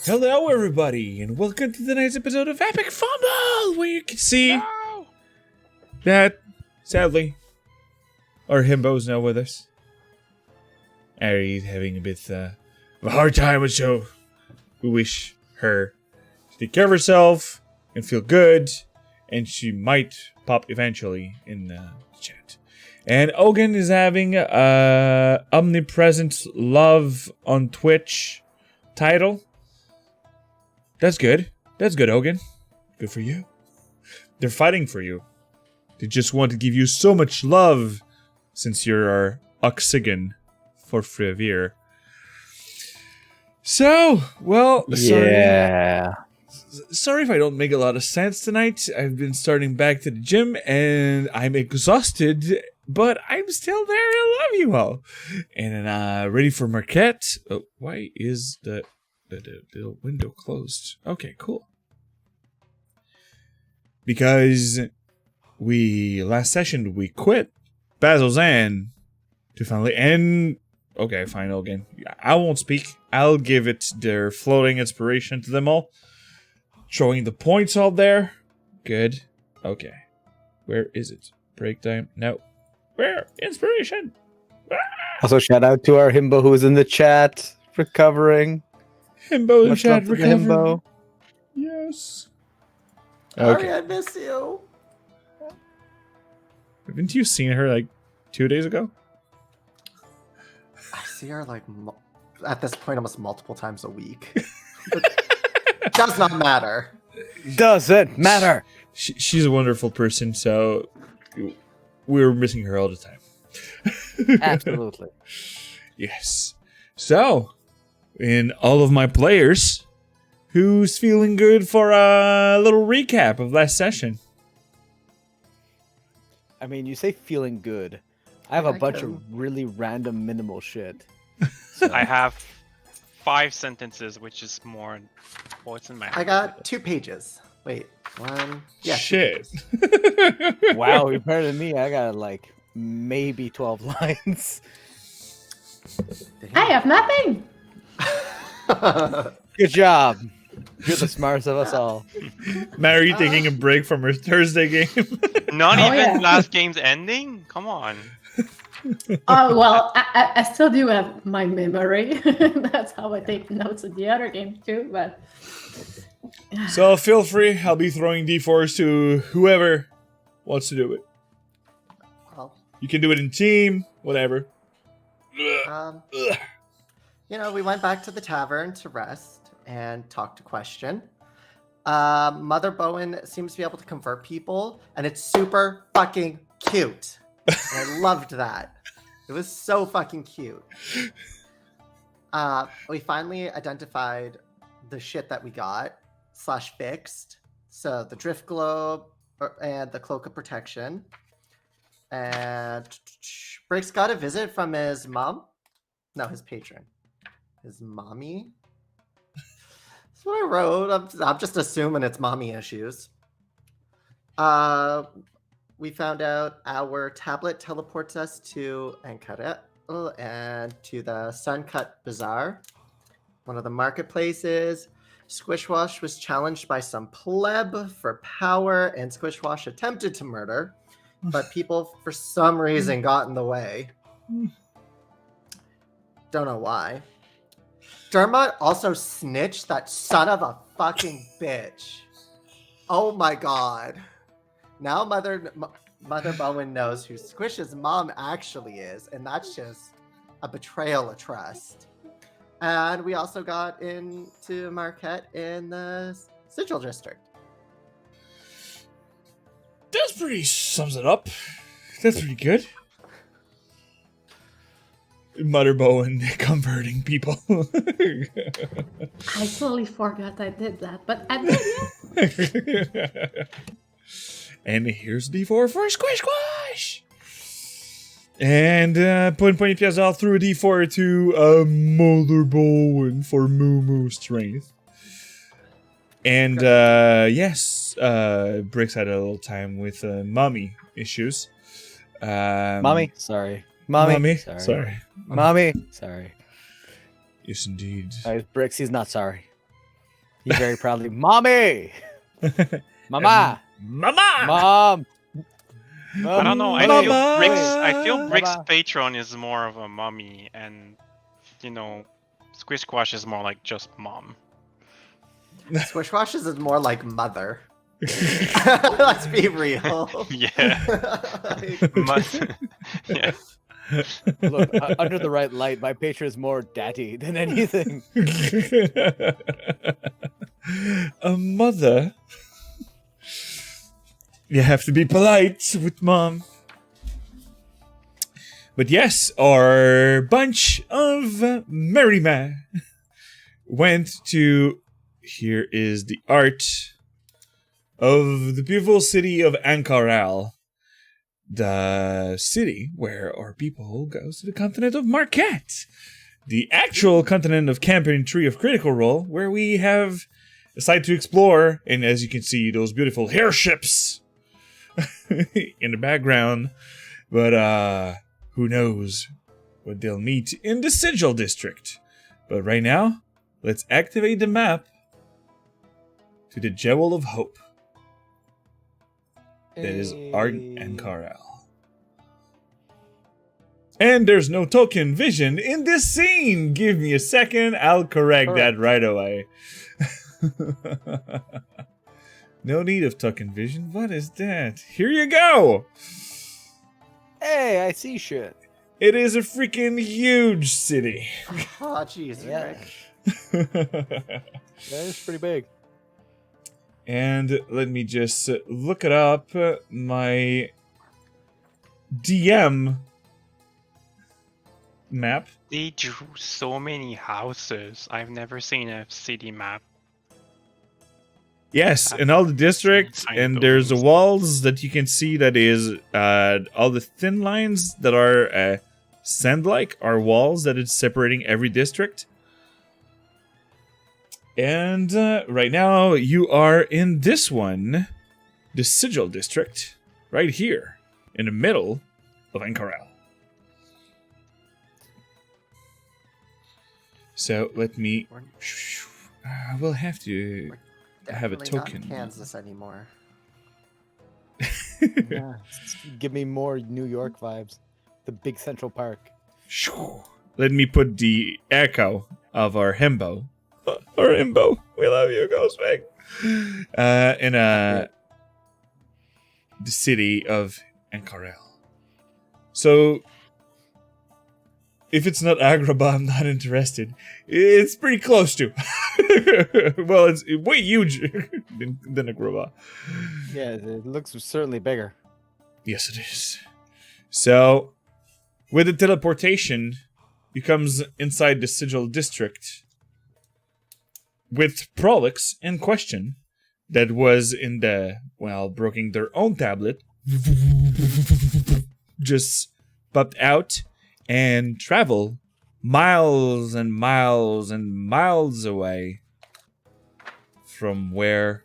Hello, everybody, and welcome to tonight's episode of Epic Fumble, where you can see that, sadly, our himbo's not with us. Ari's having a bit of a hard time, so we wish her to take care of herself and feel good, and she might pop eventually in the chat. And Ogan is having Omnipresent Love on Twitch title. That's good. That's good, Ogan. Good for you. They're fighting for you. They just want to give you so much love since you're our oxygen for Frevere. So, well, sorry if I don't make a lot of sense tonight. I've been starting back to the gym and I'm exhausted, but I'm still there. I love you all. And ready for Marquette. Oh, why is the window closed? Okay, cool. Because last session we quit Bazilzan to finally end. Okay, fine, Ogan. I won't speak. I'll give it their floating inspiration to them all. Showing the points out there. Good. Okay. Where is it? Break time? No. Where? Inspiration! Ah! Also, shout out to our himbo who's in the chat, recovering. Himbo in Much chat love to the recovered. himbo. Yes. Sorry, I miss you. Haven't you seen her like 2 days ago? I see her like at this point almost multiple times a week. It does not matter. Doesn't matter. She's a wonderful person, so we're missing her all the time. Absolutely. Yes. So, in all of my players, who's feeling good for a little recap of last session? I mean, you say feeling good. I have a bunch of really random minimal shit. So. I have 5 sentences, which is more what's in my head. I got 2 pages. Wait, one. Yeah. Shit. Wow, you're better than me. I got like maybe 12 lines. I have nothing. Good job. You're the smartest of us all. Mary taking a break from her Thursday game. Not Oh, even yeah. last game's ending? Come on. Oh well, I still do have my memory. That's how I take notes of the other game too. But So feel free. I'll be throwing D4s to whoever wants to do it. Well, You can do it in team, whatever. we went back to the tavern to rest and talk to Question. Mother Bowen seems to be able to convert people, and it's super fucking cute. And I loved that. It was so fucking cute. We finally identified the shit that we got / fixed. So the drift globe and the cloak of protection. And Breaks got a visit from his mom. No, his patron. His mommy. That's what I wrote. I'm just assuming it's mommy issues. We found out our tablet teleports us to Ankara and to the Suncut Bazaar, one of the marketplaces. Squishwash was challenged by some pleb for power, and Squishwash attempted to murder, but people for some reason got in the way. Don't know why. Dermot also snitched, that son of a fucking bitch. Oh my god. Now Mother Bowen knows who Squish's mom actually is, and that's just a betrayal of trust. And we also got into Marquette in the Sigil District. That's pretty sums it up. That's pretty good. Mother Bowen converting people. I totally forgot I did that. But I did. And here's D4 for Squish Squash! And point Piazza threw a D4 to Mother Bowen for Moo Moo strength. And yes, Bricks had a little time with mommy issues. Mommy? Sorry. Mommy? Sorry. Mommy? Sorry. Yes, indeed. Bricks, he's not sorry. He very proudly, Mommy! Mama! Mama! Mom! I don't know. Mama! I feel Brick's Mama. patron is more of a mommy, and you know, Squish Squash is more like just mom. Squishwashes is more like mother. Let's be real. Yeah. Yeah. Look, under the right light, my patron is more daddy than anything. A mother. You have to be polite with mom. But yes, our bunch of merrymen went to... Here is the art of the beautiful city of Ankaral. The city where our people goes to the continent of Marquette. The actual continent of Campaign Tree of Critical Role, where we have decided to explore, and as you can see, those beautiful airships in the background. But who knows what they'll meet in the Sigil District. But right now, let's activate the map to the Jewel of Hope. That is Art and Karal. And there's no token vision in this scene. Give me a second. I'll correct that right away. No need of token vision. What is that? Here you go. Hey, I see shit. It is a freaking huge city. Oh, jeez, Yeah. Rick. That is pretty big. And let me just look it up. My DM map. They drew so many houses. I've never seen a city map. Yes, in all the districts, Tiny and there's the buildings. walls that you can see that is all the thin lines that are sand-like are walls that is separating every district. And right now you are in this one, the Sigil District, right here, in the middle of Ankaral. So let me... we'll have to have a Definitely not token. Kansas anymore. Yeah. Give me more New York vibes. The big Central Park. Let me put the echo of our himbo. Our himbo. We love you, Ghostwing. In the city of Ankarel. So, if it's not Agrabah, I'm not interested. It's pretty close to. Well, it's way huge than Agrabah. Yeah, it looks certainly bigger. Yes, it is. So, with the teleportation, he comes inside the Sigil District with Prolix in question that was in the, well, broking their own tablet. Just popped out and travel miles and miles and miles away from where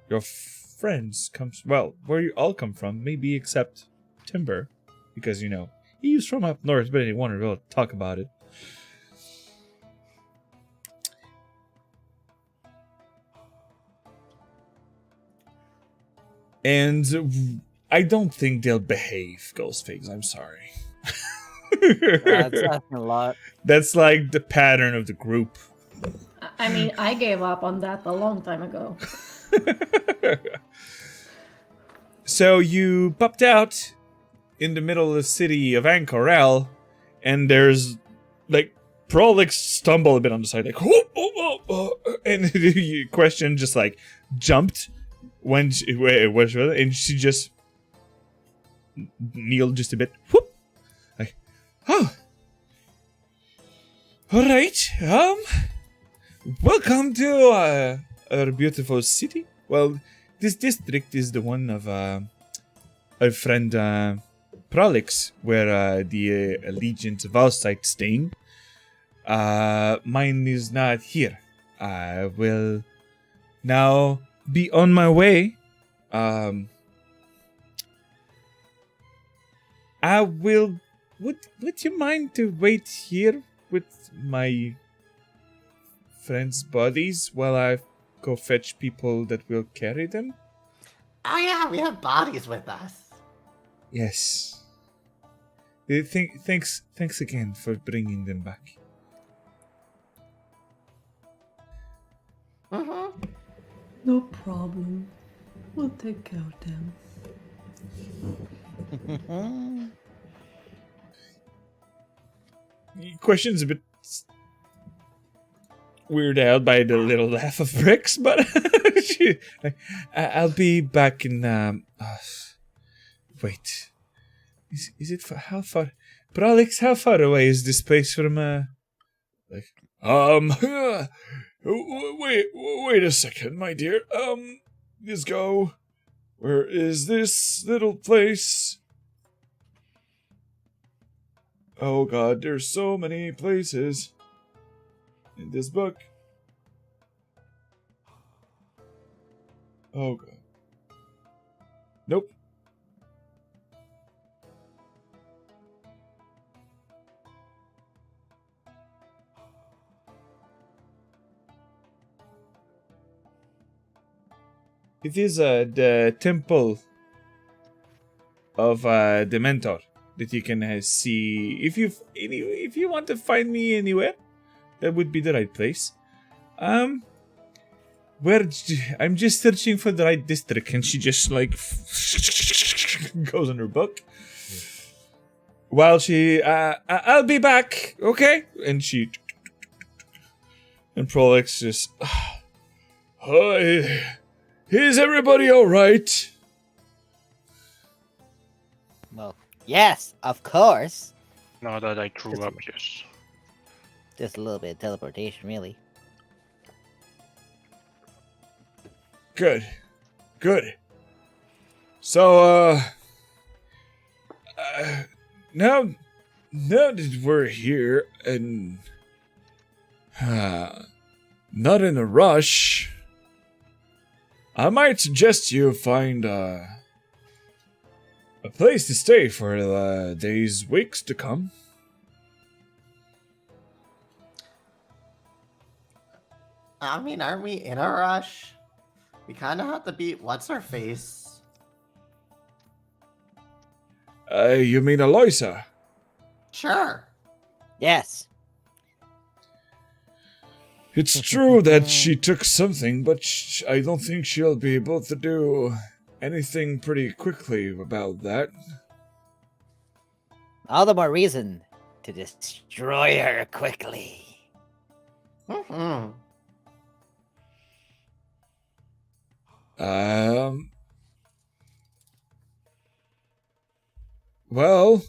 your friends comes, well, where you all come from, maybe except Timber, because, you know, he's from up north, but I didn't want to really talk about it. And I don't think they'll behave, Ghostface. I'm sorry. That's asking a lot. That's like the pattern of the group. I mean, I gave up on that a long time ago. So you popped out in the middle of the city of Ankarel, and there's like Prolix stumble a bit on the side, like and the question just like jumped when she, and she just kneeled just a bit. Whoop, like, oh, all right. Welcome to our beautiful city. Well, this district is the one of our friend Prolix, where the Allegiance of Alsight staying. Mine is not here. I will now be on my way. I will. Would you mind to wait here with my friends' bodies while I go fetch people that will carry them? Oh yeah, we have bodies with us. Yes. Thanks again for bringing them back. Mm-hmm. No problem. We'll take care of them. Question's a bit weirded out by the little laugh of Bricks, but I'll be back in. Wait, is it how far? Brolix, how far away is this place from? Wait a second, my dear. Let's go. Where is this little place? Oh God, there's so many places in this book. Oh God. Nope. It is the temple of the mentor that you can see. If you want to find me anywhere, that would be the right place. I'm just searching for the right district, and she just like goes in her book. While she, I'll be back, okay? And she, and Prolix just, hi, is everybody all right? Well, yes, of course. Now that I grew up, yes. Just a little bit of teleportation, really. Good. So, now that we're here and not in a rush, I might suggest you find a place to stay for the days, weeks to come. I mean, aren't we in a rush? We kind of have to beat what's her face. You mean Aloysa? Sure. Yes. It's true that she took something, but I don't think she'll be able to do anything pretty quickly about that. All the more reason to destroy her quickly. Mm-hmm. Well,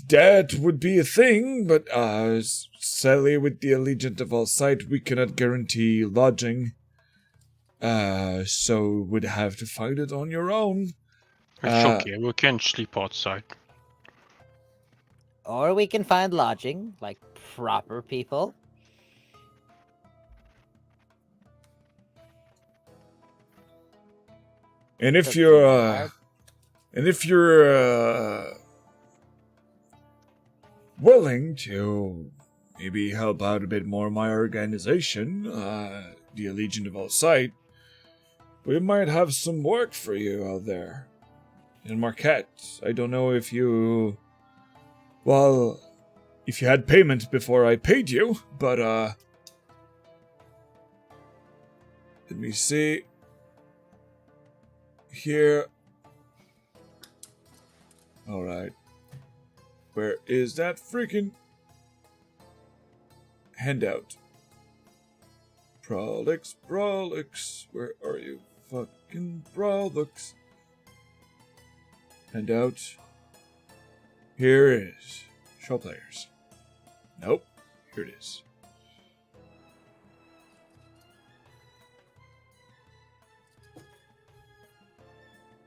that would be a thing, but, sadly with the Allegiant of All Sight, we cannot guarantee lodging. So would have to find it on your own. It's okay, we can sleep outside. Or we can find lodging, like proper people. And if Doesn't you're, seem hard. willing to maybe help out a bit more my organization, the Allegiant of All Sight, we might have some work for you out there. In Marquette, I don't know if you... Well, if you had payment before I paid you, but, let me see. Here. Alright. Where is that freaking handout? Prolix, where are you? Fucking Prolix. Handout. Here it is. Show players. Nope. Here it is.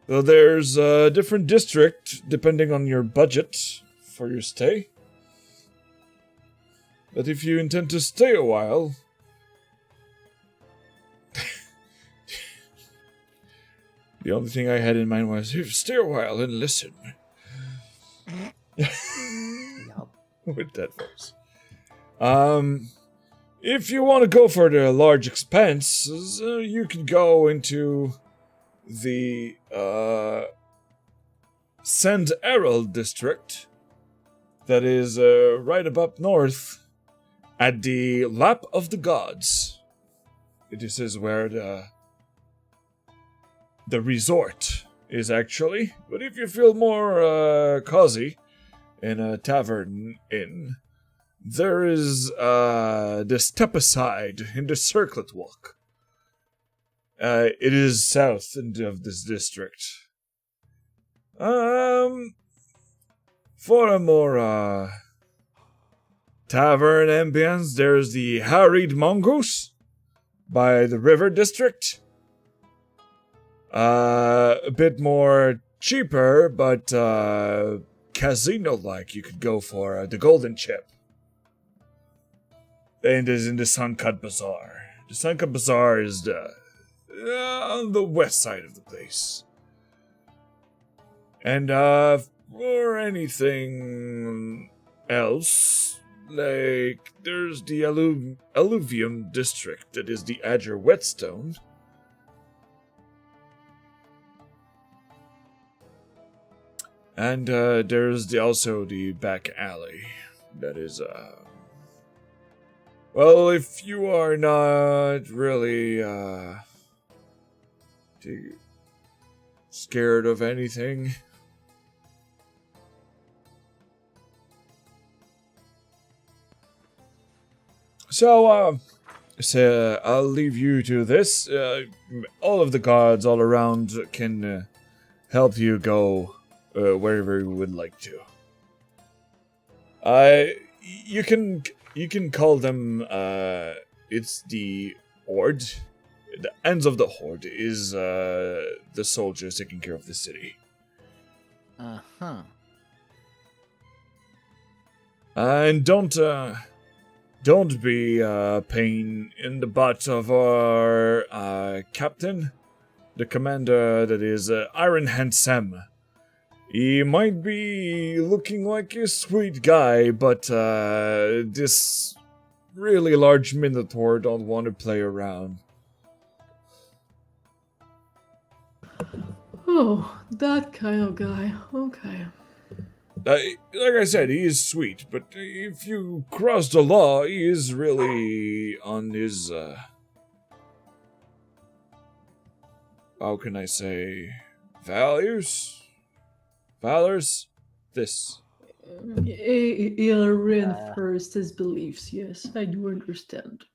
So there's a different district depending on your budget for your stay. But if you intend to stay a while... The only thing I had in mind was, stay a while and listen. Yup. With that voice. If you want to go for the large expenses, you could go into the Sand Errol district. That is right up north at the Lap of the Gods. This is where the resort is actually. But if you feel more cozy in a tavern inn, there is the Step Aside in the Circlet Walk. It is south of this district. For a more tavern ambience, there's the Harried Mongoose by the River District. A bit more cheaper, but casino-like. You could go for the Golden Chip. And is in the Suncut Bazaar. The Suncut Bazaar is on the west side of the place. And for anything else, like there's the Alluvium district that is the Adger Whetstone. And there's also the back alley that is well, if you are not really too scared of anything, so I'll leave you to this. All of the guards all around can help you go wherever you would like to. You can call them, it's the Horde. The ends of the Horde is the soldiers taking care of the city. Uh-huh. And don't be a pain in the butt of our captain, the commander that is Iron Hand Sam. He might be looking like a sweet guy, but this really large Minotaur don't want to play around. Oh, that kind of guy. Okay. Like I said, he is sweet, but if you cross the law, he is really on his, how can I say, valors? This. He'll reinforce his beliefs, yes, I do understand.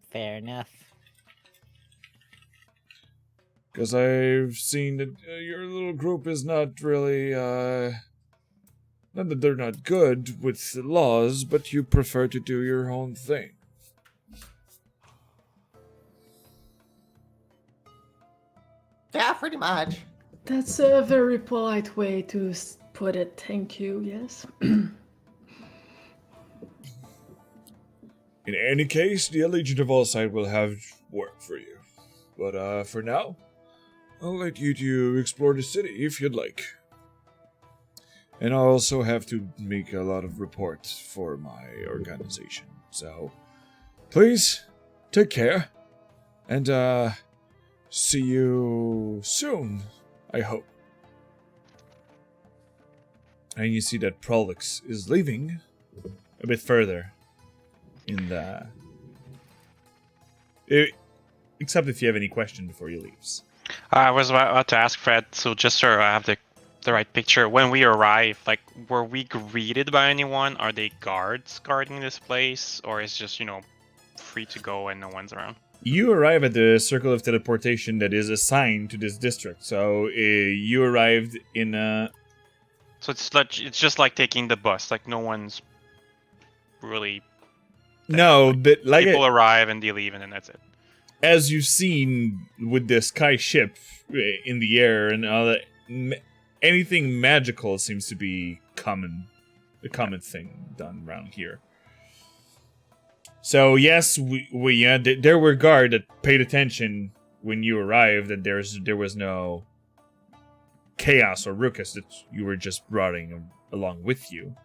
Fair enough. Because I've seen that your little group is not really, not that they're not good with the laws, but you prefer to do your own thing. Yeah, pretty much. That's a very polite way to put it, thank you, yes. In any case, the Legion of Allsight will have work for you. But for now, I'll let you to explore the city if you'd like. And I also have to make a lot of reports for my organization. So, please, take care. And, see you soon, I hope. And you see that Prolix is leaving a bit further in the... except if you have any question before he leaves. I was about to ask Fred, so just so I have the right picture, when we arrive, like, were we greeted by anyone? Are they guards guarding this place? Or is just, free to go and no one's around? You arrive at the circle of teleportation that is assigned to this district. So you arrived in a... So it's just like taking the bus. Like no one's really... No, but like... People arrive and they leave and then that's it. As you've seen with the sky ship in the air and all that, anything magical seems to be a common thing done around here. So yes, there were guards that paid attention when you arrived that there was no chaos or ruckus, that you were just along with you,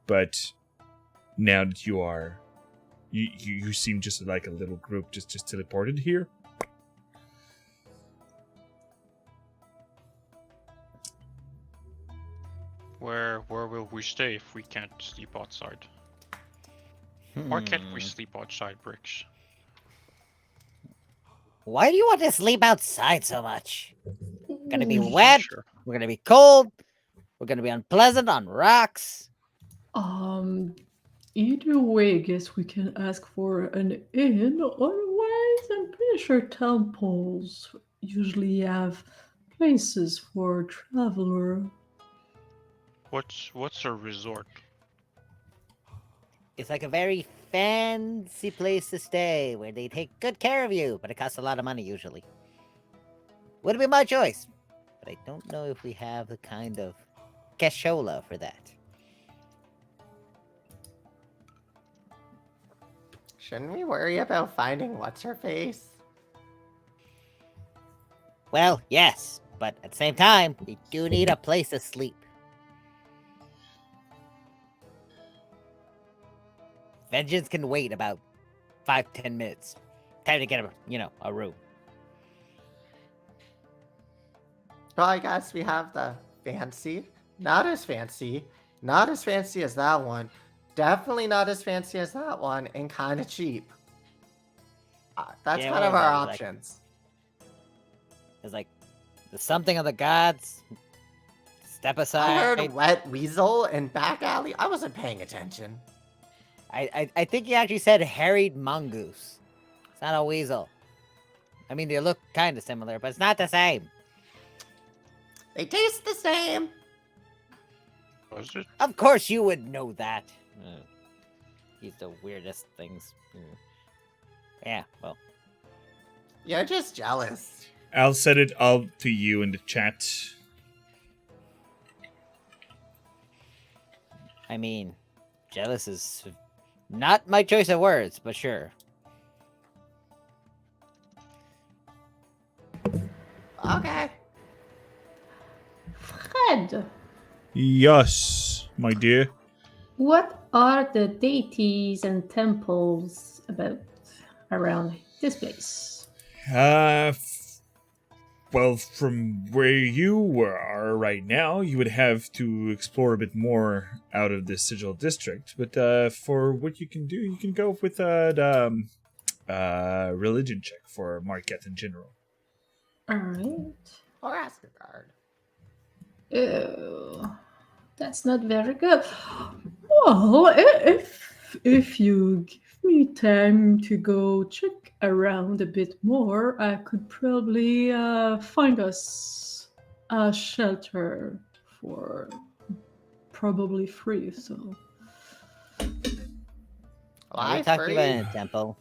but now that you are, you seem just like a little group just teleported here. Where will we stay if we can't sleep outside? Why can't we sleep outside, Bricks? Why do you want to sleep outside so much? Gonna be Ooh. wet. Sure. We're gonna be cold. We're gonna be unpleasant on rocks. Either way, I guess we can ask for an inn. Otherwise, I'm pretty sure temples usually have places for traveler. What's a resort? It's like a very fancy place to stay where they take good care of you, but it costs a lot of money usually. Would be my choice, but I don't know if we have the kind of cashola for that. Shouldn't we worry about finding what's her face? Well, yes, but at the same time, we do need a place to sleep. Vengeance can wait about 5-10 minutes. Time to get a room. Well, I guess we have the fancy, not as fancy as that one, definitely not as fancy as that one, and kind of cheap. That's Yeah, kind of what our are those, like- options. There's like the something of the gods. Step I aside. heard wet weasel and back alley. I wasn't paying attention. I think he actually said harried mongoose. It's not a weasel. I mean, they look kind of similar, but it's not the same. They taste the same. Was it? Of course you would know that. He's the weirdest things. Yeah, well. You're just jealous. I'll set it up to you in the chat. I mean, jealous is not my choice of words, but sure. Okay. Fred, Yes, my dear. what are the deities and temples about around this place? Well, from where you are right now, you would have to explore a bit more out of the Sigil District. But for what you can do, you can go with the religion check for Marquette in general. Alright. Or ask a guard. Oh, that's not very good. Well, if you give me time to go check around a bit more, I could probably find us a shelter for probably free. So Are we Life talking free? about in a temple?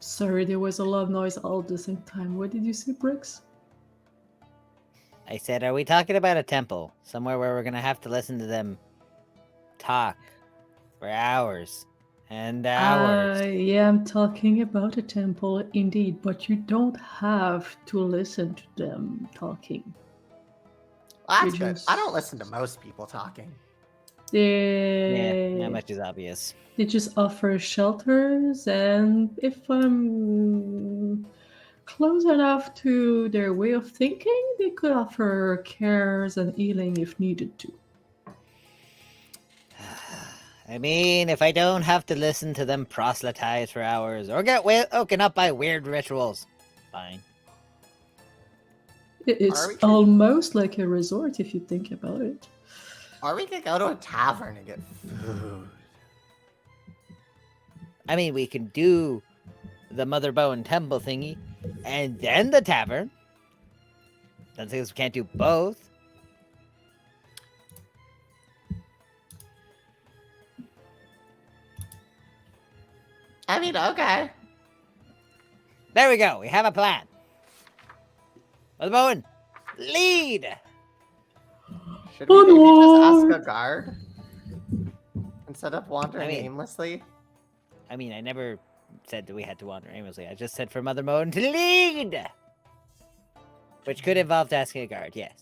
sorry, there was a lot of noise all at the same time. What did you say, Bricks? I said, are we talking about a temple? Somewhere where we're gonna have to listen to them talk for hours and hours. I am talking about a temple indeed, but you don't have to listen to them talking. Well, that's You good. just- I don't listen to most people talking. They, Yeah, that much is obvious. they just offer shelters, and if I'm close enough to their way of thinking, they could offer cares and healing if needed to. I mean, if I don't have to listen to them proselytize for hours or get woken up by weird rituals, fine. It's Are we- almost like a resort if you think about it. Or we could go to a tavern and get food. I mean, we can do the Mother Bowen Temple thingy and then the tavern. That says we can't do both. I mean, okay. There we go. We have a plan. Mother Bowen, lead. Should we maybe just ask Onward! a guard? Instead of wandering I mean- aimlessly? I mean, I never said that we had to wander aimlessly. I just said for Mother Bowen to lead. Which could involve asking a guard, yes.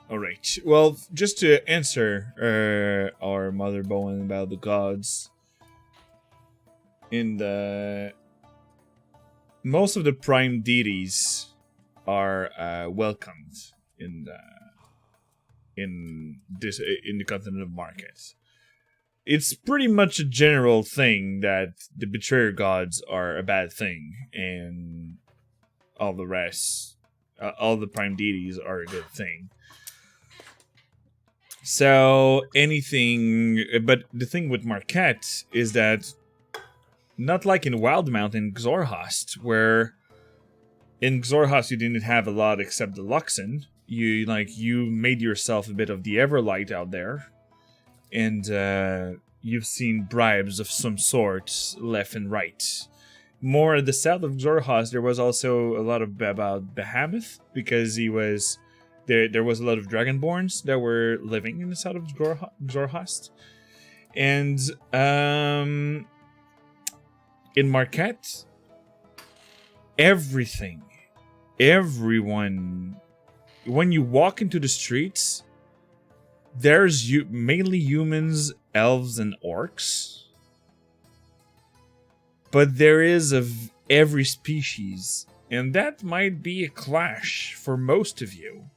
All right. Well, just to answer our Mother Bowen about the gods, in the most of the prime deities are welcomed in the continent of Marcus. It's pretty much a general thing that the betrayer gods are a bad thing, and all the rest, all the prime deities are a good thing. So anything, but the thing with Marquette is that not like in Wild Mountain Xorhast, where in Xorhast you didn't have a lot except the Luxon. You made yourself a bit of the Everlight out there, and you've seen bribes of some sort left and right. More at the south of Xorhast, there was also a lot about Behemoth, because he was there was a lot of Dragonborns that were living in the south of Xorhast. And in Marquette, everyone, when you walk into the streets, there's mainly humans, elves, and orcs. But there is of every species, and that might be a clash for most of you.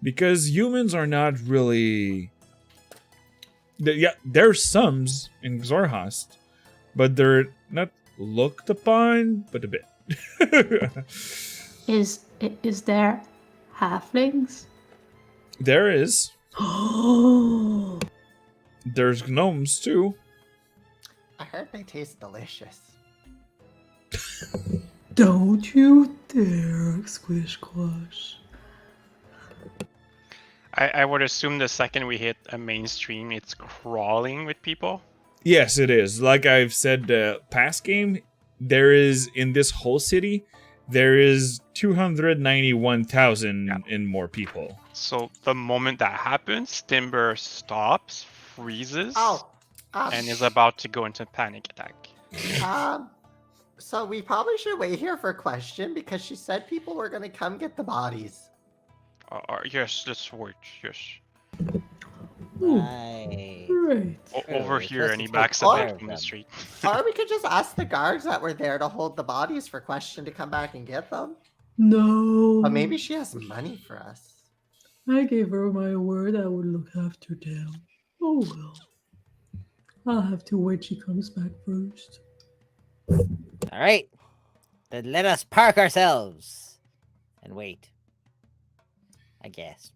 Because humans are not really... there's some in Xorhast, but they're not looked upon, but a bit. Is there halflings? There is. Oh, There's gnomes too. I heard they taste delicious. don't you dare, Squish Squash. I would assume the second we hit a mainstream, it's crawling with people. Yes, it is. Like I've said past game, there is, in this whole city, there is 291,000 and more people. So the moment that happens, Timber stops, freezes, and is about to go into panic attack. So we probably should wait here for a question, because she said people were going to come get the bodies. Yes, let's wait. Yes. Right. Great. Over True, here, it's and he supposed to backs take up care away of from the them. street. Or we could just ask the guards that were there to hold the bodies for question to come back and get them. No. But maybe she has money for us. I gave her my word I would look after them. Oh well. I'll have to wait she comes back first. All right. Then let us park ourselves and wait. I guess.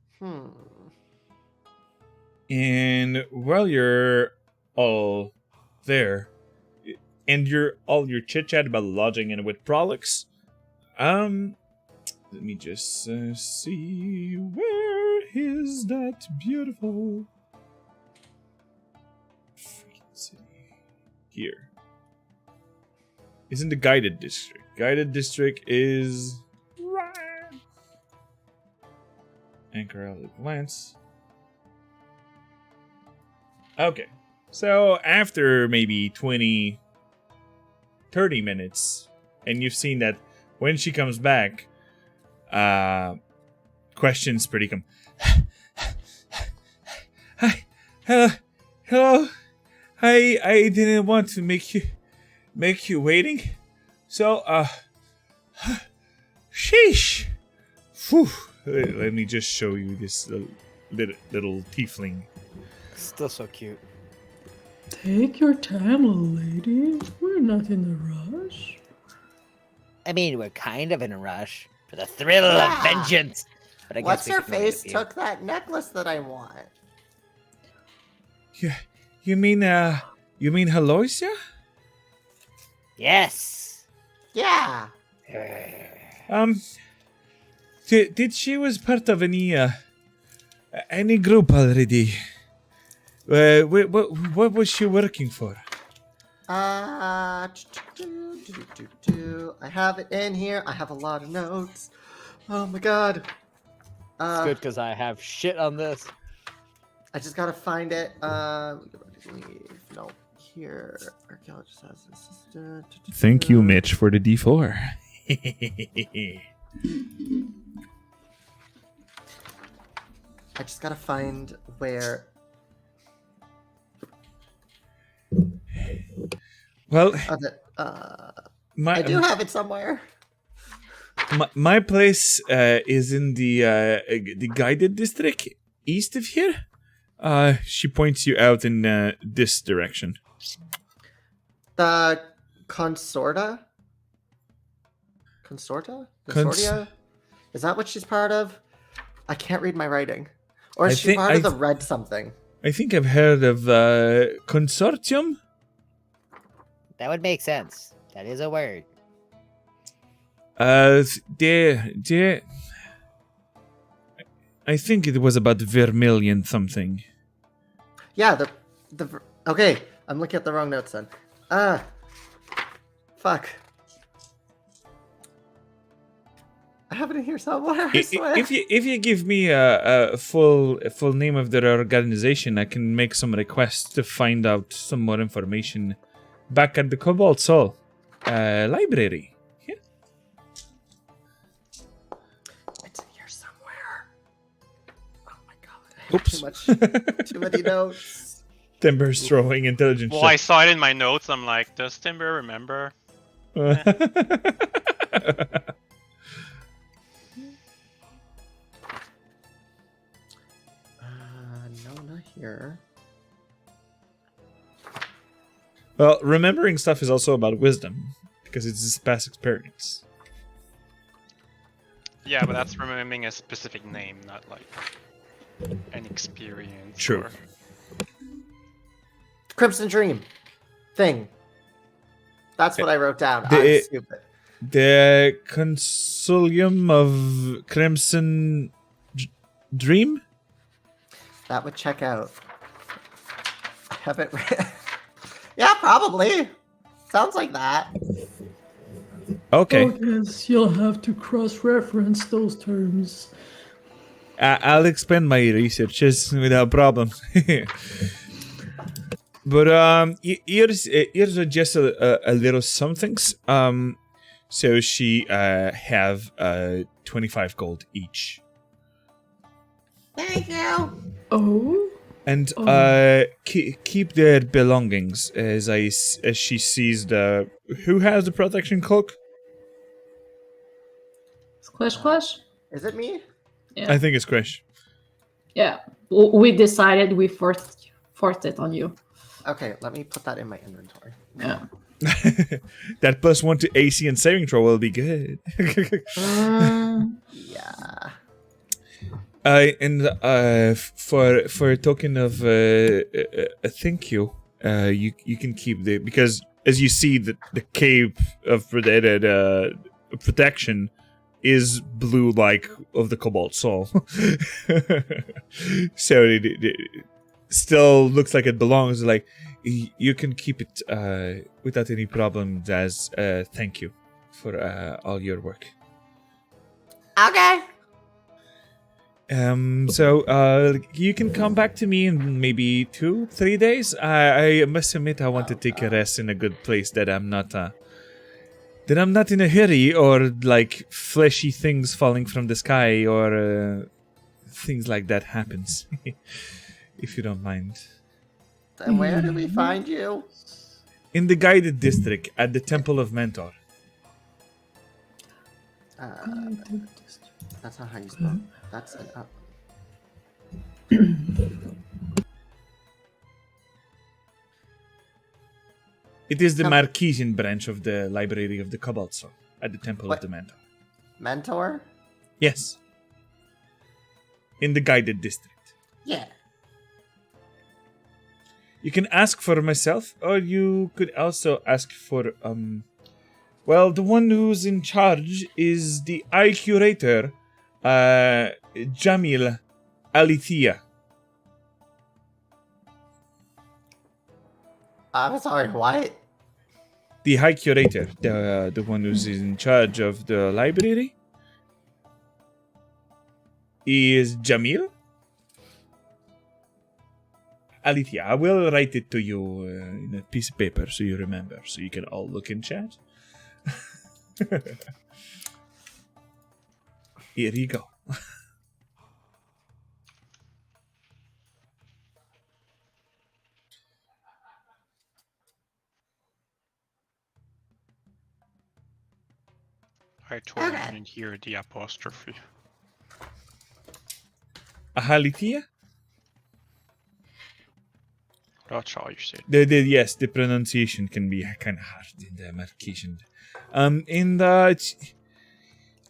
And while you're all there, and all your chit chat about lodging and with Prolix, let me just see, where is that beautiful freaking city? Here. It's in the guided district. Guided district is right. Anchor out at glance. Okay, so after maybe 20, 30 minutes, and you've seen that when she comes back, questions pretty come. Hi, hello. I didn't want to make you waiting, so sheesh. Whew. Let me just show you this little tiefling. Still so cute. Take your time, lady. We're not in a rush. I mean, we're kind of in a rush for the thrill Yeah. of vengeance. But I What's guess we her can wait face a few. took that necklace that I want? You mean Haloisia? Yes. Yeah. Did she was part of any group already? What was she working for? I have it in here. I have a lot of notes. Oh my god. It's good because I have shit on this. I just gotta find it. No, here. Archaeologist has an assistant. Thank you, Mitch, for the D4. I just gotta find where. Well, Oh, my I do have it somewhere. my place is in the guided district east of here. She points you out in this direction. The Consorta? Consortia? Is that what she's part of? I can't read my writing. Or is she part of the red something? I think I've heard of consortium. That would make sense. That is a word. They I think it was about vermilion something. Yeah, okay, I'm looking at the wrong notes then. Fuck. I have it in here somewhere. I swear. If you give me a full name of their organization, I can make some requests to find out some more information back at the Cobalt Soul library. Yeah. It's in here somewhere. Oh my god. I have Oops. Too many notes. Timber's throwing intelligence. Well, I saw it in my notes. I'm like, does Timber remember? No, not here. Well, remembering stuff is also about wisdom because it's his past experience. Yeah, but that's remembering a specific name, not like an experience. True. Or... Crimson Dream. Thing. That's what I wrote down. I'm stupid. The Consortium of Crimson Dream? That would check out. I have it. Yeah, probably. Sounds like that. Okay. I guess you'll have to cross-reference those terms. I'll expand my researches without problem. But here's just a little somethings. So she have 25 gold each. Thank you. Oh? And keep their belongings as she sees the who has the protection cloak. Splash? Is it me? Yeah. I think it's Krish. Yeah. We decided we forced it on you. Okay, let me put that in my inventory. Yeah. That +1 to AC and saving throw will be good. Yeah. And for a token of a thank you, you can keep because as you see the cape of protection is blue like of the Cobalt Soul, so it still looks like it belongs. Like you can keep it without any problems as thank you for all your work. Okay. So you can come back to me in maybe 2-3 days. I must admit I want to take a rest in a good place that I'm not in a hurry or like fleshy things falling from the sky or things like that happens. If you don't mind. And where do we find you? In the guided district at the Temple of Mentor. That's not how you spell. That's an up. It is the Marquesian branch of the Library of the Cobalt Soul at the Temple of the Mentor. Mentor? Yes. In the guided district. Yeah. You can ask for myself, or you could also ask for, well, the one who's in charge is the Eye Curator, Jamil Alithia. I'm sorry, what? The High Curator, the one who's in charge of the library, is Jamil Alithia. I will write it to you in a piece of paper so you remember, so you can all look in chat. Here you go. I totally Okay. didn't hear the apostrophe. Ahalitia? That's how you say it. Yes, the pronunciation can be kind of hard in the marcation.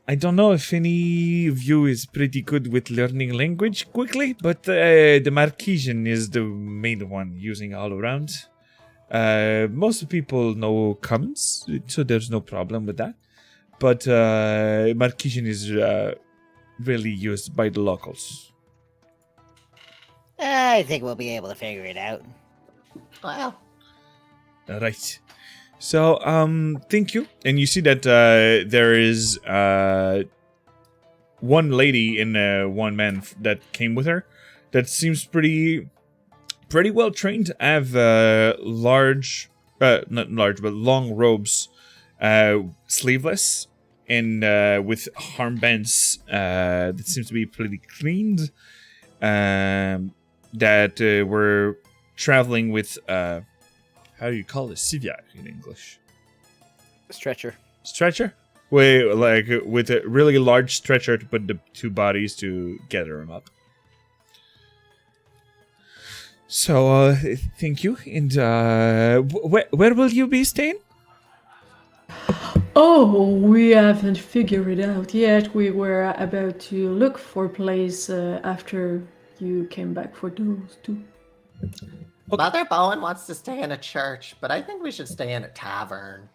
I don't know if any of you is pretty good with learning language quickly, but the Marquesian is the main one using all around. Most people know commons, so there's no problem with that. But Marquesian is really used by the locals. I think we'll be able to figure it out. Well, Right. So, thank you. And you see that there is one lady and one man that came with her that seems pretty well trained. Have not large, but long robes, sleeveless, and with armbands that seems to be pretty cleaned. That were traveling with how do you call it? Civière in English. Stretcher. Stretcher? Wait, like with a really large stretcher to put the two bodies to gather them up. So, thank you. And where will you be staying? Oh, we haven't figured it out yet. We were about to look for a place after you came back for those two. Okay. Mother Bowen wants to stay in a church, but I think we should stay in a tavern.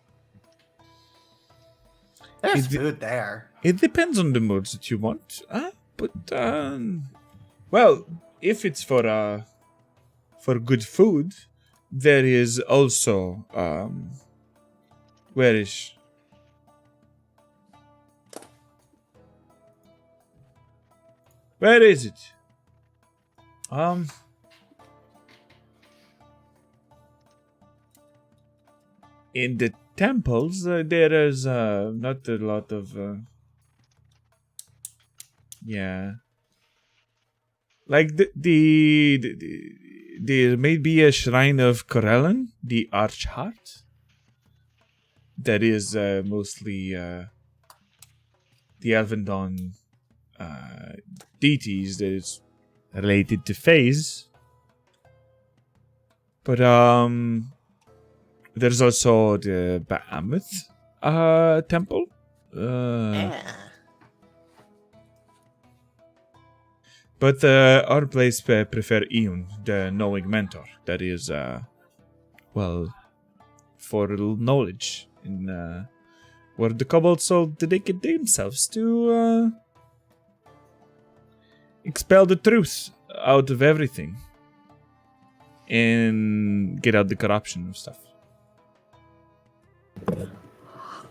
There's food there. It depends on the moods that you want. Well, if it's for good food, there is also where is it? In the temples, there is not a lot of yeah. Like there may be a shrine of Corellon, the Archheart. That is mostly the Elvendon deities that is related to Faze. But there's also the Bahamut temple. Yeah. But our place prefer Iun, the knowing mentor. That is, for knowledge. In where the kobolds so dedicate themselves to expel the truth out of everything. And get out the corruption and stuff.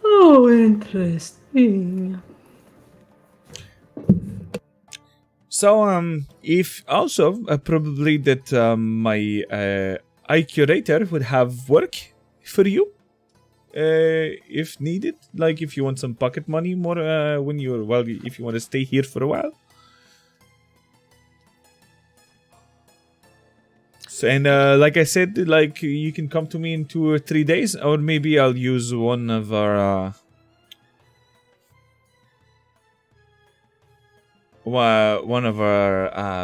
Oh, interesting. So, if also probably that my eye curator would have work for you, if needed. Like if you want some pocket money more if you want to stay here for a while. So, and like I said, like you can come to me in 2 or 3 days, or maybe I'll use one of our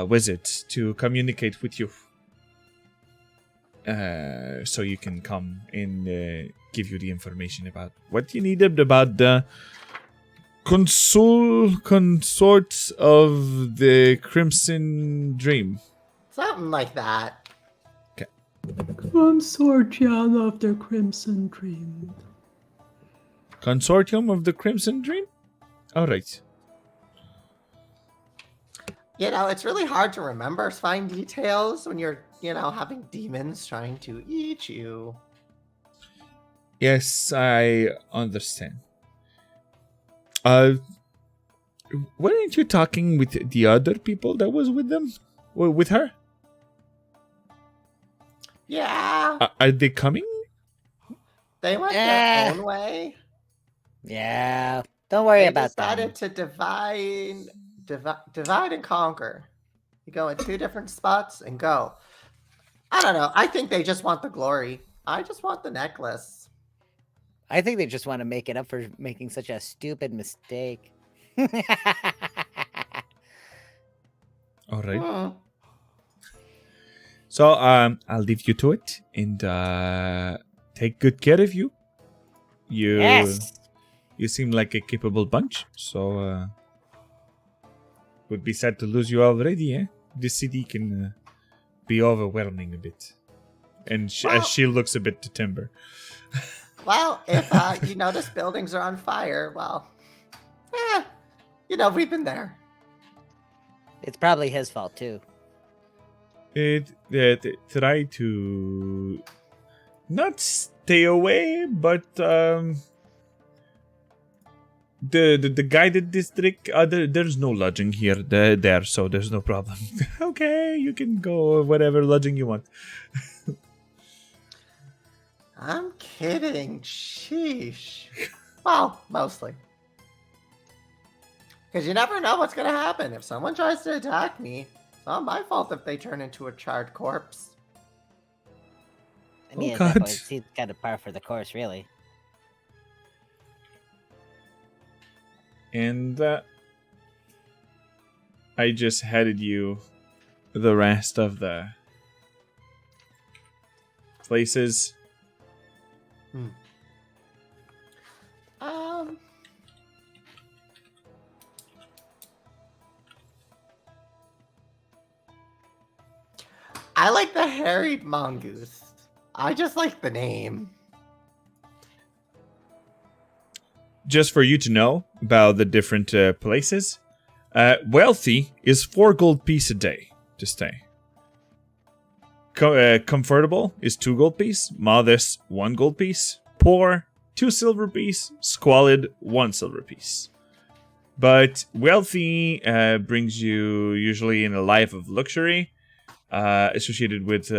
wizards to communicate with you. So you can come and give you the information about what you needed about the consorts of the Crimson Dream. Something like that. Consortium of the Crimson Dream. Consortium of the Crimson Dream? Alright. You know, it's really hard to remember fine details when you're, having demons trying to eat you. Yes, I understand. Weren't you talking with the other people that was with them? Or with her? Yeah. Are they coming? They went their own way. Yeah, don't worry They about decided that. to divide and conquer. You go in 2 different spots and go. I don't know. I think they just want the glory. I just want the necklace. I think they just want to make it up for making such a stupid mistake. All right. Hmm. So I'll leave you to it and take good care of you. Yes. You seem like a capable bunch, so would be sad to lose you already, eh? This city can be overwhelming a bit. And Well- as she looks a bit to Timber. Well, if you notice buildings are on fire, well, we've been there. It's probably his fault too. Try to not stay away, but the guided district. There's no lodging here. There, so there's no problem. Okay, you can go whatever lodging you want. I'm kidding. Sheesh. Well, mostly. Because you never know what's going to happen. If someone tries to attack me, it's not my fault if they turn into a charred corpse. I mean, Oh, at that God. point, it seems kind of par for the course, really. And I just handed you the rest of the places. I like the harried mongoose. I just like the name. Just for you to know about the different places. Wealthy is 4 gold piece a day to stay. Comfortable is 2 gold piece. Modest, 1 gold piece. Poor, 2 silver piece. Squalid, 1 silver piece. But wealthy brings you usually in a life of luxury, associated with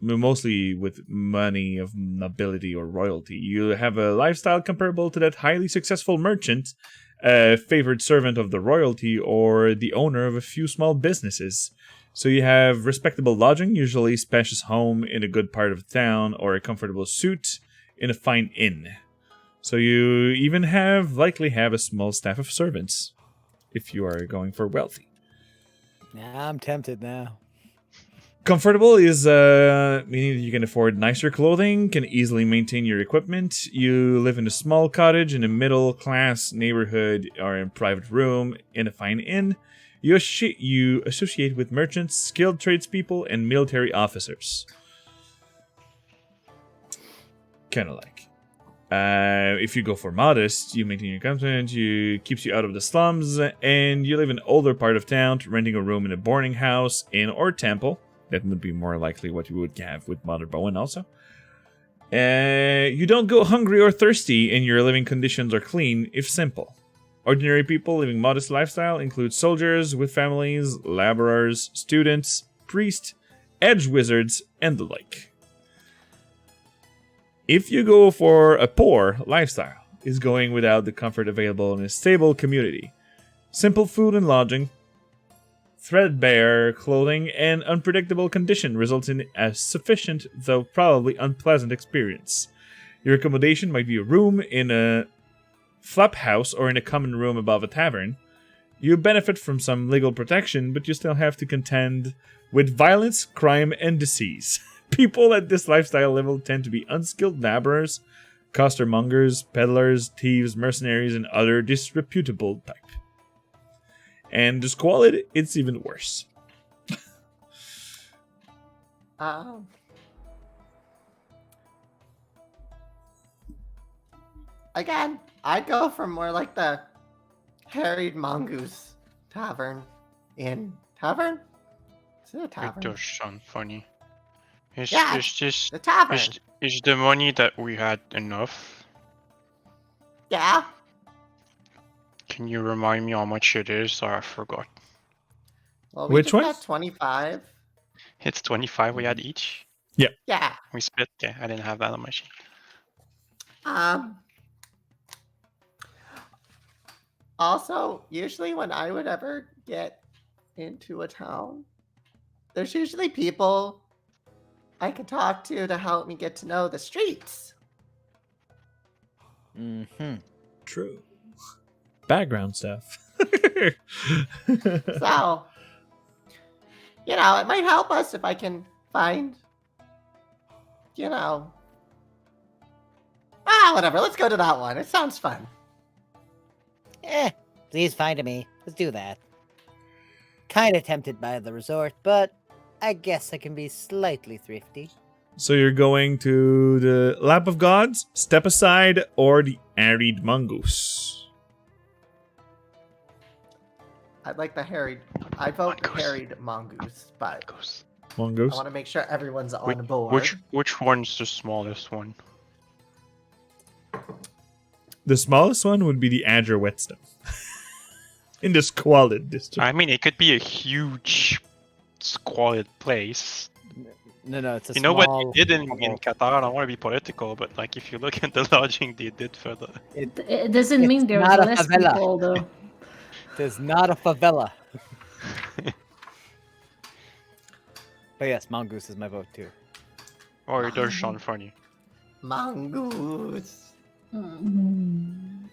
mostly with money of nobility or royalty. You have a lifestyle comparable to that highly successful merchant, favored servant of the royalty, or the owner of a few small businesses. So you have respectable lodging, usually spacious home in a good part of town, or a comfortable suite in a fine inn. So you even likely have a small staff of servants, if you are going for wealthy. Yeah, I'm tempted now. Comfortable is meaning that you can afford nicer clothing, can easily maintain your equipment. You live in a small cottage in a middle-class neighborhood or in a private room in a fine inn. You associate with merchants, skilled tradespeople, and military officers. Kind of like. If you go for modest, you maintain your confidence, keeps you out of the slums, and you live in an older part of town, renting a room in a boarding house, inn, or temple. That would be more likely what you would have with Mother Bowen also. You don't go hungry or thirsty, and your living conditions are clean, if simple. Ordinary people living modest lifestyle include soldiers with families, laborers, students, priests, edge wizards, and the like. If you go for a poor lifestyle, is going without the comfort available in a stable community. Simple food and lodging, threadbare clothing, and unpredictable condition results in a sufficient, though probably unpleasant experience. Your accommodation might be a room in a flap house or in a common room above a tavern. You benefit from some legal protection, but you still have to contend with violence, crime, and disease. People at this lifestyle level tend to be unskilled laborers, costermongers, peddlers, thieves, mercenaries, and other disreputable type. And the squalid, it's even worse. Again, I'd go for more like the harried mongoose tavern. Tavern? Is it a It tavern? does sound funny. Is Yeah, this The tavern. is the money that we had enough? Yeah. Can you remind me how much it is? Or I forgot. Well, we Which just one? got 25. It's 25 we had each. Yeah. We split. Yeah, I didn't have that on my sheet. Also, usually when I would ever get into a town, there's usually people I could talk to help me get to know the streets. Mm-hmm. True. Background stuff. So, it might help us if I can find, whatever. Let's go to that one. It sounds fun. Please find me. Let's do that. Kinda tempted by the resort, but I guess I can be slightly thrifty. So you're going to the Lap of Gods, Step Aside, or the Arid Mongoose? I'd like the harried. I vote Mongoose. harried mongoose, but Goes. I Mongoose? want to make sure everyone's Wait, on board. Which one's the smallest one? The smallest one would be the Adger Whetstone. In the Squalid district. I mean, it could be a huge, squalid place. No, it's a You know what small they did in hovel. Qatar? I don't want to be political, but like if you look at the lodging they did for the It doesn't mean It's there's not a less favela. people, though. There's not a favela. But yes, mongoose is my vote too. or it does sound funny. Mongoose. Mm.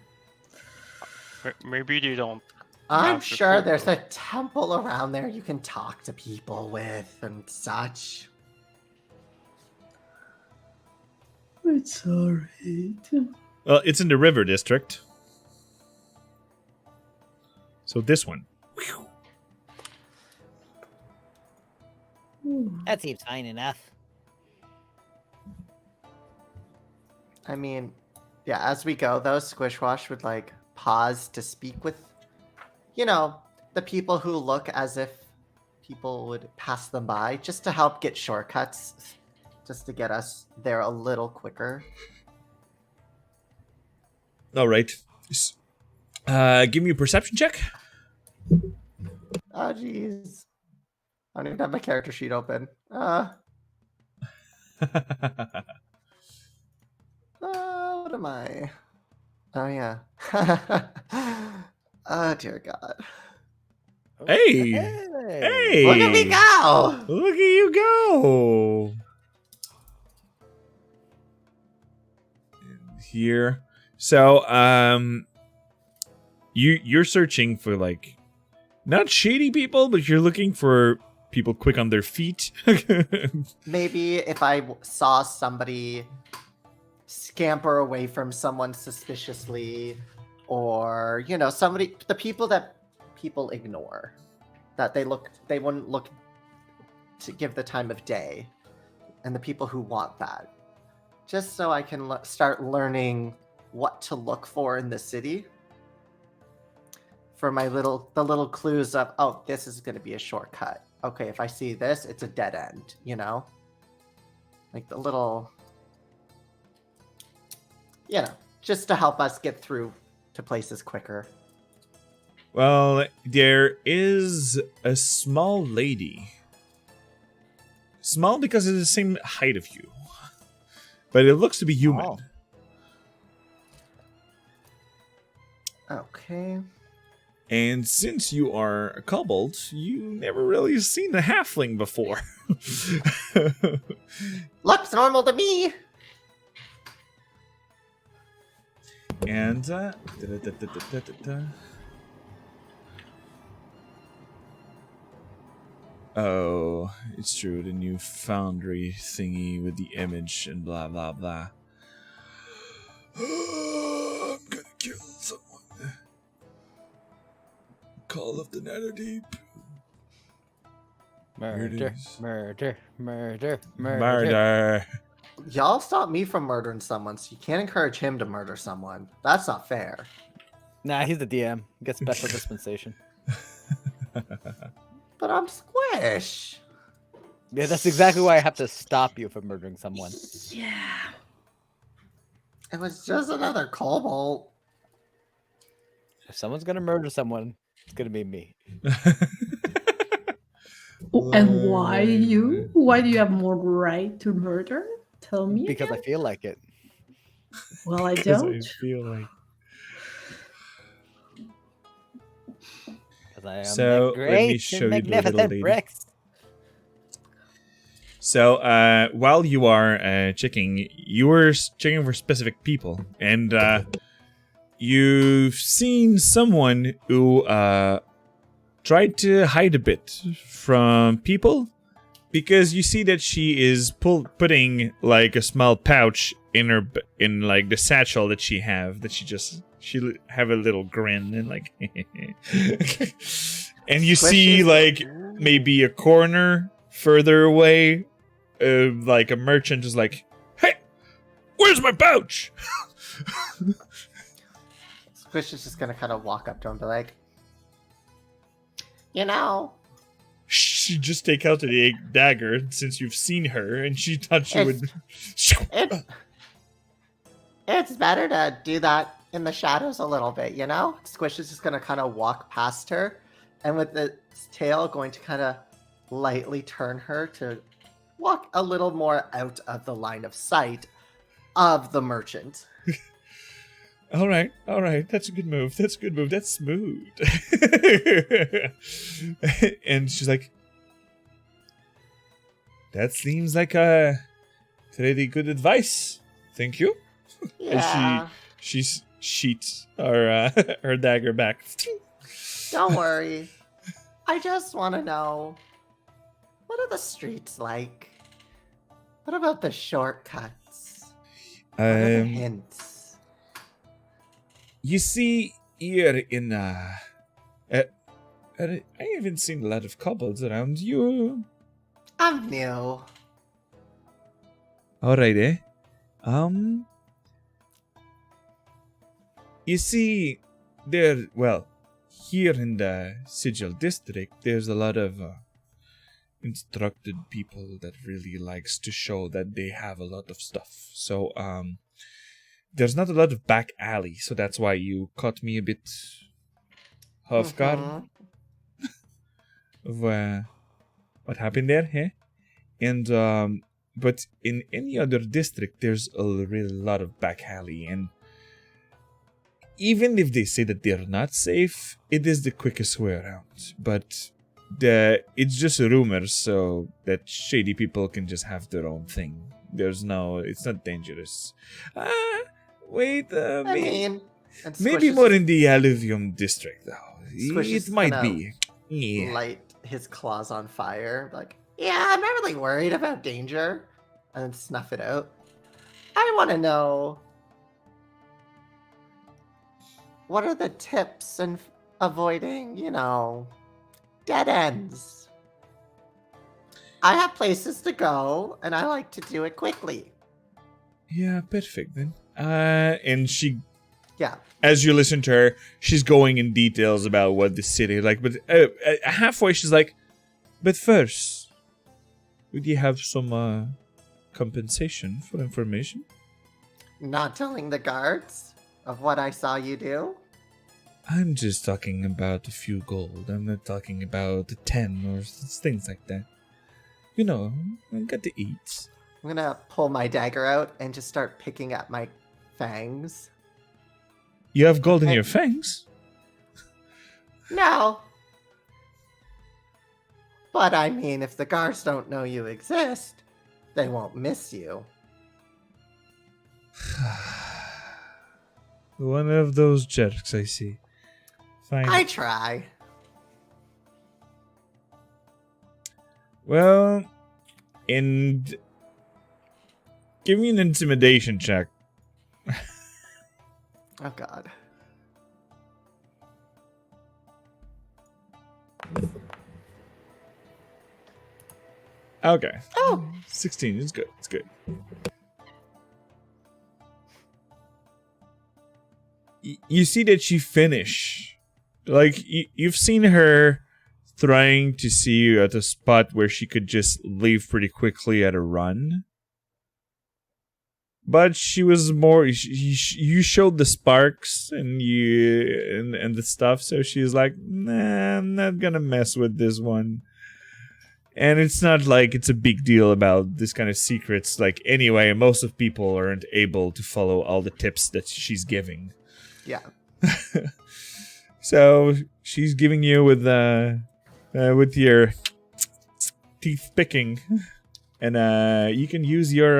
Maybe they don't. I'm After sure food, there's though. a temple around there you can talk to people with and such. It's alright. Well, it's in the River District. So this one. That seems fine enough. I mean, yeah, as we go, though, Squishwash would pause to speak with, the people who look as if people would pass them by, just to help get shortcuts, just to get us there a little quicker. All right. Give me a perception check. Oh, jeez. I don't even have my character sheet open. What am I? Oh, yeah. Oh, dear God. Hey! Hey! Hey! Look at me go! Look at you go! Here. So, you're searching for not shady people, but you're looking for people quick on their feet. Maybe if I saw somebody scamper away from someone suspiciously, or the people that people ignore, that they wouldn't look to give the time of day, and the people who want that, just so I can start learning what to look for in the city, for the little clues of, oh, this is going to be a shortcut. Okay, if I see this, it's a dead end, like the little, just to help us get through to places quicker. Well, there is a small lady. Small because it's the same height of you. But it looks to be human. Oh. Okay. And since you are a kobold, you never really seen a halfling before. Looks normal to me. And oh, it's true, the new foundry thingy with the image and blah blah blah. I'm gonna kill someone. Call of the Netherdeep. Here it Murder, is. murder. Murder. Y'all stop me from murdering someone, so you can't encourage him to murder someone. That's not fair. Nah, he's the DM. He gets special dispensation. But I'm Squish. Yeah, that's exactly why I have to stop you from murdering someone. Yeah. It was just another cobalt. If someone's gonna murder someone, it's gonna be me. Oh, and why you? Why do you have more right to murder? Tell me. Because I again. feel like it. Well, I 'Cause don't. I feel like. Because I am So, that let me great show and you the little magnificent lady. Rex. So while you are checking, you were checking for specific people, and you've seen someone who tried to hide a bit from people, because you see that she is putting like a small pouch in her in like the satchel that she have a little grin and like and you see like maybe a corner further away, like a merchant is like, "Hey, where's my pouch?" Squish is just gonna kind of walk up to him and be like, you know, She just take out the dagger since you've seen her, and she thought she would. it's better to do that in the shadows a little bit, you know? Squish is just gonna kind of walk past her, and with its tail going to kind of lightly turn her to walk a little more out of the line of sight of the merchant. All right. That's a good move. That's smooth. And she's like, "That seems like a pretty good advice. Thank you." Yeah. And she sheets her dagger back. Don't worry. I just want to know, what are the streets like? What about the shortcuts? What are the hints? You see, here in I haven't seen a lot of kobolds around you. I'm new. Alright, eh? You see, here in the Sigil district, there's a lot of instructed people that really likes to show that they have a lot of stuff. So, there's not a lot of back alley, so that's why you caught me a bit off guard of what happened there, eh? And but in any other district, there's a really lot of back alley, and even if they say that they're not safe, it is the quickest way around. But it's just rumors, so that shady people can just have their own thing. It's not dangerous. Wait, maybe more in the Alluvium district, though. It might be. Yeah. Light his claws on fire. Like, yeah, I'm not really worried about danger. And then snuff it out. I want to know, what are the tips in avoiding, dead ends? I have places to go, and I like to do it quickly. Yeah, perfect then. And she, Yeah. as you listen to her, she's going in details about what the city like. But halfway, she's like, "But first, would you have some compensation for information?" Not telling the guards of what I saw you do? I'm just talking about a few gold. I'm not talking about 10 or things like that. I got to eat. I'm gonna pull my dagger out and just start picking at my fangs. You have gold in your fangs? No. But I mean, if the guards don't know you exist, they won't miss you. One of those jerks, I see. Fine. I try. Well, and give me an intimidation check. Oh god. Okay. Oh. 16 is good. It's good. You see that she finish. Like, you've seen her trying to see you at a spot where she could just leave pretty quickly at a run. But she was more. You showed the sparks and the stuff, so she's like, "Nah, I'm not gonna mess with this one." And it's not like it's a big deal about this kind of secrets. Like, anyway, most of people aren't able to follow all the tips that she's giving. Yeah. So she's giving you with your teeth picking. And you can use your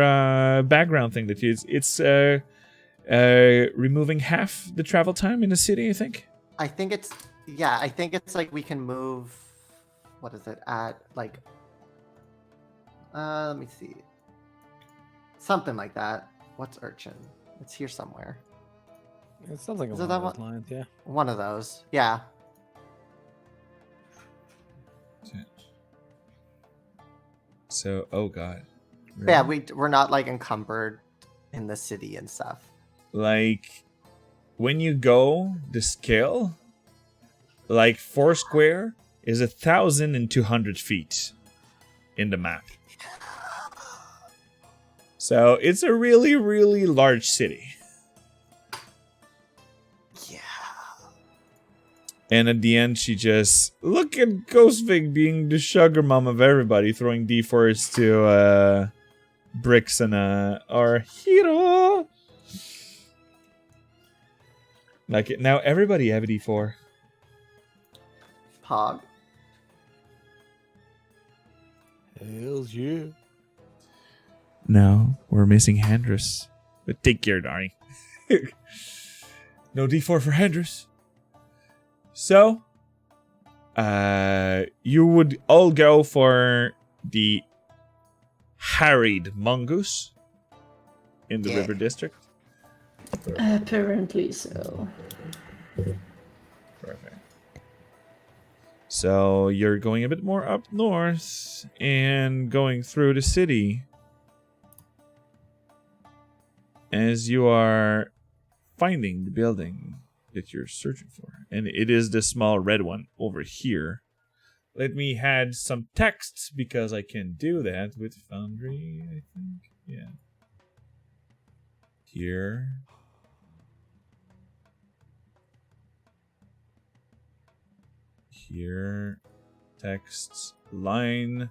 background thing that it's removing half the travel time in the city, I think. I think it's like we can move. What is it at? Like, let me see. Something like that. What's urchin? It's here somewhere. It sounds like Is one it that of those one? lines, yeah. One of those. Yeah. So, oh god. But yeah, Really? we're not like encumbered in the city and stuff. Like, when you go the scale, like Foursquare is 1,200 feet in the map. So it's a really, really large city. Yeah. And at the end, she just look at Ghostvig being the sugar mom of everybody, throwing D4s to Bricks and our hero. Like it now, everybody have a D4. Pog. Hells yeah. No, we're missing Hendris. But take care, Darnie. No D4 for Hendris. So, you would all go for the harried mongoose in the Yeah. river district. Apparently so. Perfect. So you're going a bit more up north and going through the city. As you are finding the building that you're searching for. And it is the small red one over here. Let me add some text because I can do that with Foundry, I think. Yeah. Here. Here. Text. Line.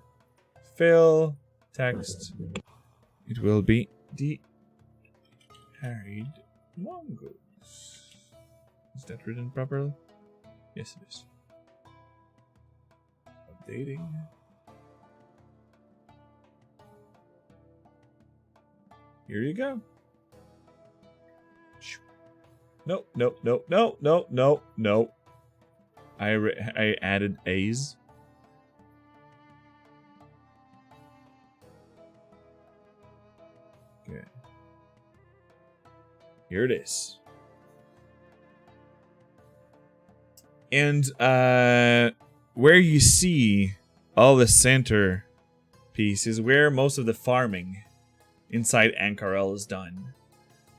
Fill. Text. It will be the harried mongoose. Is that written properly? Yes, it is. Updating. Here you go. No, no, no, no, no, no, no. I added A's. Okay. Here it is. And where you see all the center piece is where most of the farming inside Ankarel is done.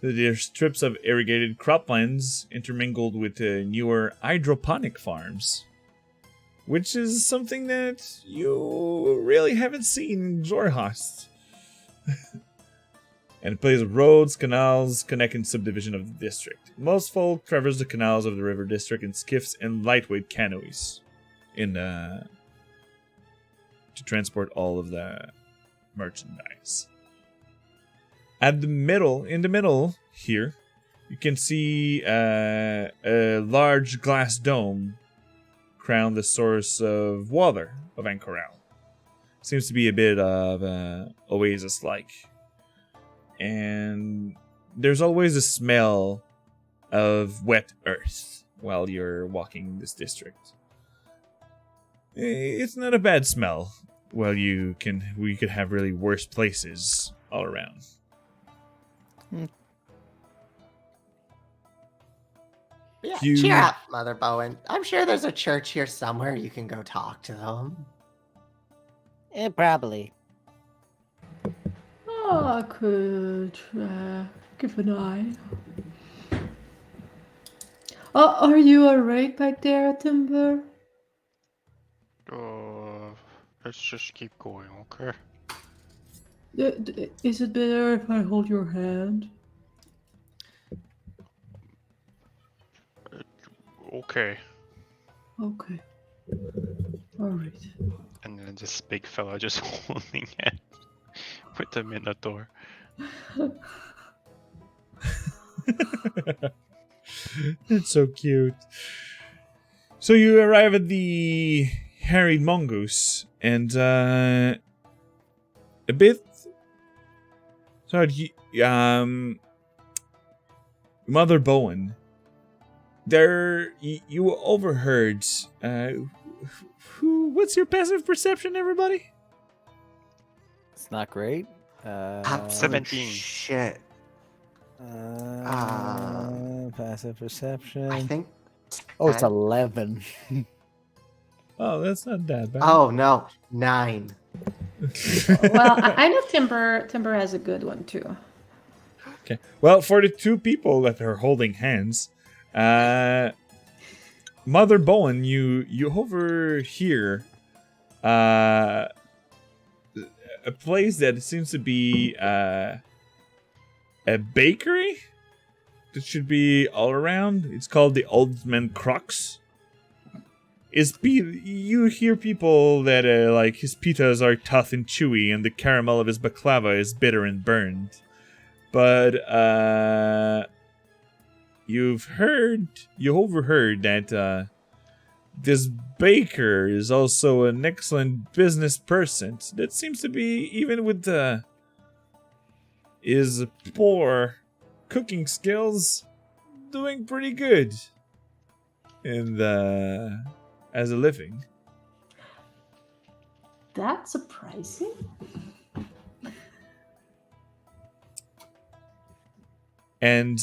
There's strips of irrigated croplands intermingled with newer hydroponic farms, which is something that you really haven't seen in Xorhast. And it plays roads, canals, connecting subdivision of the district. Most folk traverse the canals of the river district in skiffs and lightweight canoes to transport all of the merchandise. In the middle here, you can see a large glass dome crown the source of water of Ankorel. Seems to be a bit of oasis-like. And there's always a smell of wet earth while you're walking this district. It's not a bad smell. Well, we could have really worse places all around. Yeah, You- cheer up, Mother Bowen. I'm sure there's a church here somewhere you can go talk to them. Probably. I could give an eye. Are you alright back there, Timber? Let's just keep going, okay? Is it better if I hold your hand? Okay. Okay. Alright. And then this big fella just holding it with the Minotaur. It's so cute. So you arrive at the harried mongoose, and a bit. Sorry, Mother Bowen. There, you overheard. What's your passive perception, everybody? It's not great. Absolute 17. shit. Passive perception. I think. Oh, it's 10? 11. Oh, that's not that bad. Oh no, 9. Well, I know Timber has a good one too. Okay. Well, for the two people that are holding hands, Mother Bowen, you overhear a place that seems to be a bakery that should be all around. It's called the Old Man Crux. You hear people that like his pitas are tough and chewy, and the caramel of his baklava is bitter and burned. But you overheard that this baker is also an excellent business person. That seems to be, even with his poor cooking skills, doing pretty good in as a living. That's surprising. And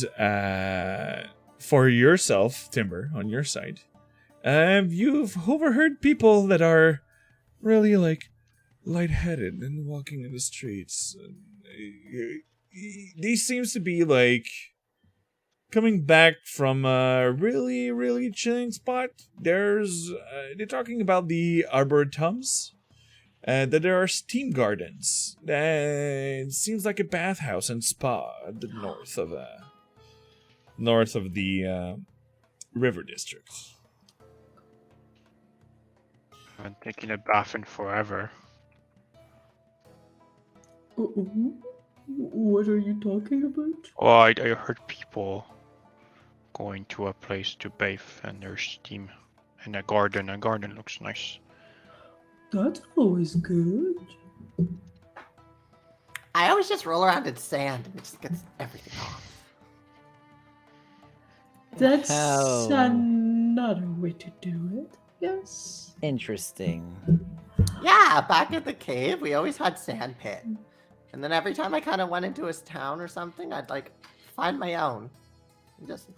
for yourself, Timber, on your side, you've overheard people that are really like lightheaded and walking in the streets. These seems to be like coming back from a really, really chilling spot. They're talking about the arboretums. That there are steam gardens. It seems like a bathhouse and spa at the north of the river district. I've been taking a bath in forever. What are you talking about? Oh, I heard people going to a place to bathe, and there's steam in a garden. A garden looks nice. That's always good. I always just roll around in sand and it just gets everything off. That's How- another way to do it. Yes. Interesting. Yeah, back at the cave, we always had sand pit. And then every time I kind of went into a town or something, I'd like find my own. And just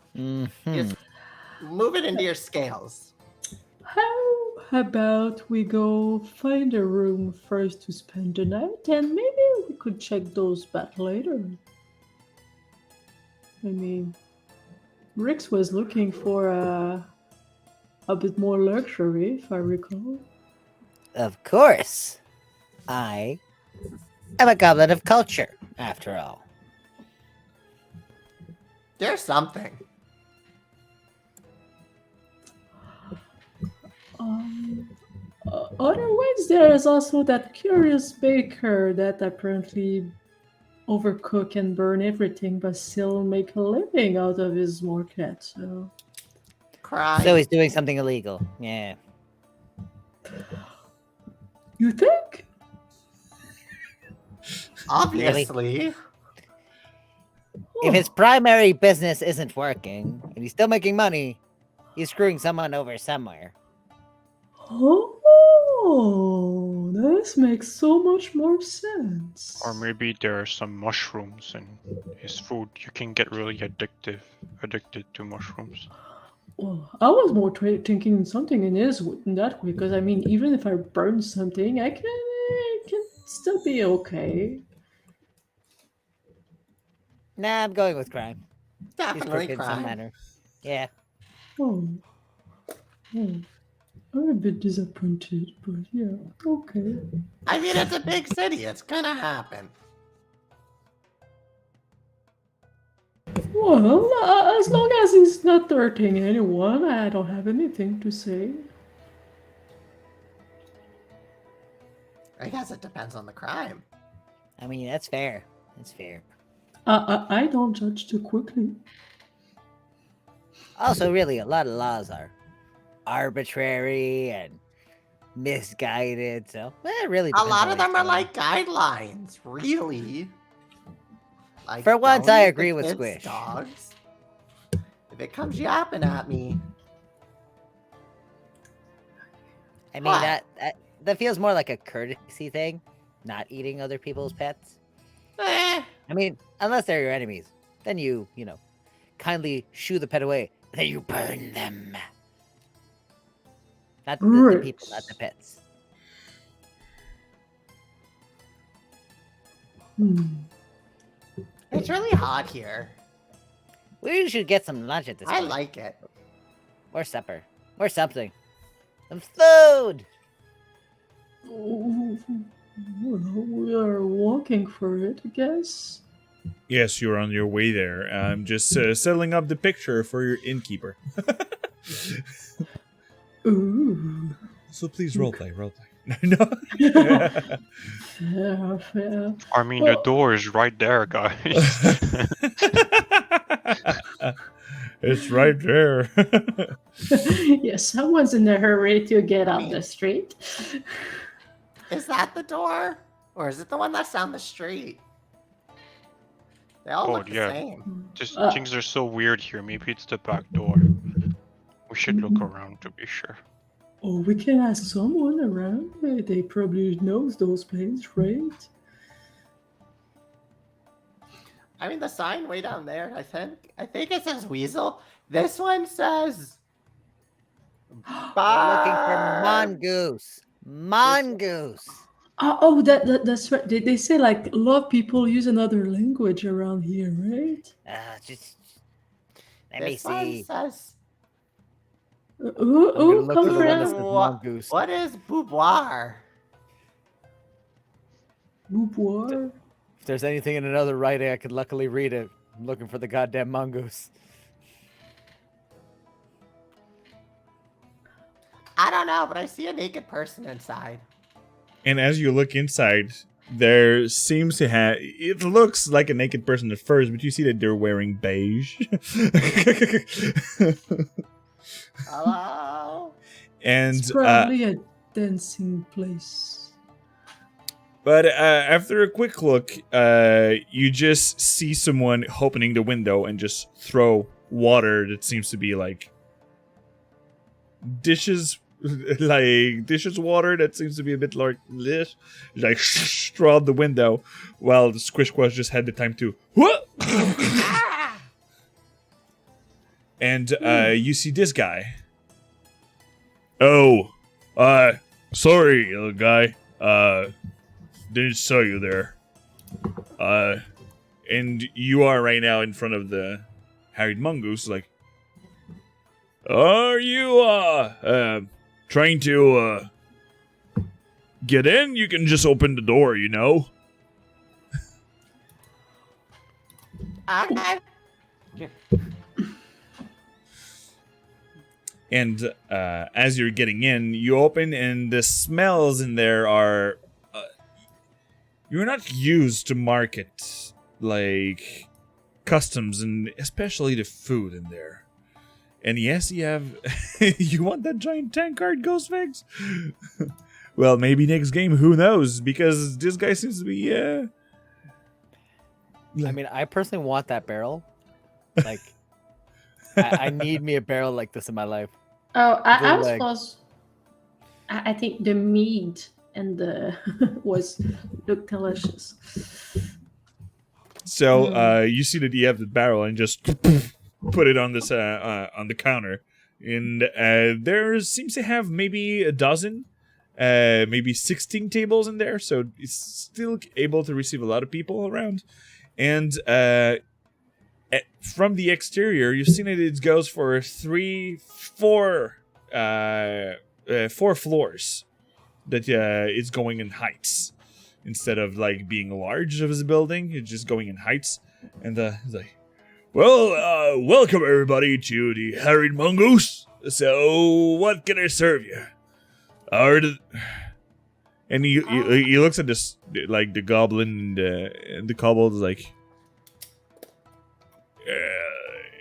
move it into your scales. How about we go find a room first to spend the night, and maybe we could check those back later. I mean, Rix was looking for a bit more luxury, if I recall. Of course. I am a goblet of culture, after all. There's something. Otherwise, there is also that curious baker that apparently overcook and burn everything, but still make a living out of his market. So, Cry. So he's doing something illegal. Yeah. you think? Obviously. If his primary business isn't working and he's still making money, he's screwing someone over somewhere. Oh, this makes so much more sense. Or maybe there are some mushrooms in his food. You can get really addicted to mushrooms. Well, I was more thinking something in that way, because I mean, even if I burn something, I can still be okay. Nah, I'm going with crime. He's Definitely crooked in some crime. manner. Yeah. Oh. I'm a bit disappointed, but yeah, okay. I mean, it's a big city. It's gonna happen. Well, as long as he's not hurting anyone, I don't have anything to say. I guess it depends on the crime. I mean, that's fair. That's fair. I don't judge too quickly. Also, really, a lot of laws are arbitrary and misguided. So it really A depends lot on of what them you're are doing. like guidelines, really. Like, For once, don't I eat agree the with kids' Squish. dogs. If it comes yapping at me, I mean, What? that feels more like a courtesy thing, not eating other people's pets. eh, I mean, unless they're your enemies, then you know, kindly shoo the pet away, and then you burn them. Not the people, not the pets. Hmm. it's really hot here. We should get some lunch at this I point. like it. Or supper. Or something. Some food! Well, we are walking for it, I guess. Yes, you're on your way there. I'm just settling up the picture for your innkeeper. Ooh. So please roleplay. No. Fair, fair. I mean, Well- the door is right there, guys. It's right there. Yes, someone's in a hurry to get I up mean- the street. Is that the door? Or is it the one that's down the street? They all Oh, look the yeah. same. Just Uh, things are so weird here. Maybe it's the back door. We should look around to be sure. Oh, we can ask someone around. They probably knows those places, right? I mean, the sign way down there, I think it says weasel. This one says We're looking for bird. mongoose. Mongoose! That's right. They say like a lot of people use another language around here, right? Just let me This one see. says. I'm gonna look come for the one that friend. says What, mongoose. what is boudoir? Boudoir. If there's anything in another writing, I could luckily read it. I'm looking for the goddamn mongoose. I don't know, but I see a naked person inside. And as you look inside, there seems to have. It looks like a naked person at first, but you see that they're wearing beige. Hello? And It's probably a dancing place. but after a quick look, you just see someone opening the window and just throw water that seems to be like dishes water that seems to be a bit like this, like throw out the window, while the Squish Squash just had the time to what? And you see this guy. Oh, sorry, little guy. Didn't saw you there. And you are right now in front of the harried mongoose, like, are you, trying to, get in? You can just open the door, you know? Okay. And, as you're getting in, you open, and the smells in there are, you're not used to market, like, customs, and especially the food in there. And yes, you have... you want that giant tank card, Ghostface? Well, maybe next game, who knows? Because this guy seems to be, I mean, I personally want that barrel. Like, I need me a barrel like this in my life. Oh, I The was leg. supposed. I think the meat and the was looked delicious. So, you see that you have the barrel and just put it on this, on the counter. And, there seems to have maybe a dozen, maybe 16 tables in there. So, it's still able to receive a lot of people around. And, from the exterior, you've seen it goes for 4 floors. That, it's going in heights. Instead of like being large as a building, it's just going in heights. And it's like, well, welcome everybody to the Harried Mongoose. So, what can I serve you? And he looks at this, like the goblin and the kobold is like,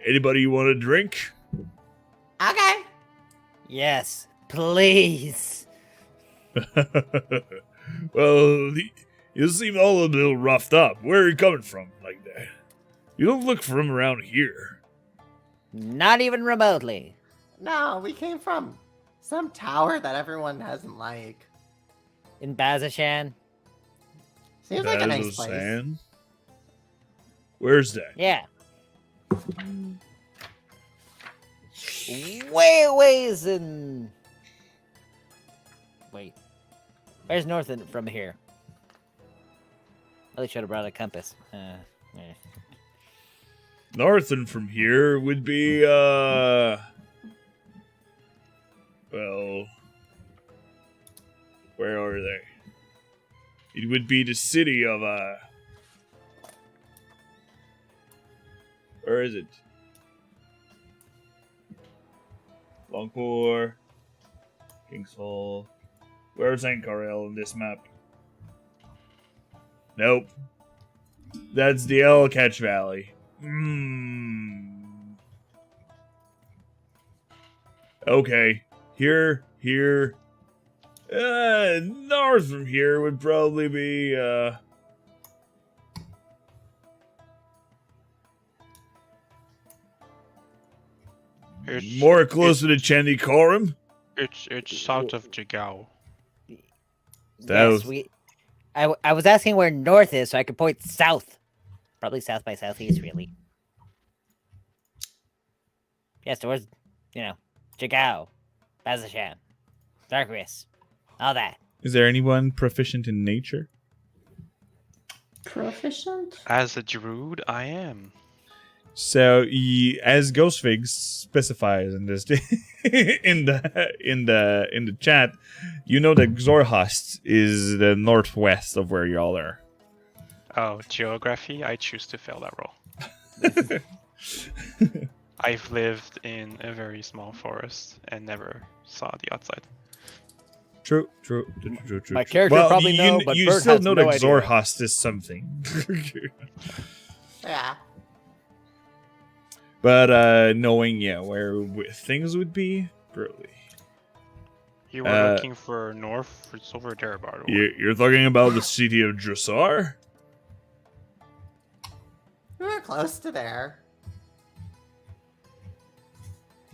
anybody you want a drink? Okay. Yes, please. Well, you seem all a little roughed up. Where are you coming from like that? You don't look from around here. Not even remotely. No, we came from some tower that everyone doesn't like. In Bazashan? Seems like a nice place. Bazzoxan? Where's that? Yeah. Way ways in. Wait. Where's north from here? Really should have brought a compass. North and from here would be, well, where are they? It would be the city of, where is it? Longport, King's Hall. Where's Ankarel on this map? Nope. That's the Elcatch Valley. Okay. Here. North from here would probably be, more closer to Chandikorum. It's south of Jigao. Yes, I was asking where north is so I could point south. Probably south by southeast, really. Yes, towards, Jigao, Bazashan, Darkris, all that. Is there anyone proficient in nature? Proficient? As a druid, I am. So, as Ghostfig specifies in this in the chat, you know that Xorhast is the northwest of where y'all are. Oh, geography? I choose to fail that role. I've lived in a very small forest and never saw the outside. True. My character probably know, but you Bert still has know no that idea. Xorhast is something. Yeah. But knowing where things would be, really. You were looking for north, it's over there, by the way. You're talking about the city of Dressar? We were close to there.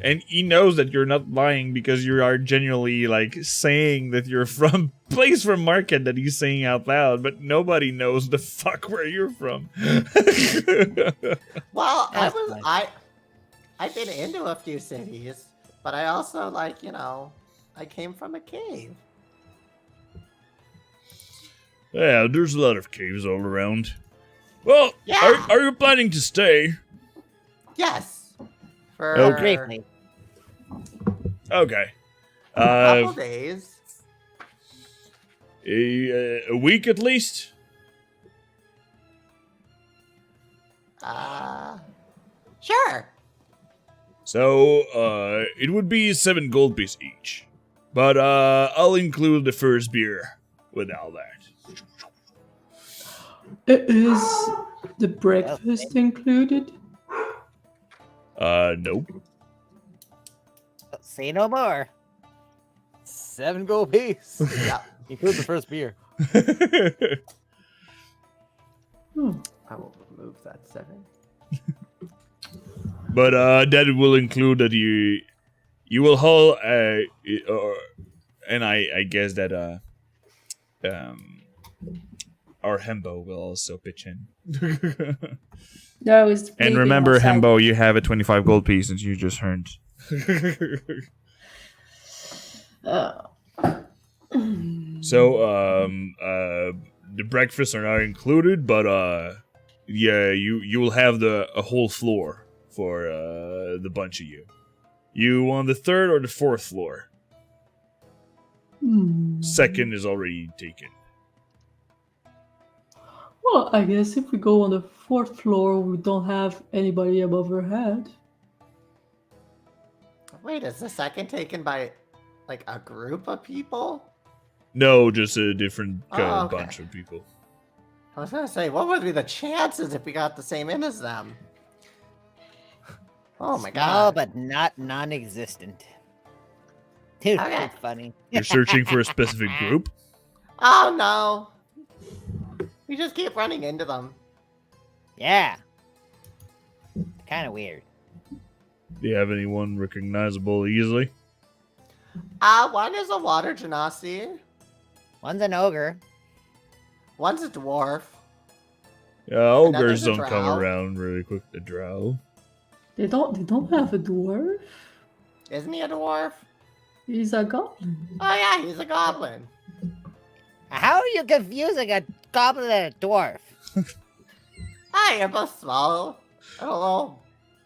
And he knows that you're not lying because you are genuinely saying that you're from place from Market that he's saying out loud, but nobody knows the fuck where you're from. Well, That's nice. I've been into a few cities, but I also I came from a cave. Yeah, there's a lot of caves all around. Well, Yeah. are you planning to stay? Yes. For Okay. Briefly. Okay. a couple days. A week at least? Sure. So, it would be 7 gold pieces each. But, I'll include the first beer with all that. Is the breakfast included? Nope. Say no more. 7 gold piece. Yeah. Include the first beer. I will remove that 7. But, that will include that you will haul, and I guess that, our Hembo will also pitch in. No, it's And bleeding remember, outside. Hembo, you have a 25 gold piece that you just earned. So, the breakfasts are not included, but you will have a whole floor for the bunch of you. You on the 3rd or the 4th floor? Second is already taken. Well, I guess if we go on the 4th floor, we don't have anybody above our head. Wait, is the second taken by a group of people? No, just a different Oh, okay. bunch of people. I was gonna say, what would be the chances if we got the same inn as them? Oh my Small, god. but not non-existent. Dude, Okay. that's funny. You're searching for a specific group? Oh no. We just keep running into them. Yeah. Kind of weird. Do you have anyone recognizable easily? One is a water genasi. One's an ogre. One's a dwarf. Yeah, ogres Another's a don't come drow. around really quick. The drow. They don't have a dwarf. Isn't he a dwarf? He's a goblin. Oh yeah, he's a goblin. How are you confusing a goblin and a dwarf? Hi, you're both small and a little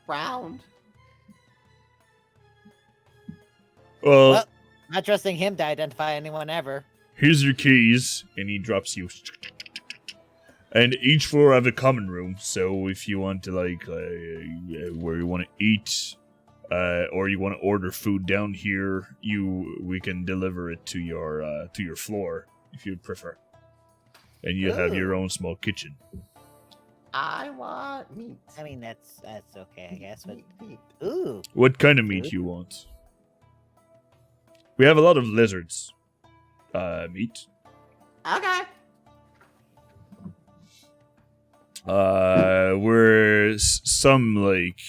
round. Well, Well, not trusting him to identify anyone ever. here's your keys, and he drops you. And each floor have a common room, so if you want to like where you want to eat, or you want to order food down here, we can deliver it to your floor if you'd prefer. And you have your own small kitchen. I want meat. I mean, that's okay, I guess. But Meat. ooh, What kind of meat you want? We have a lot of lizards. Meat. Okay. Where some like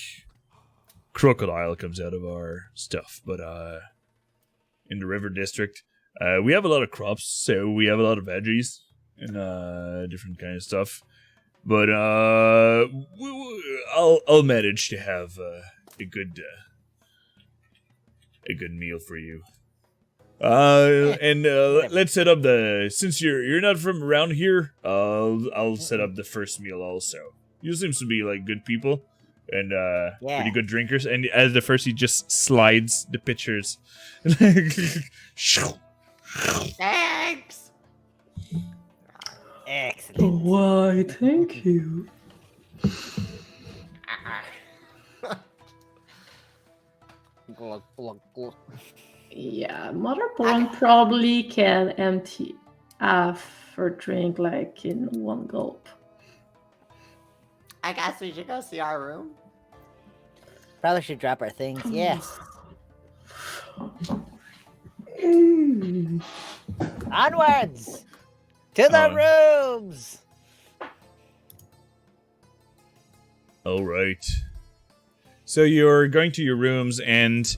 crocodile comes out of our stuff, but in the river district, we have a lot of crops, so we have a lot of veggies and different kind of stuff. But I'll manage to have a good meal for you. Let's set up since you're not from around here, I'll set up the first meal also. You seems to be like good people and pretty good drinkers. And as the first, he just slides the pitchers. Thanks. excellent. Why, thank you. Glug, glug, glug. Yeah, Mother Bone probably can empty half her drink like in one gulp. I guess we should go see our room. Probably should drop our things. Yes. Mm. Onwards to the rooms. All right. So you're going to your rooms and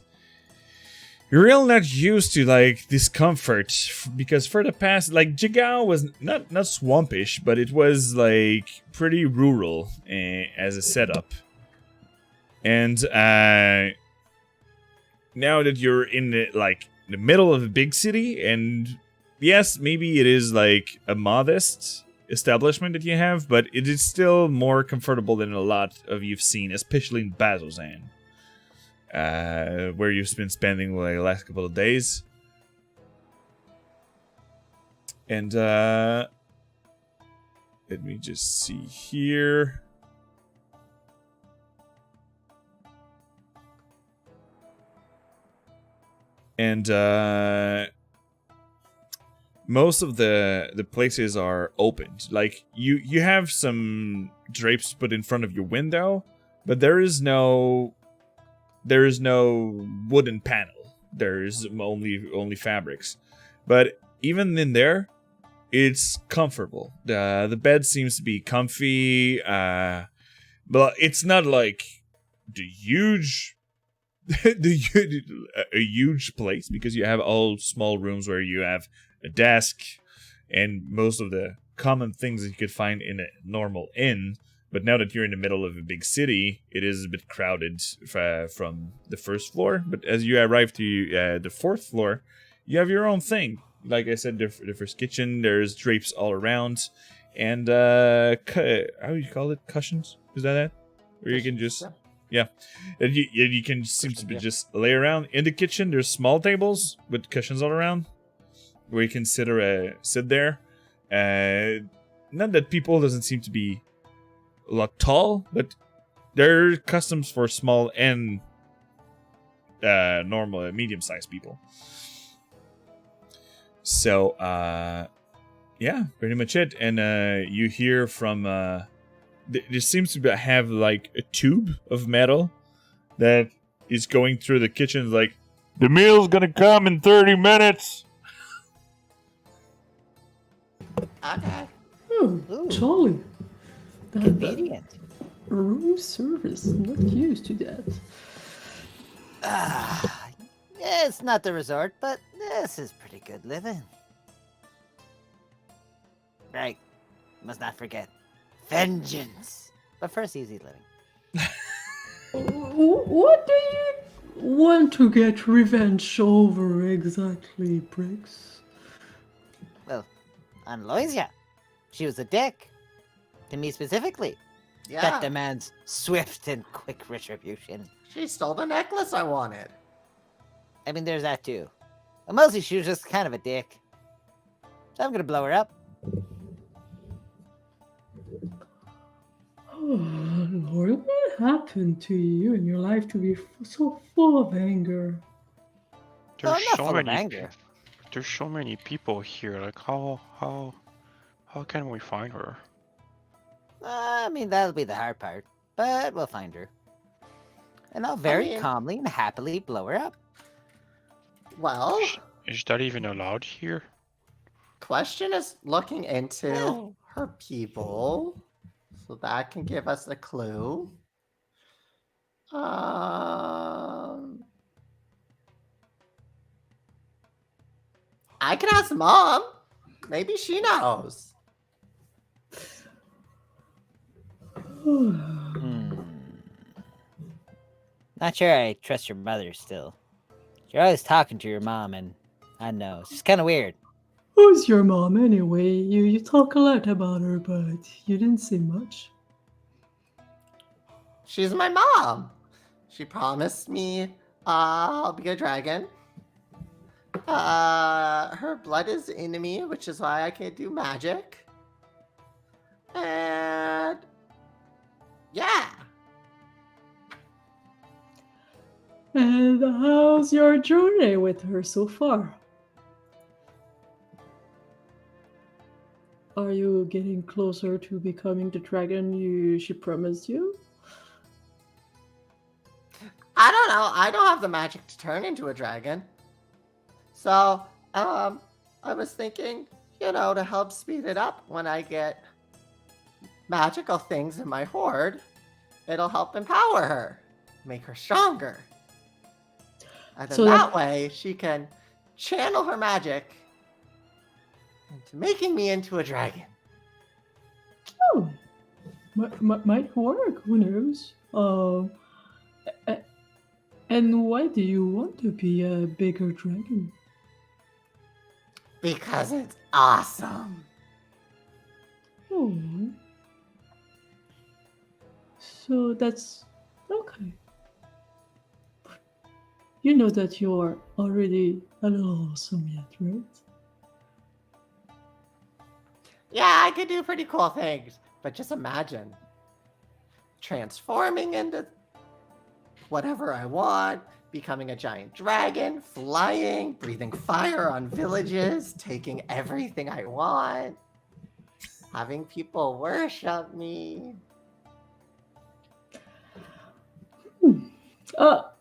you're real not used to like discomfort because for the past like Jigao was not swampish, but it was like pretty rural as a setup. And now that you're in the middle of a big city, and yes, maybe it is like a modest establishment that you have, but it is still more comfortable than a lot of you've seen, especially in Bazozan. Where you've been spending like the last couple of days. And let me just see here. And most of the places are opened. Like you have some drapes put in front of your window, but there is no wooden panel. There's only fabrics. But even in there, it's comfortable. The bed seems to be comfy, but it's not like the huge a huge place, because you have all small rooms where you have a desk and most of the common things that you could find in a normal inn. But now that you're in the middle of a big city, it is a bit crowded from the first floor. But as you arrive to the fourth floor, you have your own thing. Like I said, the first kitchen, there's drapes all around. And, how do you call it? Cushions? Is that it? Where you can just... Yeah. And you can seem to just lay around. In the kitchen, there's small tables with cushions all around, where you can sit there. Not that people doesn't seem to be a lot tall, but they're customs for small and normal, medium-sized people. So, yeah, pretty much it. And you hear from... there seems to have like a tube of metal that is going through the kitchen, like The meal's gonna come in 30 minutes. Okay. Oh, Ooh. jolly. That Convenient. room service. I'm not used to that. Yeah, it's not the resort, but this is pretty good living. Right. Must not forget. Vengeance. But first, easy living. What do you want to get revenge over exactly, Briggs? Well, on Loisia. She was a dick. To me specifically. That Yeah. demands swift and quick retribution. She stole the necklace I wanted. I mean, there's that too. But mostly she was just kind of a dick. So I'm gonna blow her up. Oh, Lord, what happened to you in your life to be so full of anger? No, There's I'm not so full of many. anger. There's so many people here. Like how can we find her? I mean, that'll be the hard part. But we'll find her. And I'll very mean- calmly and happily blow her up. Well, Is that even allowed here? question is looking into Oh. her people. So that can give us a clue. I can ask Mom. Maybe she knows. Not sure I trust your mother still. You're always talking to your mom, and I know it's just kind of weird. Who's your mom anyway? You talk a lot about her, but you didn't say much. She's my mom. She promised me I'll be a dragon. Her blood is in me, which is why I can't do magic. And yeah. And how's your journey with her so far? Are you getting closer to becoming the dragon she promised you? I don't know. I don't have the magic to turn into a dragon. So, I was thinking, to help speed it up when I get magical things in my hoard, it'll help empower her, make her stronger. And then So that way she can channel her magic into making me into a dragon. Oh, might work. Who knows? And why do you want to be a bigger dragon? Because it's awesome. Oh, so that's okay. You know that you're already a little awesome yet, right? Yeah, I could do pretty cool things, but just imagine transforming into whatever I want, becoming a giant dragon, flying, breathing fire on villages, taking everything I want, having people worship me. How's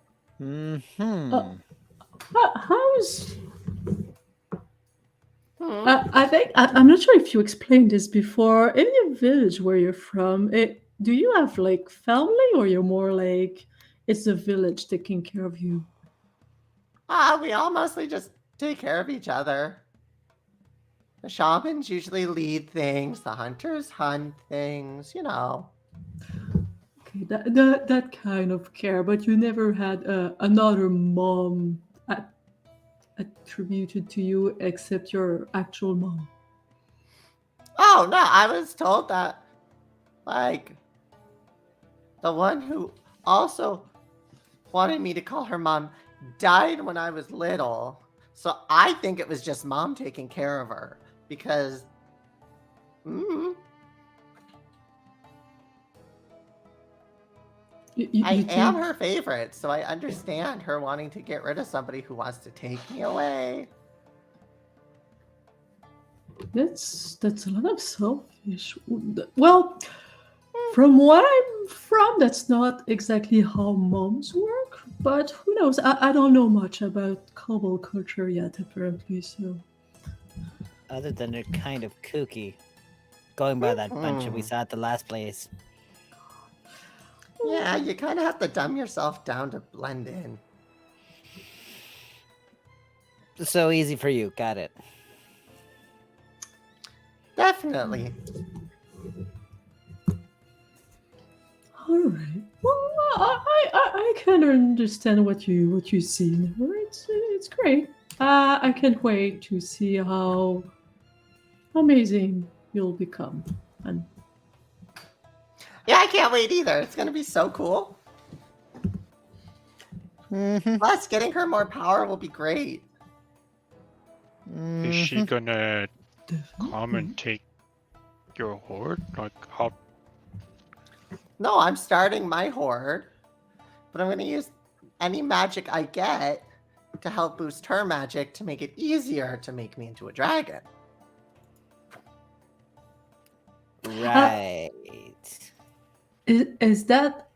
Hmm. I think I'm not sure if you explained this before. In your village where you're from, do you have like family, or you're more like it's the village taking care of you? We all mostly just take care of each other. The shamans usually lead things, the hunters hunt things. Okay, that kind of care, but you never had another mom attributed to you except your actual mom. Oh, no, I was told that, like, the one who also wanted me to call her mom died when I was little. So I think it was just mom taking care of her because I am her favorite. So I understand her wanting to get rid of somebody who wants to take me away. That's a lot of selfish. Well, From what I'm from, that's not exactly how moms work, but who knows? I don't know much about cobble culture yet, apparently, so. Other than they're kind of kooky. Going by that bunch that we saw at the last place. Yeah, you kind of have to dumb yourself down to blend in. So easy for you. Got it. Definitely. All right. Well, I kind of understand what you see. It's great. I can't wait to see how amazing you'll become. And Yeah, I can't wait either. It's gonna be so cool. Plus, getting her more power will be great. Is she gonna come definitely. and take your horde? Like, how? No, I'm starting my horde, but I'm gonna use any magic I get to help boost her magic to make it easier to make me into a dragon. Right. Has that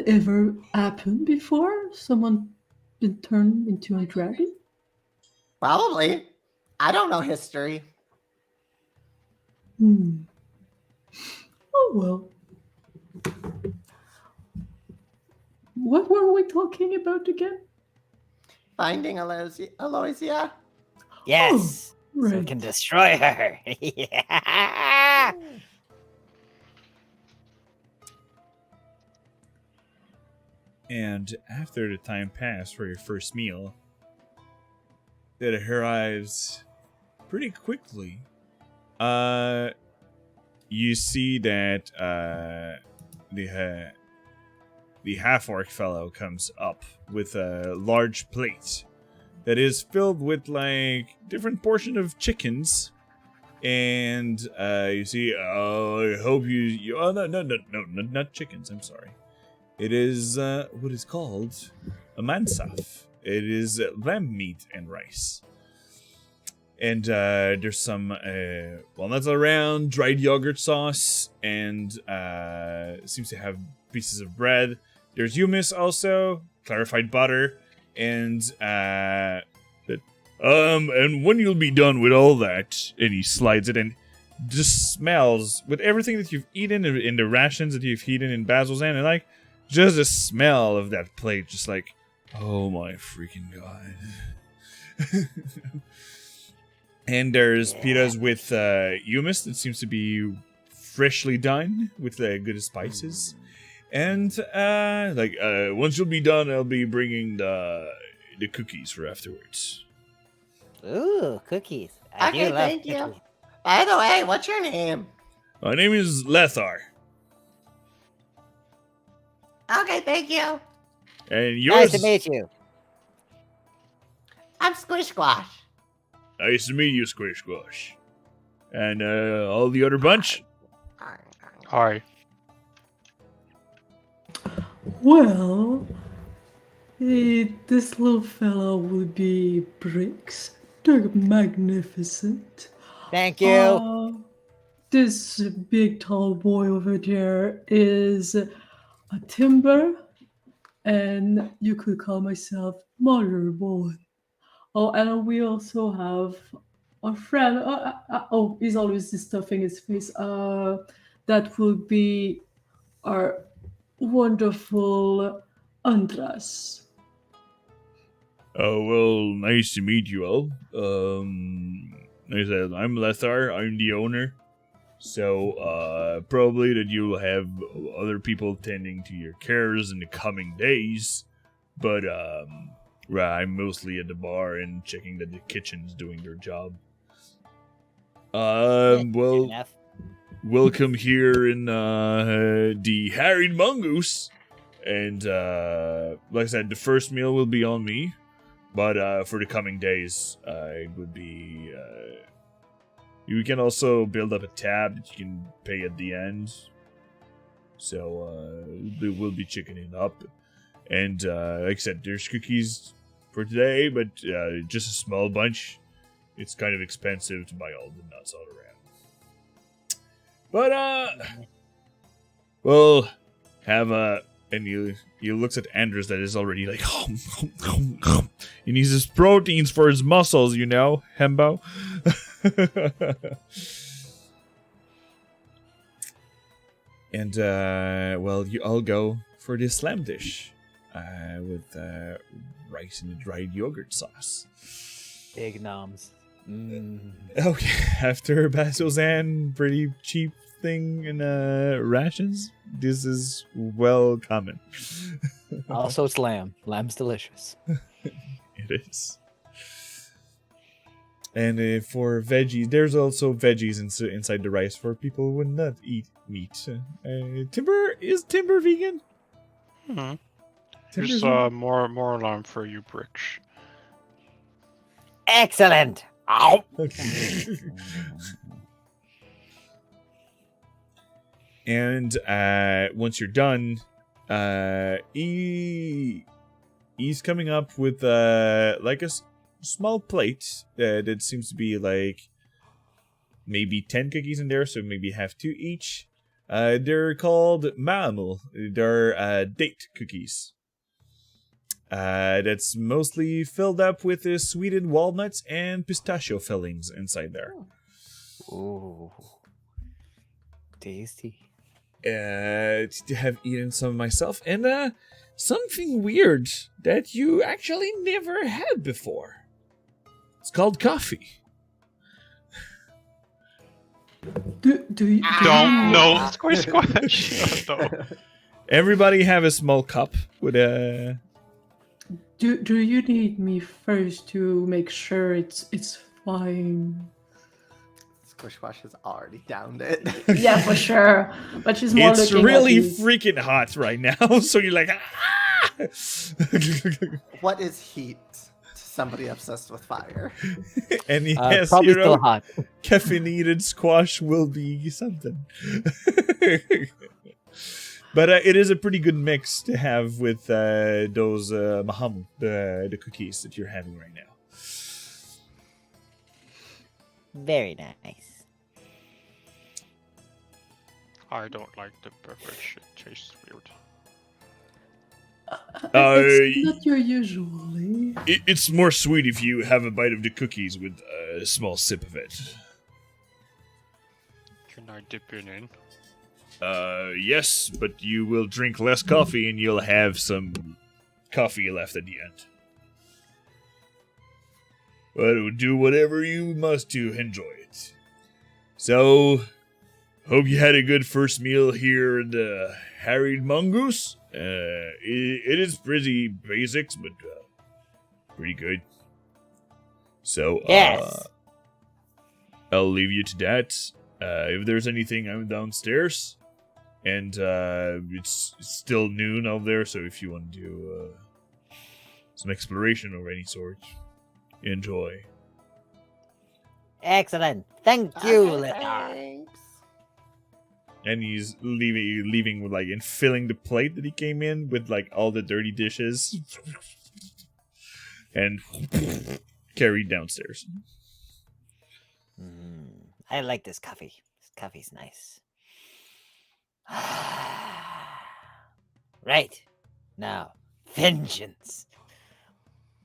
ever happened before? Someone been turned into a dragon? Probably. I don't know history. Oh well. What were we talking about again? Finding Aloysia? Yes. So we Right. can destroy her. Yeah. And after the time passed for your first meal, that arrives pretty quickly. You see that the half-orc fellow comes up with a large plate that is filled with like different portion of chickens, and you see. Oh, I hope you. Oh no, not chickens. I'm sorry. It is what is called a mansaf. It is lamb meat and rice. And there's some walnuts around, dried yogurt sauce, and seems to have pieces of bread. There's hummus also, clarified butter, and when you'll be done with all that, and he slides it in, just smells with everything that you've eaten in the rations that you've eaten in Basil's End, and like just the smell of that plate, just like, oh my freaking god. And there's pitas with hummus that seems to be freshly done with good spices. And once you'll be done, I'll be bringing the cookies for afterwards. Ooh, cookies. I Okay, do love thank you. cookies. By the way, what's your name? My name is Lethar. Okay, thank you. And yours? Nice to meet you. I'm Squish Squash. Nice to meet you, Squish Squash. And all the other bunch? Hi. Well, this little fellow will be Bricks. They're magnificent. Thank you. This big tall boy over there is a Timber, and you could call myself Mother Boy. Oh, and we also have a friend. He's always stuffing his face. That will be our wonderful Andras. Oh, well, nice to meet you all. Like I said, I'm Lethar. I'm the owner. So, probably that you'll have other people tending to your cares in the coming days. But, I'm mostly at the bar and checking that the kitchen's doing their job. Well, welcome here in, the Harried Mongoose. And, like I said, the first meal will be on me. But, for the coming days, it would be, you can also build up a tab that you can pay at the end. So, we'll be chickening up. And, like I said, there's cookies for today, but just a small bunch. It's kind of expensive to buy all the nuts all around. But, Well, have a. And he looks at Anders that is already like. He needs his proteins for his muscles, you know, Hembo. And, well, you all go for the slam dish with rice and dried yogurt sauce. Big noms. Okay, after Basil's and pretty cheap thing in rations, this is well common. Also, it's lamb. Lamb's delicious. It is. And for veggies, there's also veggies inside the rice for people who would not eat meat. Is Timber vegan? Hmm. Timber's Here's more alarm for you, Bricks. Excellent. Okay. And once you're done, he's coming up with like a small plate that seems to be like maybe 10 cookies in there, so maybe have 2 each. They're called Ma'amul. They're date cookies. That's mostly filled up with sweetened walnuts and pistachio fillings inside there. Ooh. Tasty. To have eaten some myself, and something weird that you actually never had before. It's called coffee. Do you Don't know. Squish. No. Everybody have a small cup with a. do you need me first to make sure it's fine? Squishwash has already downed it. Yeah, for sure. But she's more It's looking really at me. freaking hot right now, so you're like, ah! What is heat to somebody obsessed with fire? And yes, Probably you still know, hot. caffeinated squash will be something. But it is a pretty good mix to have with those mahamu, the cookies that you're having right now. Very nice. I don't like the beverage. It tastes weird. It's not your usually. It's more sweet if you have a bite of the cookies with a small sip of it. Can I dip it in? Yes, but you will drink less coffee and you'll have some coffee left at the end. But do whatever you must to enjoy it. So, hope you had a good first meal here in the Harried Mongoose. It is pretty basics, but pretty good. So, Yes. I'll leave you to that. If there's anything, I'm downstairs. And it's still noon out there, so if you want to do some exploration of any sort, enjoy. Excellent. Thank you, Okay, Little. thanks. And he's leaving with like, and filling the plate that he came in with like all the dirty dishes. And carried downstairs. I like this coffee. This coffee's nice. Right. Now, vengeance.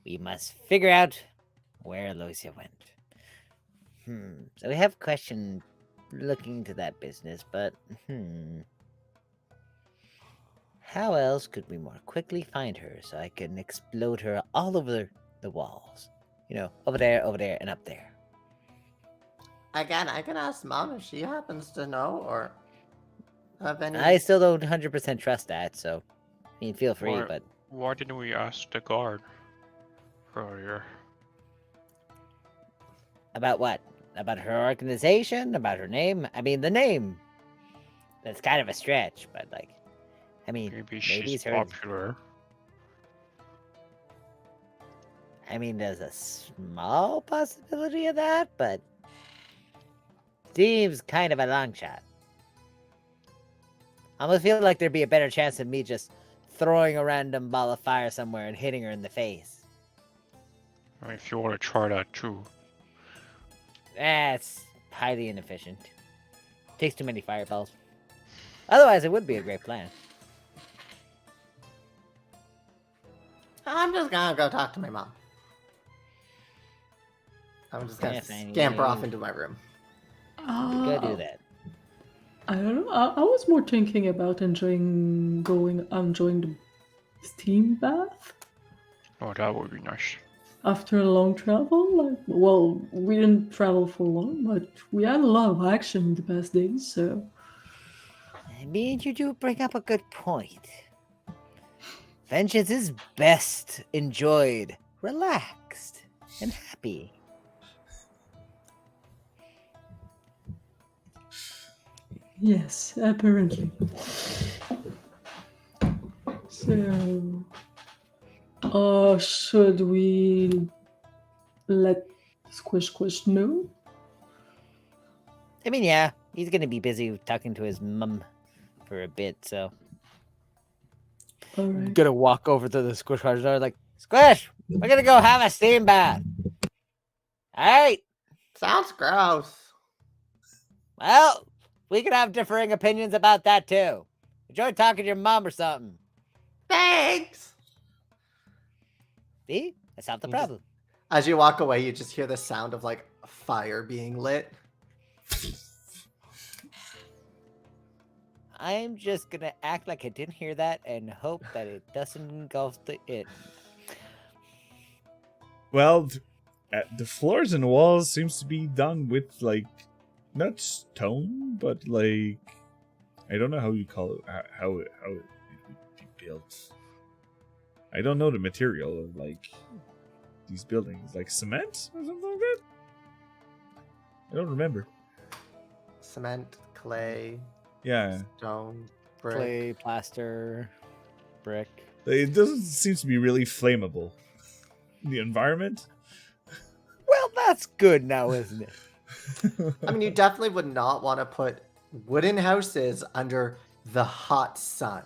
We must figure out where Aloysia went. So we have a question looking into that business, but how else could we more quickly find her so I can explode her all over the walls? You know, over there, and up there. Again, I can ask Mom if she happens to know or have any. I still don't 100% trust that, so I mean, feel free, Why- but Why didn't we ask the guard earlier? about what? About her organization? About her name? I mean, the name. That's kind of a stretch, but like, I mean, Maybe maybe she's it's her. popular. I mean, there's a small possibility of that, but seems kind of a long shot. I almost feel like there'd be a better chance of me just throwing a random ball of fire somewhere and hitting her in the face. I mean, if you want to try that too. That's highly inefficient. Takes too many fireballs. Otherwise, it would be a great plan. I'm just gonna go talk to my mom. I'm just gonna Yeah, fine, scamper you- off into my room. Go do that. I don't know. I was more thinking about enjoying the steam bath Oh, that would be nice. after a long travel. Like, well, we didn't travel for long, but we had a lot of action in the past days, so. I mean, you do bring up a good point. Vengeance is best enjoyed, relaxed, and happy. Yes, apparently. So, should we let Squish know? I mean, yeah, he's gonna be busy talking to his mum for a bit, so. All right. Gonna walk over to the Squish door like, Squish, we're gonna go have a steam bath. All right. Sounds gross. Well, we can have differing opinions about that too. Enjoy talking to your mom or something. Thanks. See? That's not the You just- problem. As you walk away, you just hear the sound of like fire being lit. I'm just gonna act like I didn't hear that and hope that it doesn't engulf it. Well, the floors and walls seems to be done with like not stone, but like I don't know how you call it, how it would be built. I don't know the material of like these buildings, like cement or something like that. I don't remember. Cement, clay, Yeah, stone, brick. Clay, plaster, brick. it doesn't seem to be really flammable. The environment. Well, that's good now, isn't it? I mean, you definitely would not want to put wooden houses under the hot sun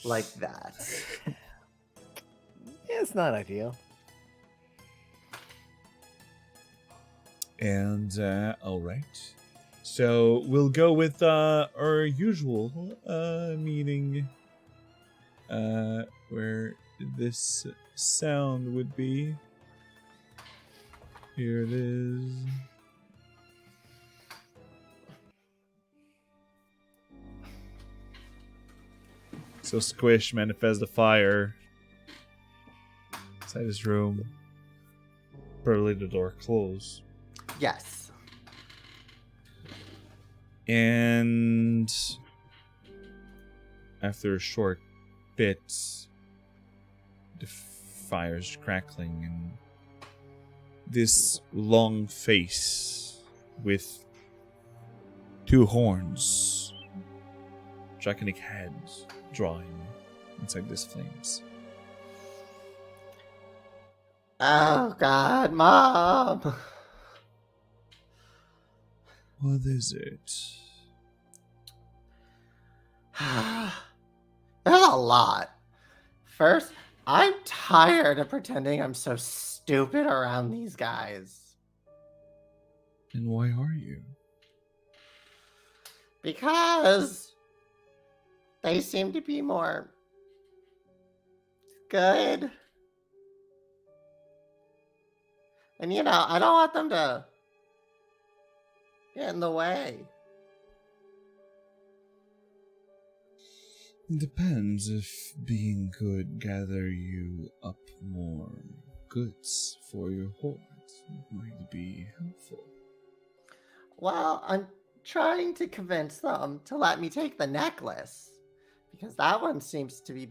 like that. It's not ideal. And all right, so we'll go with our usual meeting, where this sound would be. Here it is. So Squish manifests the fire inside his room. Probably the door closed. Yes. And after a short bit, the fire's crackling, and this long face with two horns, draconic heads, drawing inside these flames. Oh God, Mom. What is it? There's a lot. First, I'm tired of pretending I'm so stupid around these guys. And why are you? Because they seem to be more good. And you know, I don't want them to get in the way. Depends if being good gather you up more goods for your hoard. It might be helpful. Well, I'm trying to convince them to let me take the necklace. Because that one seems to be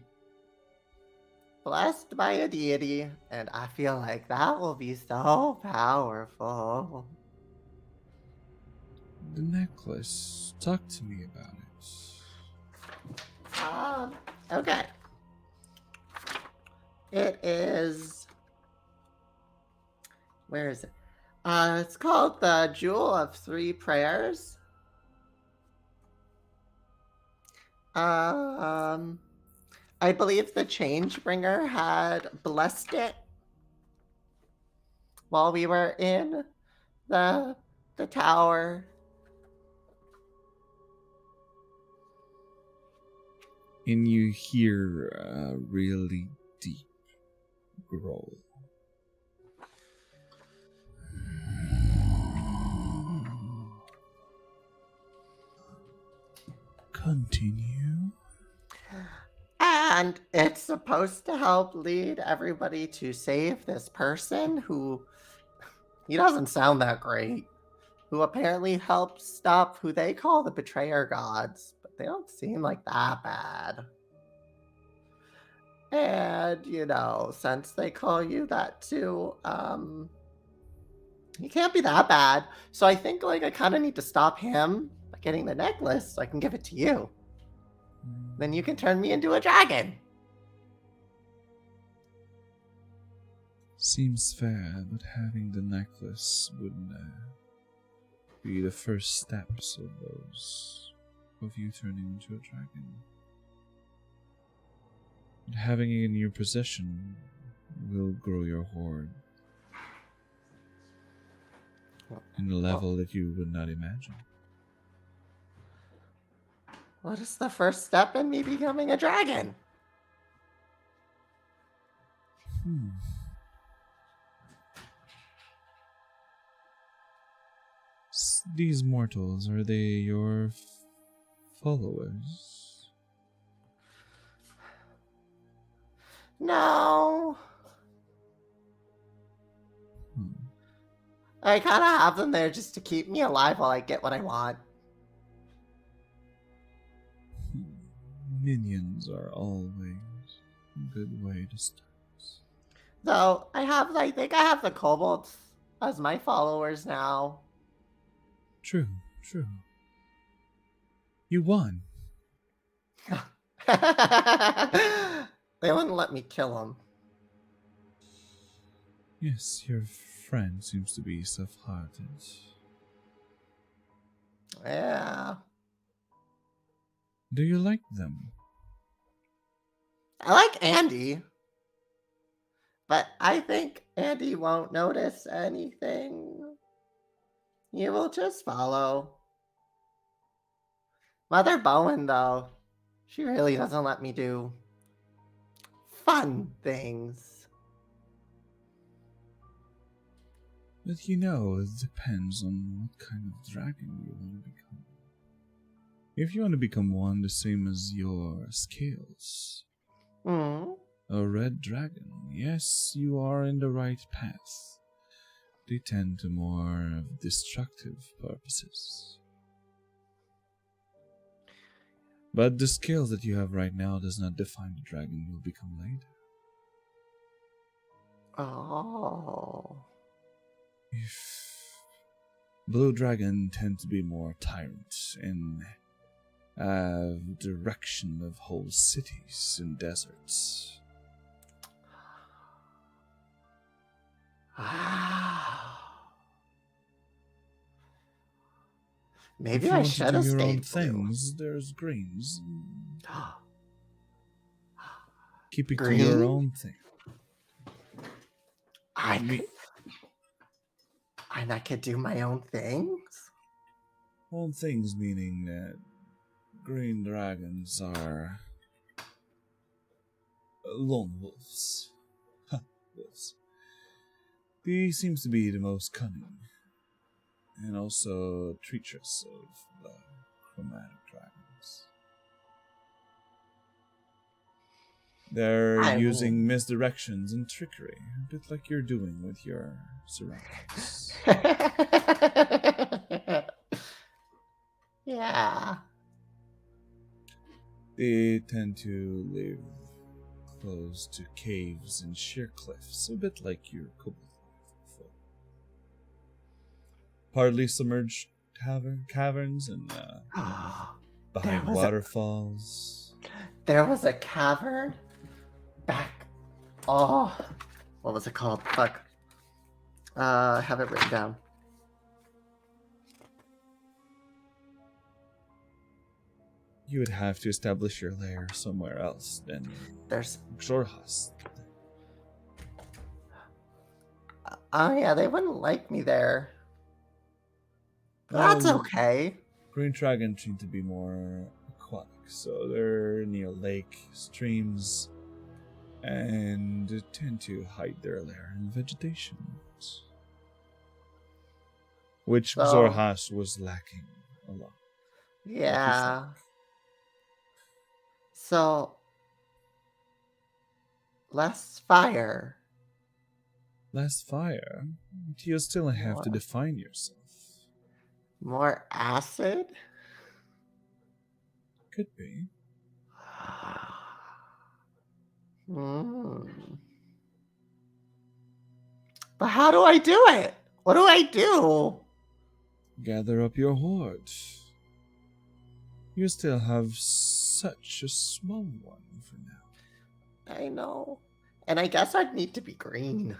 blessed by a deity. And I feel like that will be so powerful. The necklace. Talk to me about it. Okay. It is. Where is it? It's called the Jewel of Three Prayers. I believe the Changebringer had blessed it while we were in the tower. And you hear a really deep growl. Continue. And it's supposed to help lead everybody to save this person who he doesn't sound that great, who apparently helped stop who they call the betrayer gods, but they don't seem like that bad. And, since they call you that too, he can't be that bad. So I think I kind of need to stop him by getting the necklace so I can give it to you. Then you can turn me into a dragon. Seems fair, but having the necklace would be the first steps of you turning into a dragon. And having it in your possession will grow your horde in a level that you would not imagine. What is the first step in me becoming a dragon? These mortals, are they your followers? No. I kind of have them there just to keep me alive while I get what I want. Minions are always a good way to start. Though I think I have the kobolds as my followers now. True. You won. They wouldn't let me kill them. Yes, your friend seems to be soft-hearted. Yeah. Do you like them? I like Andy. But I think Andy won't notice anything. He will just follow. Mother Bowen, though, she really doesn't let me do fun things. But it depends on what kind of dragon you want to become. If you want to become one the same as your scales, a red dragon, yes, you are in the right path. They tend to more destructive purposes. But the scales that you have right now does not define the dragon you will become later. Oh. If blue dragon tend to be more tyrant and have direction of whole cities and deserts. Maybe if you I want should to do have your own stayed blue. things, there's greens. Keep it to Green? your own thing. And I could do my own things? Own things meaning that green dragons are lone wolves. Wolves. He seems to be the most cunning and also treacherous of the chromatic dragons. They're using misdirections and trickery, a bit like you're doing with your surroundings. Yeah. They tend to live close to caves and sheer cliffs, a bit like your kobold before. Partly submerged caverns and behind waterfalls. There was a cavern back. Oh, what was it called? Fuck. I have it written down. You would have to establish your lair somewhere else than There's Xorhas. Oh yeah, they wouldn't like me there. But that's okay. Green dragons seem to be more aquatic, so they're near lake, streams, and tend to hide their lair in vegetation. Which So- Zorhas was lacking a lot. Yeah. So, less fire. Last fire, but you still have to What? define yourself. More acid? Could be. Hmm. But how do I do it? What do I do? Gather up your horde. You still have such a small one for now. I know. And I guess I'd need to be green.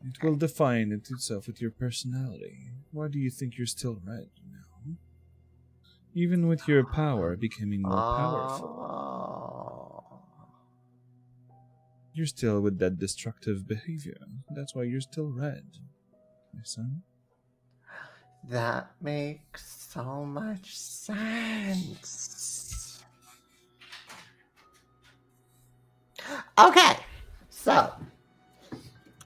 It will define itself with your personality. Why do you think you're still red now? Even with your power becoming more powerful, Oh. you're still with that destructive behavior. That's why you're still red, my son. That makes so much sense. Okay, so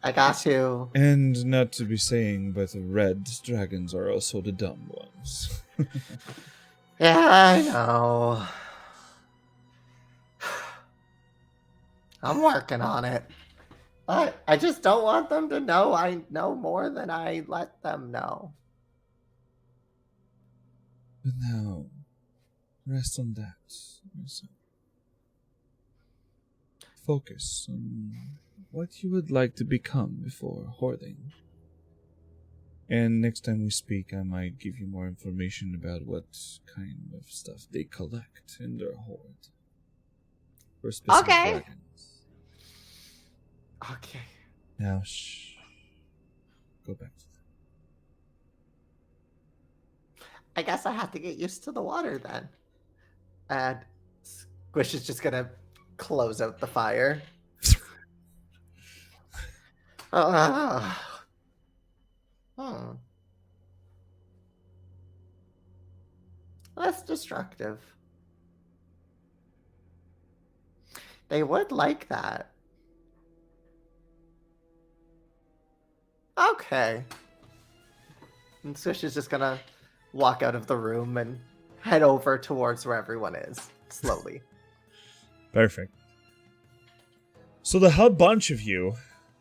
I got to. And not to be saying, but the red dragons are also the dumb ones. Yeah, I know. I'm working on it. But I just don't want them to know I know more than I let them know. But now, rest on that. my son. Focus on what you would like to become before hoarding. And next time we speak, I might give you more information about what kind of stuff they collect in their hoard. For specific Okay. dragons. Okay. Now, shh. Go back to them. I guess I have to get used to the water then. And Squish is just gonna close out the fire. Hmm. Less destructive. They would like that. Okay. And Squish is just gonna walk out of the room and head over towards where everyone is, slowly. Perfect. So the whole bunch of you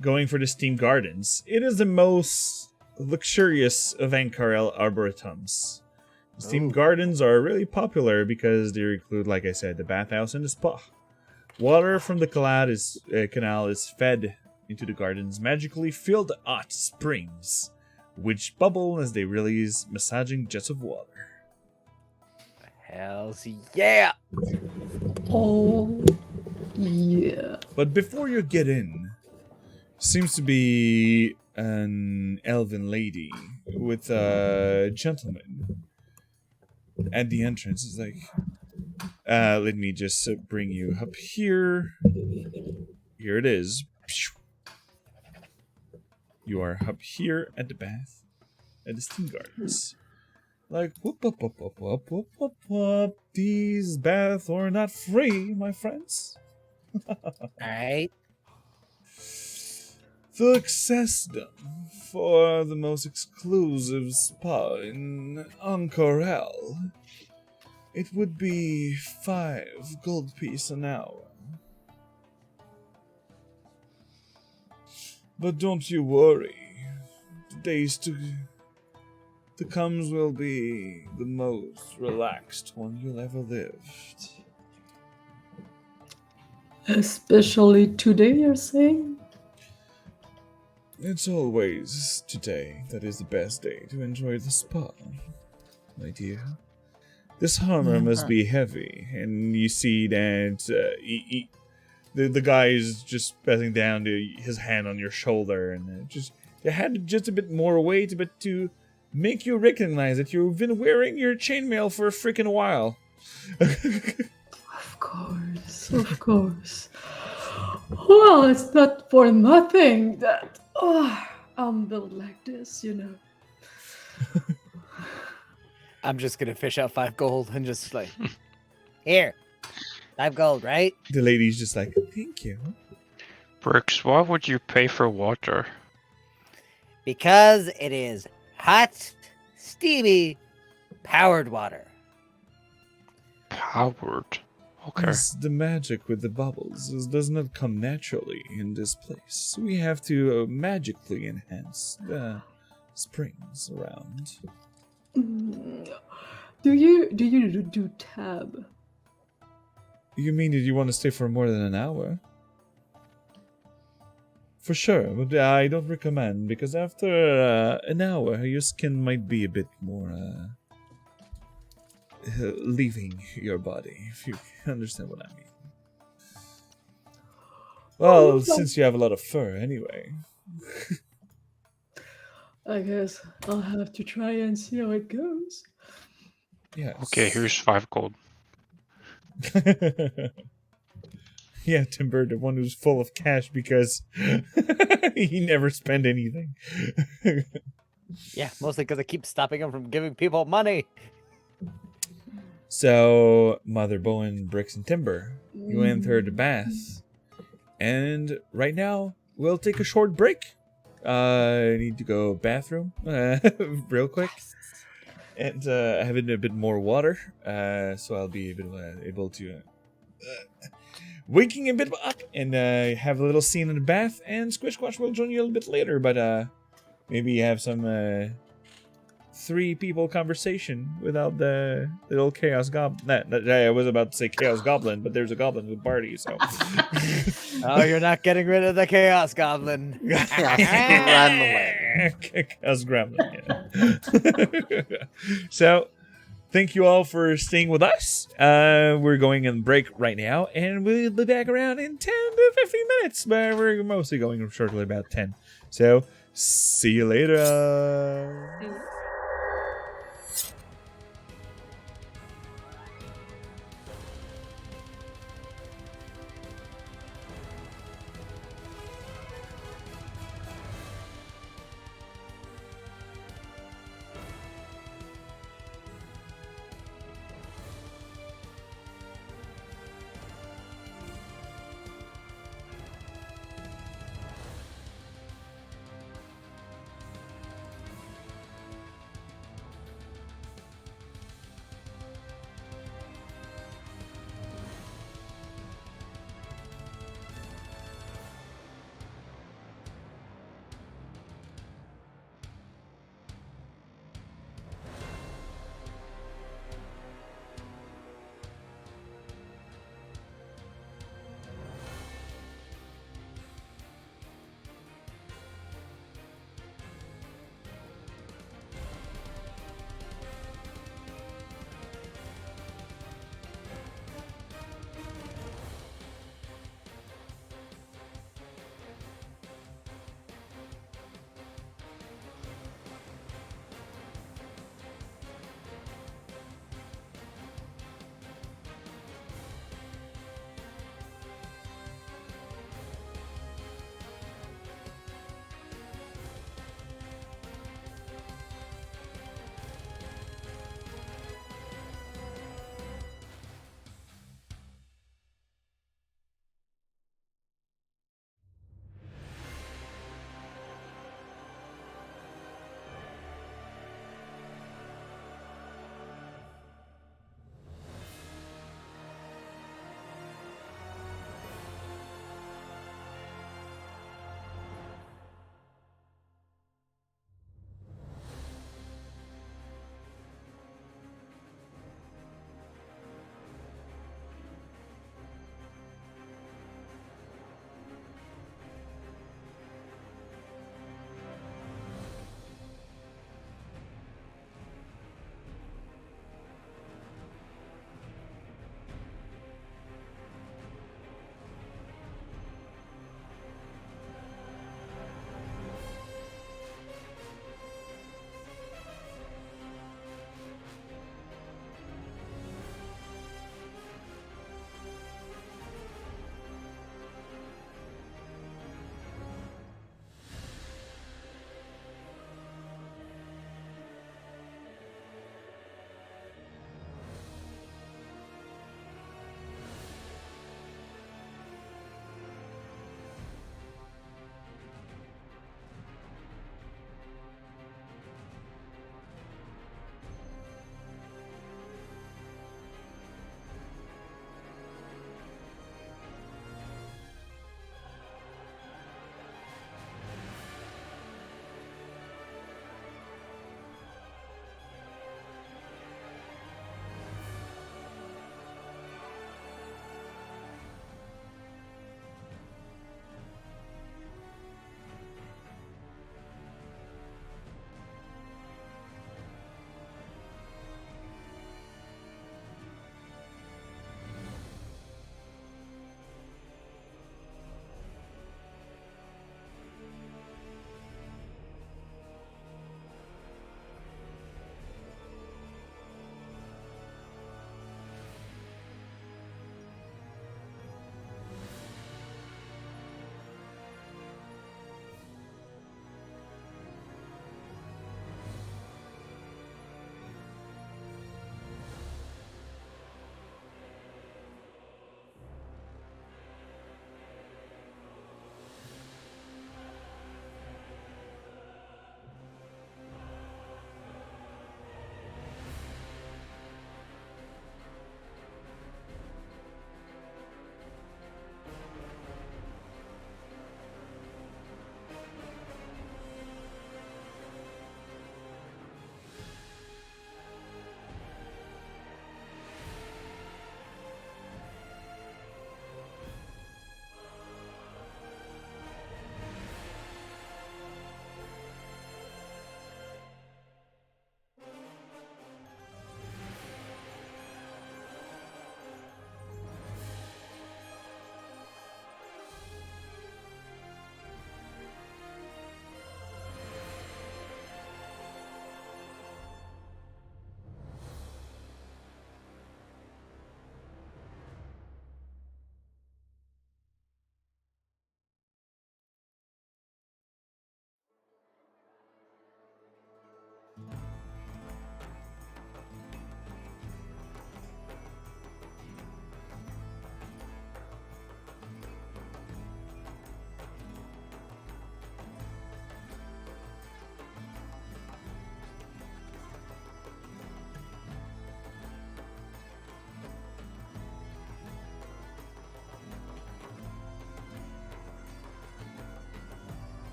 going for the Steam Gardens. It is the most luxurious of Ankarel arboretums. The Steam Ooh. Gardens are really popular because they include, like I said, the bathhouse and the spa. Water from the canal is fed into the gardens magically filled hot springs, which bubble as they release massaging jets of water. Hells yeah! Oh, yeah. But before you get in, seems to be an elven lady with a gentleman at the entrance. It's like, let me just bring you up here. Here it is. You are up here at the bath at the Steam Gardens. Like, whoop, whoop, whoop, whoop, whoop, whoop, whoop, whoop. These baths are not free, my friends. Alright. To access them for the most exclusive spa in Ankarel, it would be 5 gold piece an hour. But don't you worry, the days to comes will be the most relaxed one you'll ever lived. Especially today, you're saying? It's always today that is the best day to enjoy the spa, my dear. This hammer must be heavy, and you see that the guy is just pressing down his hand on your shoulder, and you had just a bit more weight, but to make you recognize that you've been wearing your chainmail for a freaking while. Of course, of course. Well, it's not for nothing that I'm built like this, you know. I'm just gonna fish out 5 gold and just like, Here, 5 gold, right? The lady's just like, thank you. Brooks, why would you pay for water? Because it is hot, steamy, powered water. Powered. Okay. Yes, the magic with the bubbles does not come naturally in this place. We have to magically enhance the springs around. Do you do tab? You mean that you want to stay for more than an hour? For sure, but I don't recommend, because after an hour, your skin might be a bit more leaving your body, if you understand what I mean. Well, since you have a lot of fur anyway. I guess I'll have to try and see how it goes. Yes. Okay, here's 5 gold. Yeah, Timber, the one who's full of cash because he never spent anything. yeah, mostly because I keep stopping him from giving people money. So, Mother Bowen, Bricks, and Timber, you enter the bath. And right now, we'll take a short break. I need to go bathroom real quick. And have a bit more water. So I'll be able to... waking a bit up and have a little scene in the bath, and Squish Squash will join you a little bit later, but maybe have some 3 people conversation without the little Chaos Goblin. I was about to say Chaos Goblin, but there's a goblin with Barty, so. Oh, you're not getting rid of the Chaos Goblin. Chaos Gremlin, yeah. So, thank you all for staying with us. We're going on break right now, and we'll be back around in 10 to 15 minutes. But we're mostly going shortly about 10. So, see you later.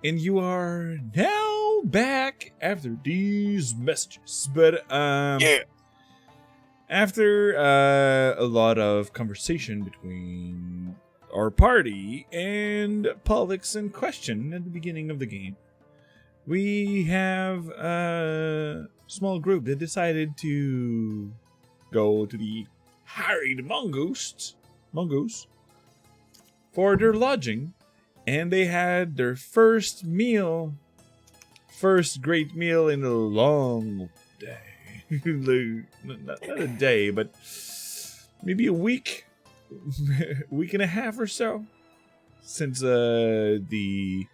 And you are now back after these messages. But after a lot of conversation between our party and Pollux in question at the beginning of the game, we have a small group that decided to go to the harried mongoose for their lodging, and they had their first great meal in a long day. not a day, but maybe a week and a half or so since the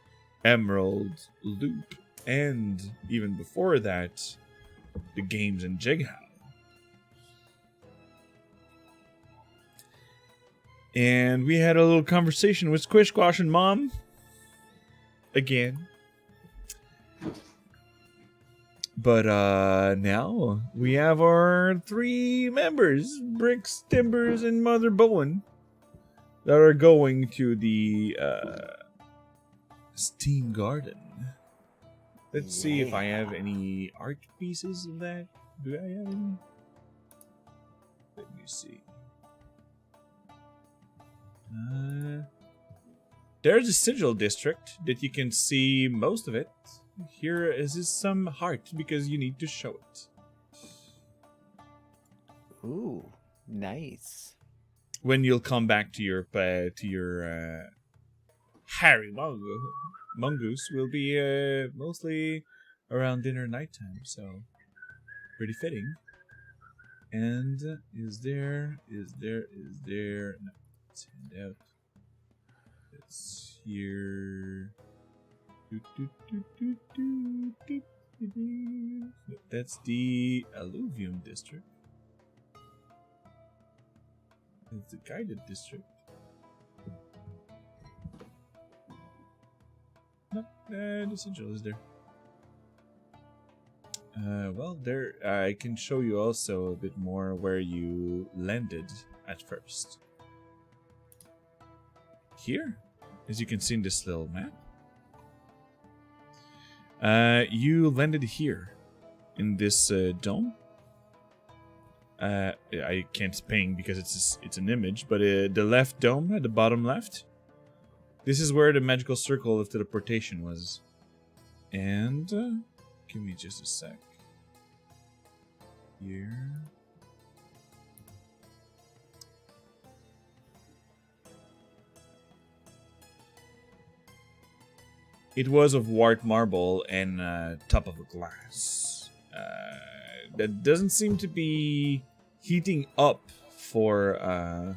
Emerald Loop, and even before that, the games in Jighow. And we had a little conversation with Squish Squash and Mom again. But now we have our 3 members, Bricks, Timbers, and Mother Bowen, that are going to the Steam Garden. Let's see if I have any art pieces of that. Do I have any? Let me see. There's a sigil district that you can see most of it. Here is some heart because you need to show it. Ooh, nice. When you'll come back to your Harry Mongoose will be mostly around dinner nighttime, so pretty fitting. And is there no, let's hand out. It's here. That's the Alluvium district. It's the guided district. No, the sigil is there. Well, there I can show you also a bit more where you landed at first. Here, as you can see in this little map, you landed here in this dome. I can't ping because it's an image, but the left dome at the bottom left. This is where the magical circle of teleportation was. And give me just a sec. Here. It was of white marble and top of a glass. That doesn't seem to be heating up for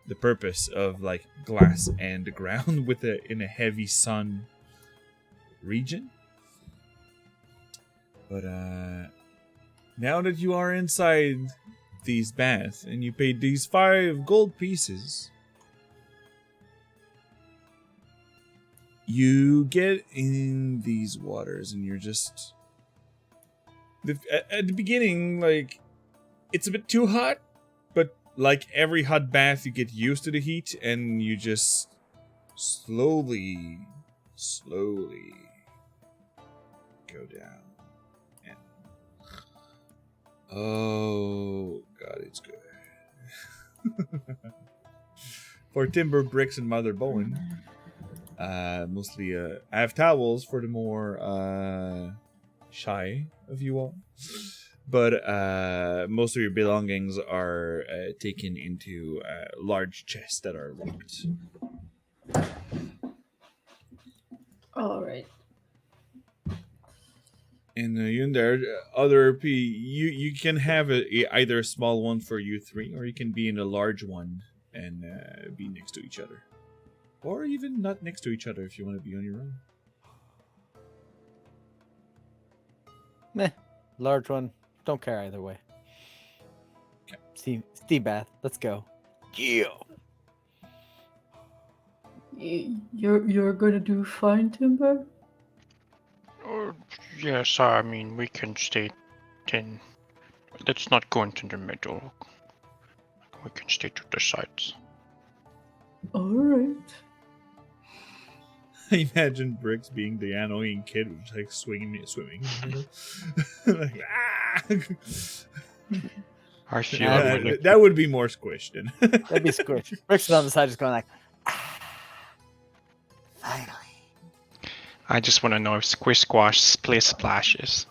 the purpose of like glass and the ground with in a heavy sun region. But now that you are inside these baths and you paid these 5 gold pieces, you get in these waters and you're just at the beginning, like, it's a bit too hot, but like every hot bath, you get used to the heat and you just slowly go down. And oh god, it's good. For Timber, Bricks, and Mother Bowen, mostly I have towels for the more shy of you all, but most of your belongings are taken into large chests that are locked. All right. And in there, other you can have either a small one for you 3, or you can be in a large one and be next to each other, or even not next to each other if you want to be on your own. Meh. Large one. Don't care either way. Okay. Steam bath. Let's go. Yeah. You're gonna do fine, Timber? Yes, I mean, we can stay in. Let's not go into the middle. We can stay to the sides. All right. I imagine Bricks being the annoying kid who's like swimming in the middle. Like, I feel Yeah, when it- that would be more squished. That'd be squish. Bricks is on the side just going like, finally. I just want to know if Squish Squash split splashes.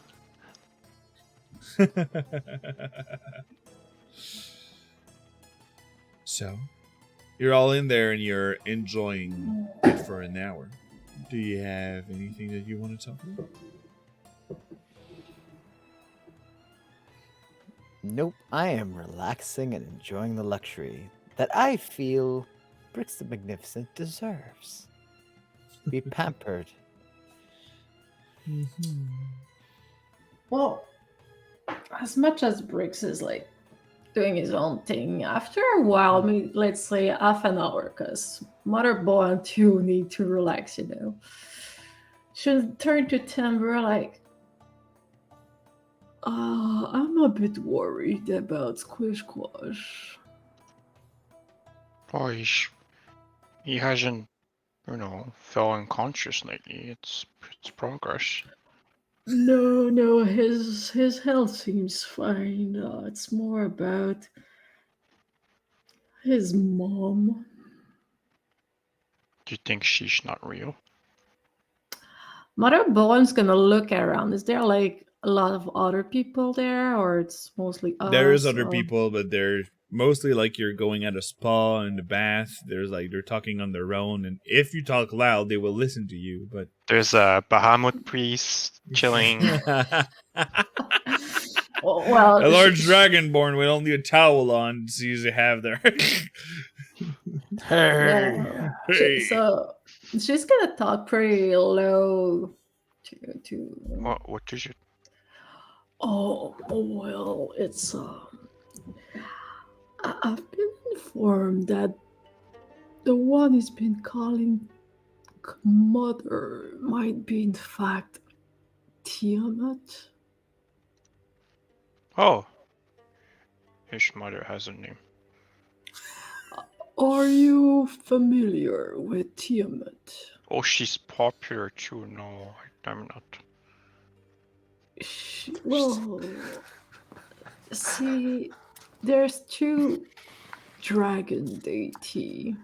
So, you're all in there and you're enjoying it for an hour. Do you have anything that you want to talk about? Nope, I am relaxing and enjoying the luxury that I feel Bricks the Magnificent deserves. Be pampered. Well, as much as Briggs is like doing his own thing, after a while, I mean, let's say half an hour, because Mother Boy and two need to relax, you know. She'll turn to Timber like, I'm a bit worried about Squish Squash. Oh, he hasn't, fell unconscious lately. It's progress. No, his health seems fine. It's more about his mom. Do you think she's not real? Mother Bowen's gonna look around. Is there like a lot of other people there, or it's mostly us? There is other or- people, but they're mostly like you're going at a spa in the bath. There's like they're talking on their own, and if you talk loud, they will listen to you. But There's a Bahamut priest chilling. a Well, large dragonborn with only a towel on seems to have there. Yeah. Hey. So she's gonna talk pretty low to. What did you? Oh well, it's I've been informed that the one he's been calling mother might be in fact Tiamat. Oh, his mother has a name. Are you familiar with Tiamat? Oh, she's popular too. No, I'm not. Well, see, there's two dragon deity.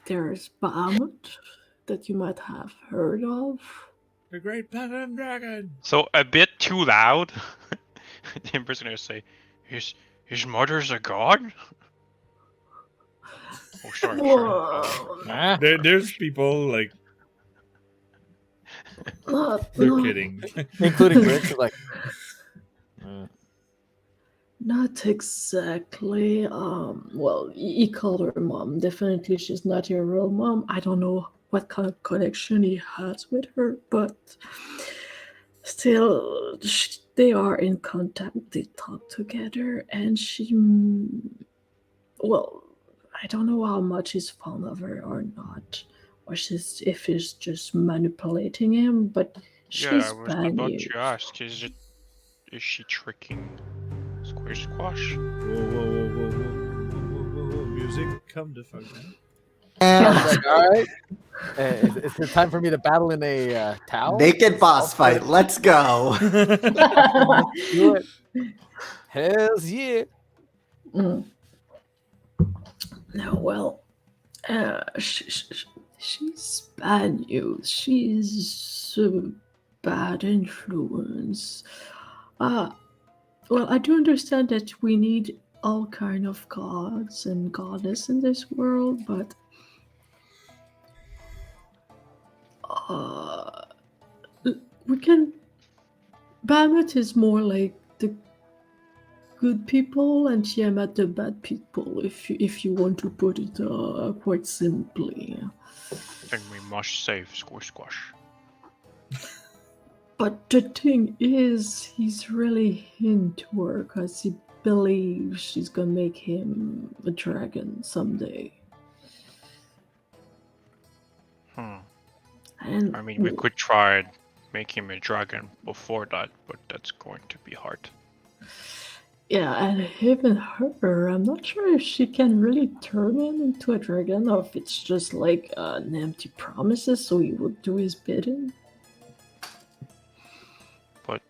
There's Bahamut that you might have heard of. The Great Platinum Dragon. So a bit too loud. The Emperor's gonna say, his mother's a god. Oh, sorry. Whoa. Huh? There's people like Not, they're not, kidding. Including Bricks, like, not exactly. Well, he called her mom. Definitely, she's not your real mom. I don't know what kind of connection he has with her, but still, they are in contact. They talk together, and she. Well, I don't know how much he's fond of her or not, or if he's just manipulating him. But Yeah, she's I was bad about news. to ask, is she tricking Squish Squash? Whoa. Music, come the fuck down. I was like, all right. Is it time for me to battle in a towel? Naked boss fight. Let's go. Do it. Hells yeah. Mm. No, well, she's bad news. She's a bad influence. Well, I do understand that we need all kind of gods and goddess in this world, but we can. Bahamut is more like the good people and Tiamat the bad people, if you want to put it quite simply. Then we must save Squish Squash. But the thing is, he's really into her because he believes she's gonna make him a dragon someday. And I mean, we could try and make him a dragon before that, but that's going to be hard. Yeah, and even her, I'm not sure if she can really turn him into a dragon or if it's just like an empty promises so he would do his bidding. But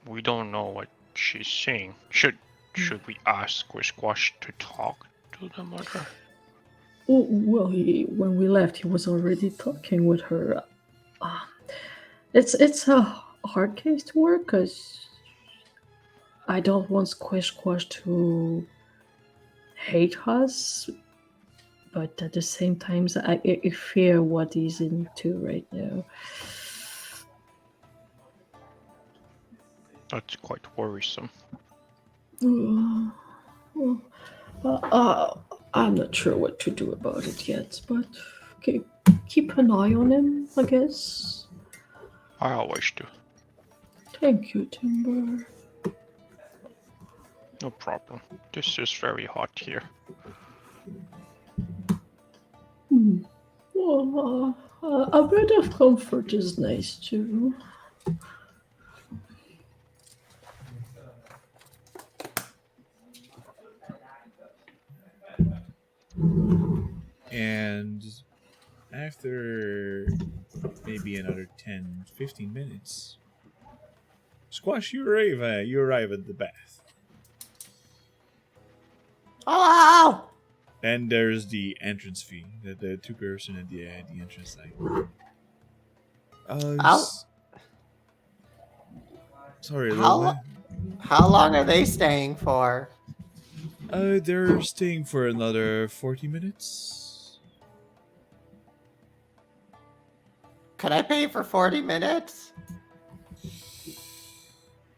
we don't know what she's saying. Should we ask Squash to talk to the mother? Oh, well, when we left, he was already talking with her. Uh, it's a hard case to work because I don't want Squish to hate us, but at the same time, I fear what he's into right now. That's quite worrisome. I'm not sure what to do about it yet, but okay, keep an eye on him, I guess. I always do. Thank you, Timber. No problem. This is very hot here. Well, a bit of comfort is nice too. And after maybe another 10-15 minutes, Squash, you arrive at the bath. Hello! And there's the entrance fee, the two-person at the entrance side. How, Sorry, how, how long are they staying for? they're staying for another 40 minutes. Could I pay for 40 minutes?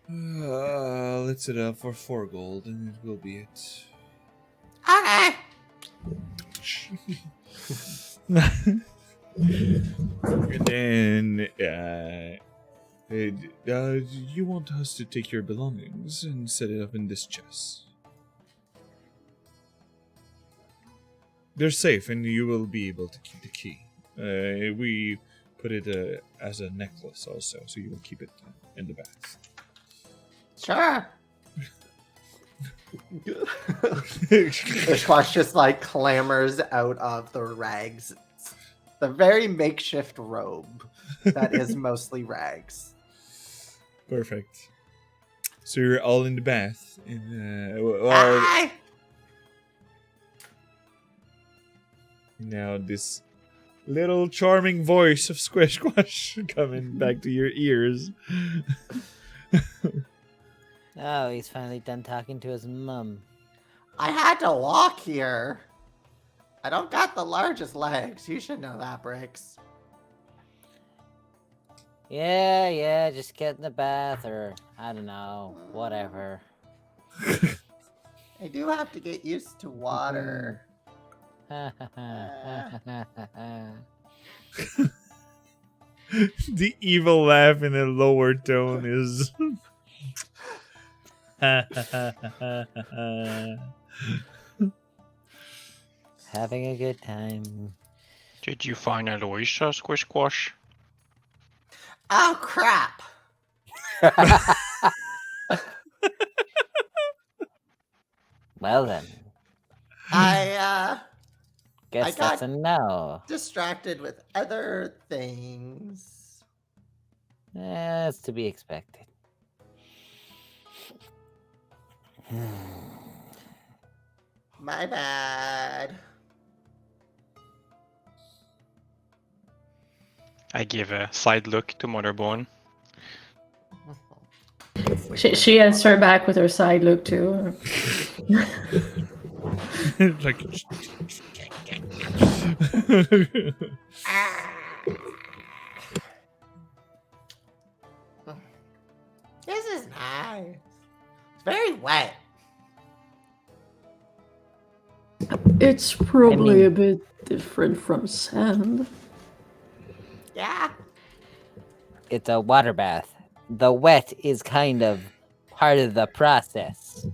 Let's set it up for 4 gold, and it will be it. Okay. And then, you want us to take your belongings and set it up in this chest. They're safe, and you will be able to keep the key. We put it as a necklace also, so you will keep it in the bath. Sure. Ishwash just like clambers out of the rags. The very makeshift robe that is mostly rags. Perfect. So you're all in the bath. Ah! Now this little charming voice of Squish Squash coming back to your ears. Oh, he's finally done talking to his mum. I had to walk here. I don't got the largest legs. You should know that, Bricks. Yeah, just get in the bath or, I don't know, whatever. I do have to get used to water. The evil laugh in a lower tone is. Having a good time. Did you find Aloysia, Squish Squash? Oh, crap. Well then, I guess got- that's a no. distracted with other things. That's to be expected. My bad. I give a side look to Motherbone. She answered back with her side look too. Like. This is nice. It's very wet. It's probably I mean- a bit different from sand. Yeah. It's a water bath. The wet is kind of part of the process.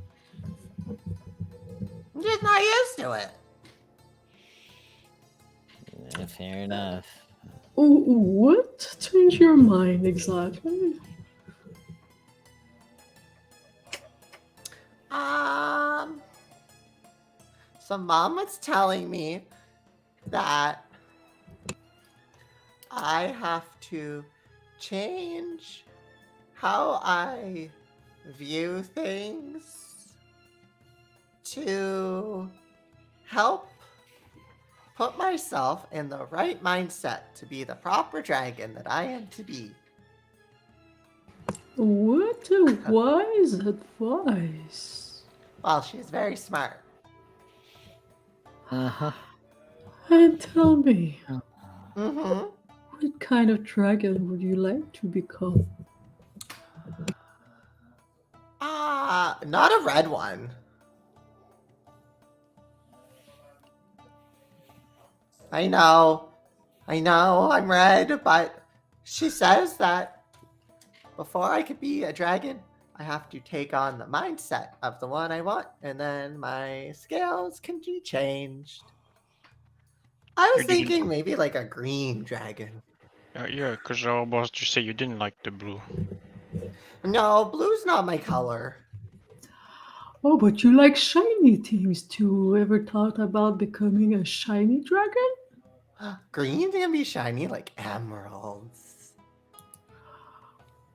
I'm just not used to it. Fair enough. Oh, what changed your mind exactly? Um. So mom was telling me that I have to change how I view things to help put myself in the right mindset to be the proper dragon that I am to be. What a wise advice. Well, she's very smart. Uh-huh. And tell me, Mm-hmm. what kind of dragon would you like to become? Not a red one. I know, I'm red, but she says that before I could be a dragon, I have to take on the mindset of the one I want, and then my scales can be changed. I was You didn't- thinking maybe like a green dragon. Yeah, because I was about to say you didn't like the blue. No, blue's not my color. Oh, but you like shiny things too. Ever thought about becoming a shiny dragon? Green can be shiny like emeralds.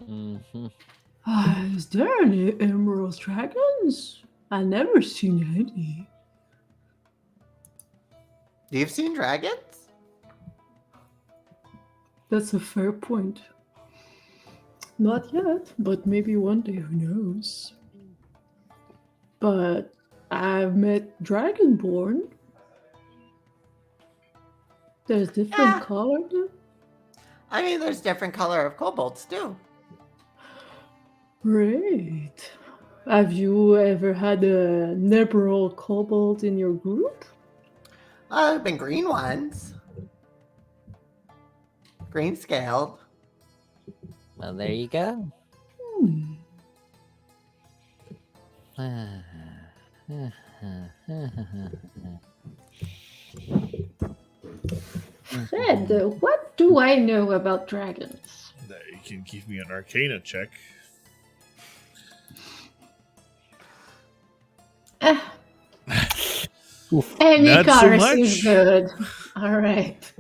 Mm-hmm. Is there any emerald dragons? I never seen any. You've seen dragons? That's a fair point. Not yet, but maybe one day, who knows? But I've met Dragonborn. There's different Yeah. color there. I mean, there's different color of kobolds too. Great. Have you ever had a emerald kobold in your group? I've been green ones. Green scaled. Well, there you go. Hmm. Fred, what do I know about dragons? You can give me an Arcana check. Any Not so color much. seems good. All right.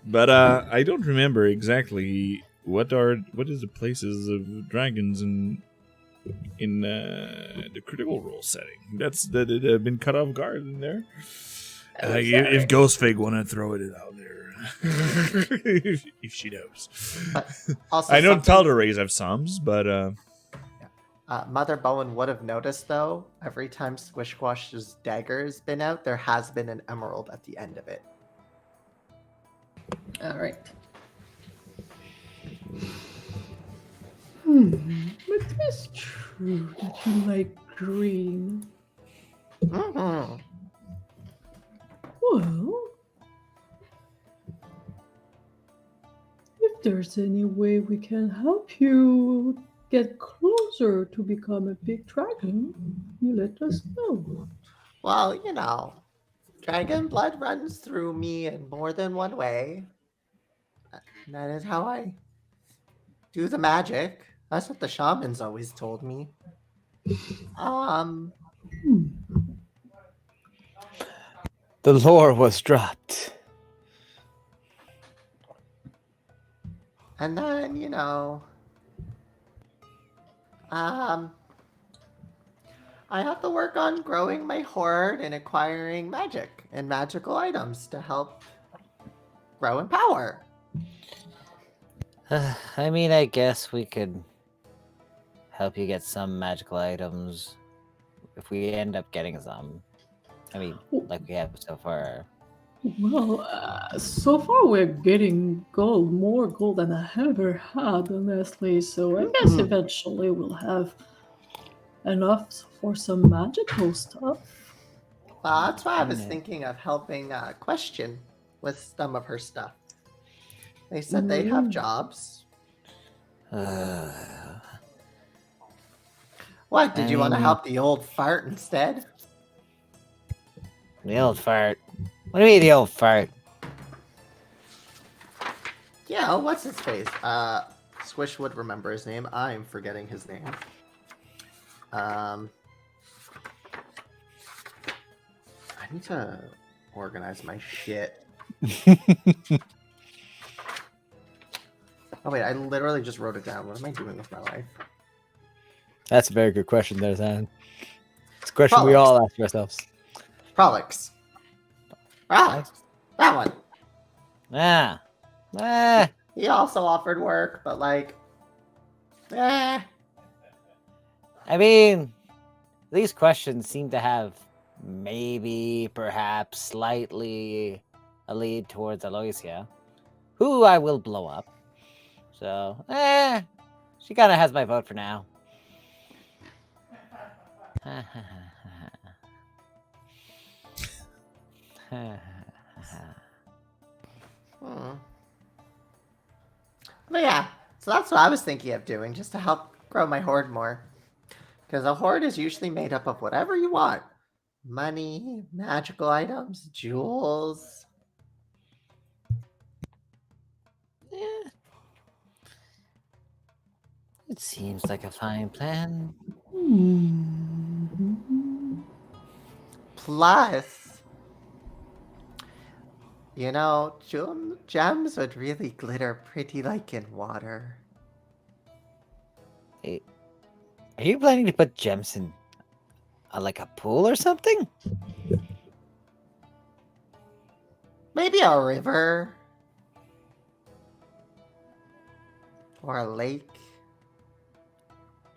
But I don't remember exactly what is the places of dragons in the critical role setting. That's that it have been cut off guard in there. If Ghostfig want to throw it out there, if she knows. Also, I know something- Tal'Darais have some, but Mother Bowen would have noticed though, every time Squishquash's dagger has been out, there has been an emerald at the end of it. All right. But it is true that you like green. Mm-hmm. Well, if there's any way we can help you get closer to become a big dragon, you let us know. Well, you know, dragon blood runs through me in more than one way. And that is how I do the magic. That's what the shamans always told me. Hmm. The lore was dropped. And then, you know, I have to work on growing my hoard and acquiring magic and magical items to help grow in power. I mean, I guess we could help you get some magical items if we end up getting some. I mean, like we have so far. Well, so far we're getting gold, more gold than I ever had, honestly. So I guess eventually we'll have enough for some magical stuff. That's why I was Yeah. thinking of helping Question with some of her stuff. They said they have jobs. What? Did you want to help the old fart instead? The old fart. What do you mean, the old fart? Yeah, what's his face? Squish would remember his name. I'm forgetting his name. I need to organize my shit. Oh wait, I literally just wrote it down. What am I doing with my life? That's a very good question there, Zan. It's a question we all ask ourselves. Prolix. Ah, that one. He also offered work, but like, I mean, these questions seem to have maybe, perhaps, slightly a lead towards Aloysia, who I will blow up. So, she kind of has my vote for now. But yeah, so that's what I was thinking of doing, just to help grow my hoard more. Because a hoard is usually made up of whatever you want. Money, magical items, jewels. Yeah. It seems like a fine plan. Plus, you know, gems would really glitter pretty like in water. Hey, are you planning to put gems in like a pool or something? Maybe a river. Or a lake.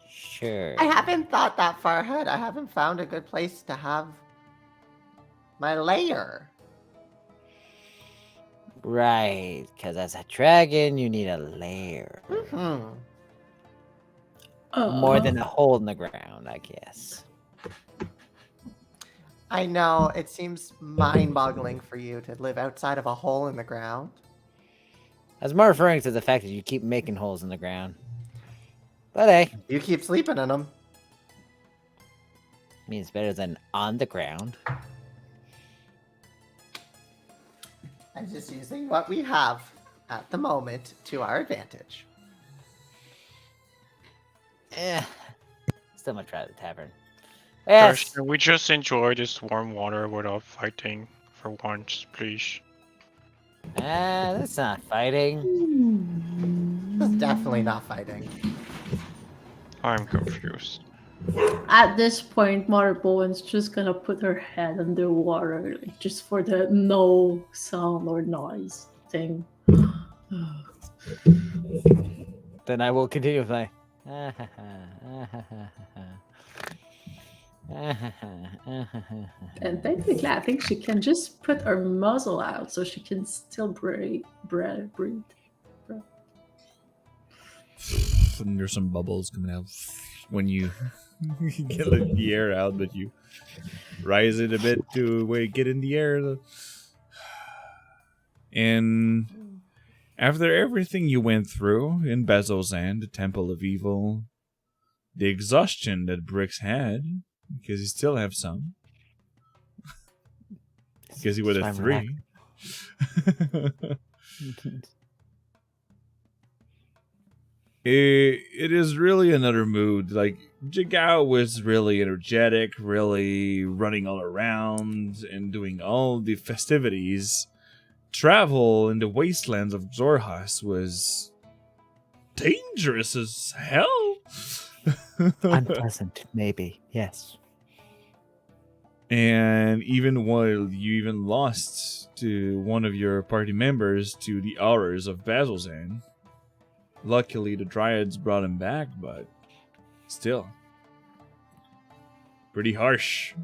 Sure. I haven't thought that far ahead. I haven't found a good place to have my lair. Right, because as a dragon, you need a lair. Mm-hmm. More than a hole in the ground, I guess. I know, it seems mind-boggling for you to live outside of a hole in the ground. I was more referring to the fact that you keep making holes in the ground. But hey, You keep sleeping in them. I mean, it's better than on the ground. I'm just using what we have at the moment to our advantage. Still much rather the tavern. Yes. Can we just enjoy this warm water without fighting for once, please? That's not fighting. This is definitely not fighting. I'm confused. At this point, Mother Bowen's just gonna put her head underwater, like, just for the no sound or noise thing. Then I will continue with my. And technically, I think she can just put her muzzle out so she can still breathe. And there's some bubbles coming out when you get the air out, but you rise it a bit to get in the air. And after everything you went through in Bezalzan, the Temple of Evil, the exhaustion that Brix had, because he still have some, because he would have 3. It is really another mood. Like, Jigao was really energetic, really running all around and doing all the festivities. Travel in the wastelands of Xorhas was dangerous as hell. Unpleasant, maybe, yes. And even while you even lost to one of your party members to the horrors of Bazalzan, luckily the Dryads brought him back, but still pretty harsh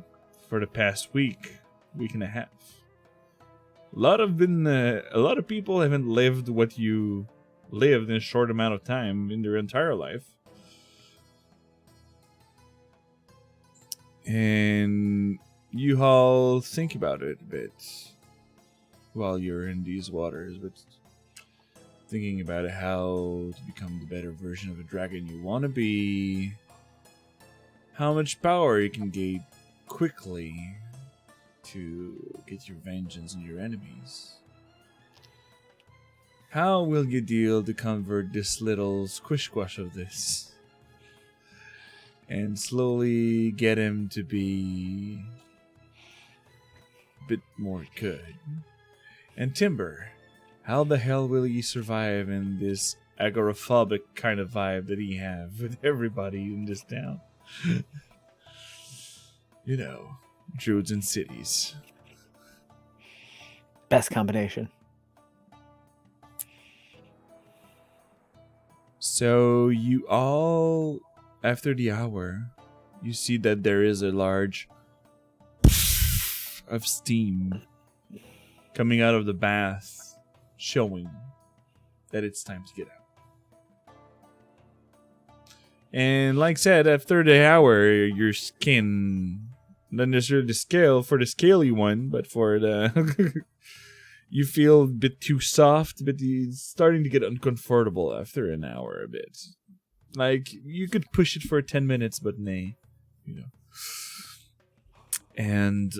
for the past week and a half. A lot of people haven't lived what you lived in a short amount of time in their entire life. And you all think about it a bit while you're in these waters, but thinking about how to become the better version of a dragon you want to be, how much power you can gain quickly to get your vengeance on your enemies. How will you deal to convert this little squish-squash of this and slowly get him to be bit more good. And Timber, how the hell will he survive in this agoraphobic kind of vibe that he have with everybody in this town? You know, druids and cities. Best combination. So you all, after the hour, you see that there is a large of steam coming out of the bath, showing that it's time to get out. And like I said, after the hour, your skin, not necessarily the scale for the scaly one, but for the you feel a bit too soft, but it's starting to get uncomfortable after an hour a bit. Like, you could push it for 10 minutes, but nay. You know. And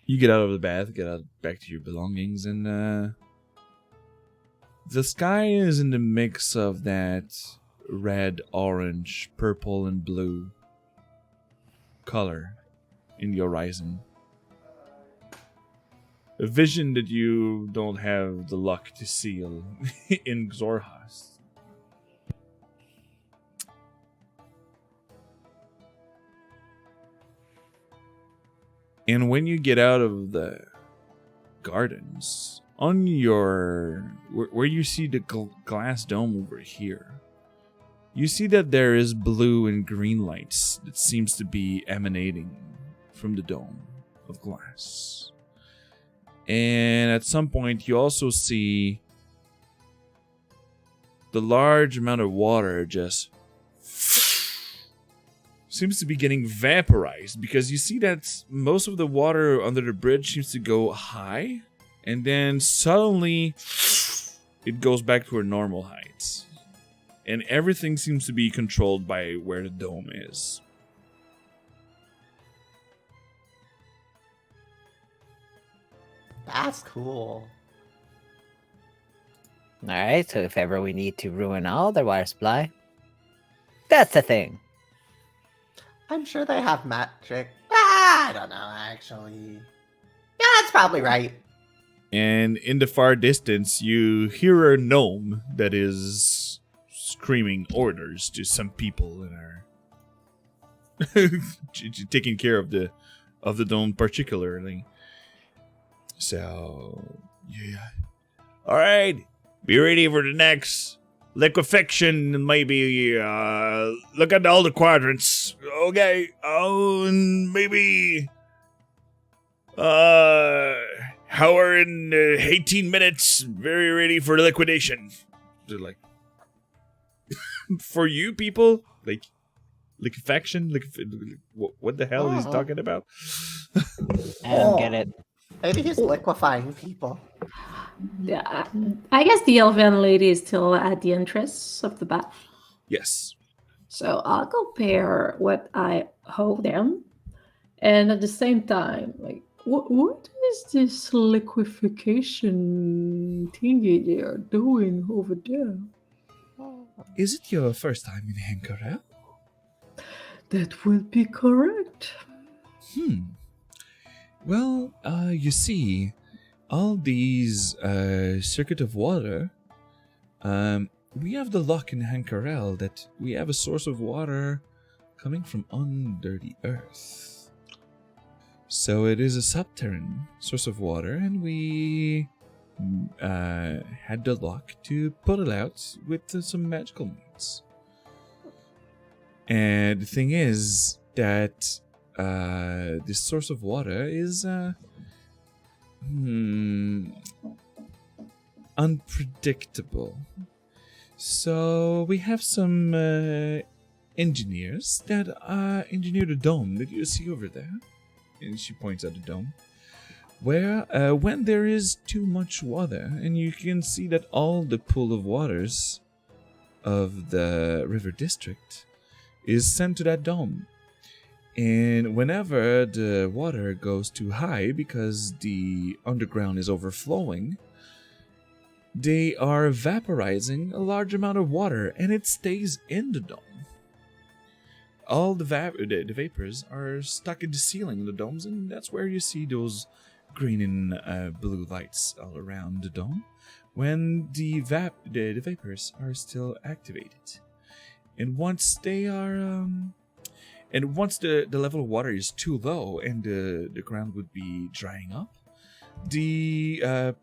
you get out of the bath, get out back to your belongings, and the sky is in the mix of that red, orange, purple, and blue color in the horizon. A vision that you don't have the luck to see in Xorhas. And when you get out of the gardens, on your where you see the glass dome over here, you see that there is blue and green lights that seems to be emanating from the dome of glass. And at some point, you also see the large amount of water just seems to be getting vaporized, because you see that most of the water under the bridge seems to go high, and then suddenly it goes back to a normal height. And everything seems to be controlled by where the dome is. That's cool. Alright, so if ever we need to ruin all their water supply, that's the thing. I'm sure they have magic. I don't know, actually. Yeah, that's probably right. And in the far distance, you hear a gnome that is screaming orders to some people that are taking care of the dome particularly. So, yeah. All right, be ready for the next liquefaction. Maybe look at all the quadrants. Okay. Oh, and maybe hour and 18 minutes. Very ready for liquidation. They're like, for you people, like liquefaction. What the hell is he talking about? I don't get it. Maybe he's liquefying people. Yeah, I guess the elven lady is still at the entrance of the bath. Yes. So I'll compare what I hold them, and at the same time, like, what is this liquefaction thingy they are doing over there? Is it your first time in Hankarel? That would be correct. Well, you see, all these circuit of water, we have the luck in Hankarel that we have a source of water coming from under the earth. So it is a subterranean source of water, and we had the luck to put it out with some magical means. And the thing is that this source of water is unpredictable. So we have some engineers that engineered a dome that you see over there. And she points at the dome. Where when there is too much water, and you can see that all the pool of waters of the river district is sent to that dome. And whenever the water goes too high because the underground is overflowing, they are vaporizing a large amount of water, and it stays in the dome. all the vapors are stuck in the ceiling of the domes, and that's where you see those green and blue lights all around the dome when the vapors are still activated. And once they are and once the level of water is too low and the ground would be drying up, the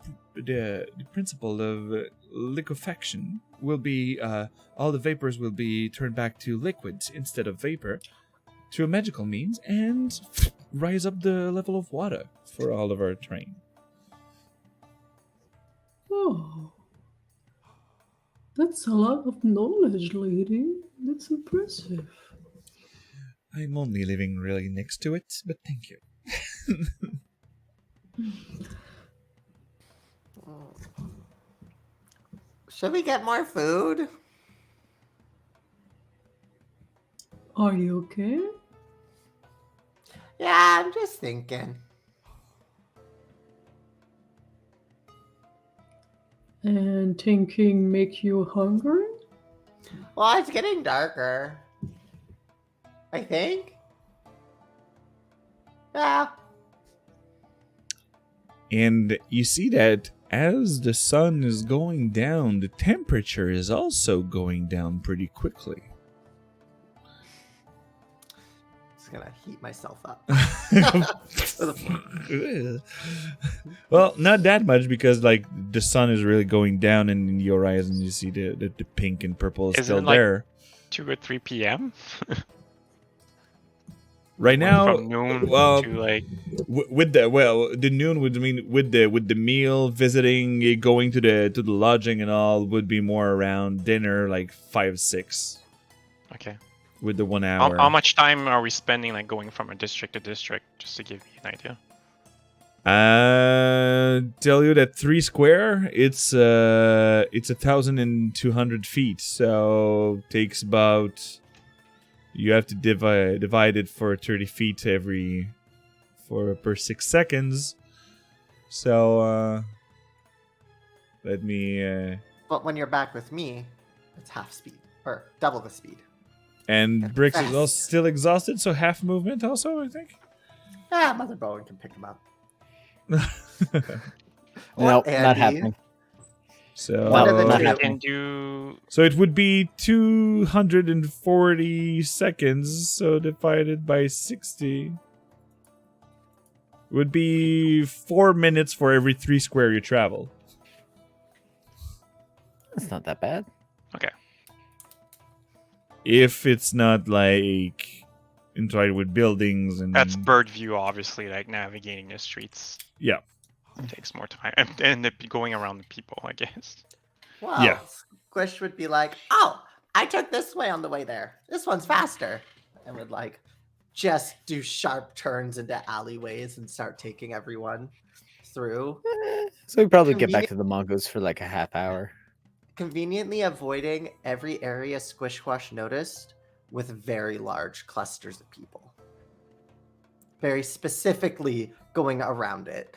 principle of liquefaction will be all the vapors will be turned back to liquid instead of vapor through a magical means and rise up the level of water for all of our terrain. Oh, that's a lot of knowledge, lady. That's impressive. I'm only living really next to it, but thank you. Should we get more food? Are you okay? Yeah, I'm just thinking. And thinking make you hungry? Well, it's getting darker. I think. Yeah. And you see that as the sun is going down, the temperature is also going down pretty quickly. Just gonna heat myself up. Well, not that much because like the sun is really going down, and in your horizon you see the pink and purple is Isn't still it, like, there. 2 or 3 p.m. Right now, From noon well, to like with the noon would mean with the meal, visiting, going to the lodging and all would be more around dinner, like 5-6 okay. with the 1 How hour. much time are we spending like going from a district to district, just to give me an idea? Tell you that 3 square, it's 1,200 feet, so takes about. You have to divide it for 30 feet per 6 seconds. So let me. But when you're back with me, it's half speed or double the speed. And Brix is Fast. also still exhausted, so half movement also, I think. Yeah, Mother Bowen can pick him up. No, not Andy. happening. So One of the not two. happening. Can do So it would be 240 seconds, so divided by 60 would be 4 minutes for every 3 square you travel. That's not that bad. okay. If it's not like intertwined with buildings and That's bird view, obviously. Like navigating the streets yeah. takes more time, and going around the people, I guess. Well, Yeah. Squish would be like, "Oh, I took this way on the way there. This one's faster," and would like just do sharp turns into alleyways and start taking everyone through, So we probably get back to the Mongoose for like a half hour. conveniently avoiding every area Squish Squash noticed with very large clusters of people. Very specifically going around it.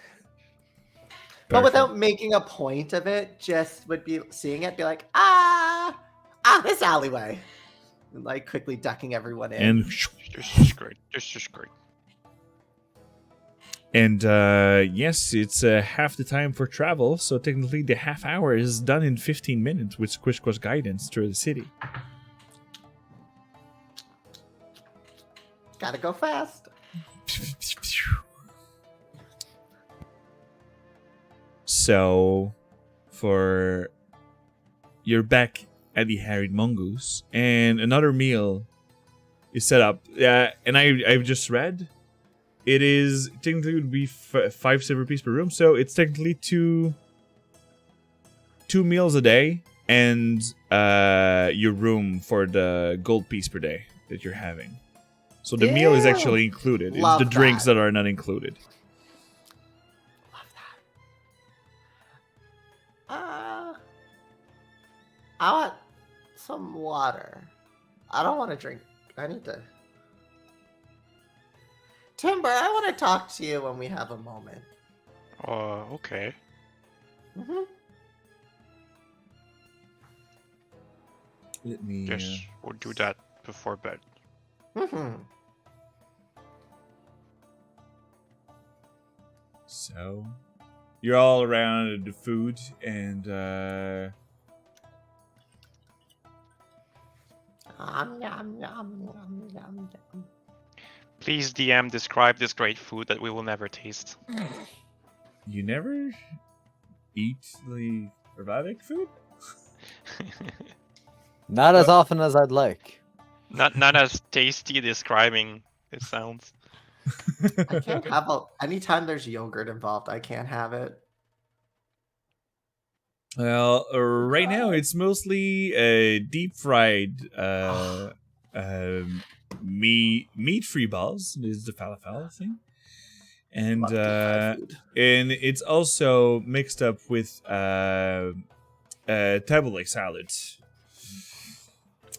But without making a point of it, just would be seeing it, be like, this alleyway. And like quickly ducking everyone in. And This is great. This is great. And yes, it's half the time for travel, so technically the half hour is done in 15 minutes with Squish Squash guidance through the city. Gotta go fast. So, you're back at the Harried Mongoose, and another meal is set up. And I've just read. It is technically would be 5 silver pieces per room, so it's technically two meals a day and your room for the gold piece per day that you're having. So the meal is Ew. actually included. Love It's the drinks that. that are not included. Love that. I want some water. I don't want to drink. I need to. Timber, I want to talk to you when we have a moment. Okay. Mm-hmm. Let me. Yes, we'll do that before bed. Mhm. So, you're all around the food, and Yum, yum, yum, yum, yum, yum. Please, DM, describe this great food that we will never taste. you never eat the Revivic food? Not as often as I'd like. not as tasty describing it sounds. I can't have anytime there's yogurt involved, I can't have it. Well, right now it's mostly deep fried meat free balls. This is the falafel thing, and Love deep fried food. and it's also mixed up with tabbouleh salad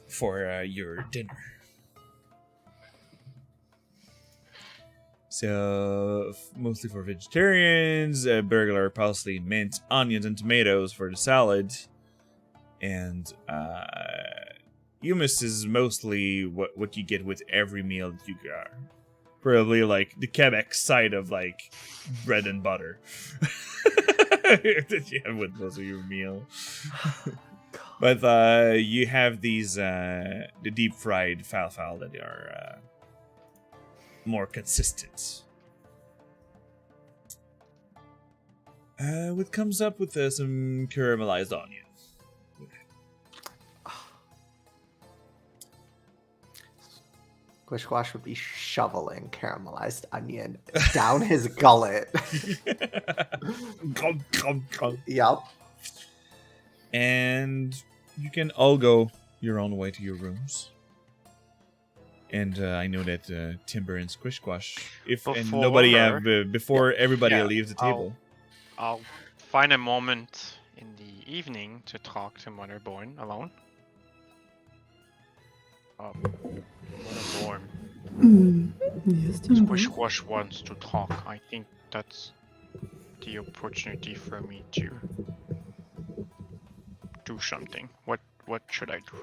for your dinner. So, mostly for vegetarians, burglar, parsley, mint, onions, and tomatoes for the salad. And hummus is mostly what you get with every meal that you got. Probably like the Quebec side of like bread and butter that you have with most of your meal. But you have these the deep fried falafel that are more consistent. What comes up with some caramelized onion. Squish would be shoveling caramelized onion down his gullet. Yep. And you can all go your own way to your rooms. And I know that Timber and Squish Squash, and nobody have before everybody Yeah, leaves the table. I'll find a moment in the evening to talk to Mother Bourne alone. Mother Bourne. Yes, Squish Timber. Squash wants to talk. I think that's the opportunity for me to do something. What should I do?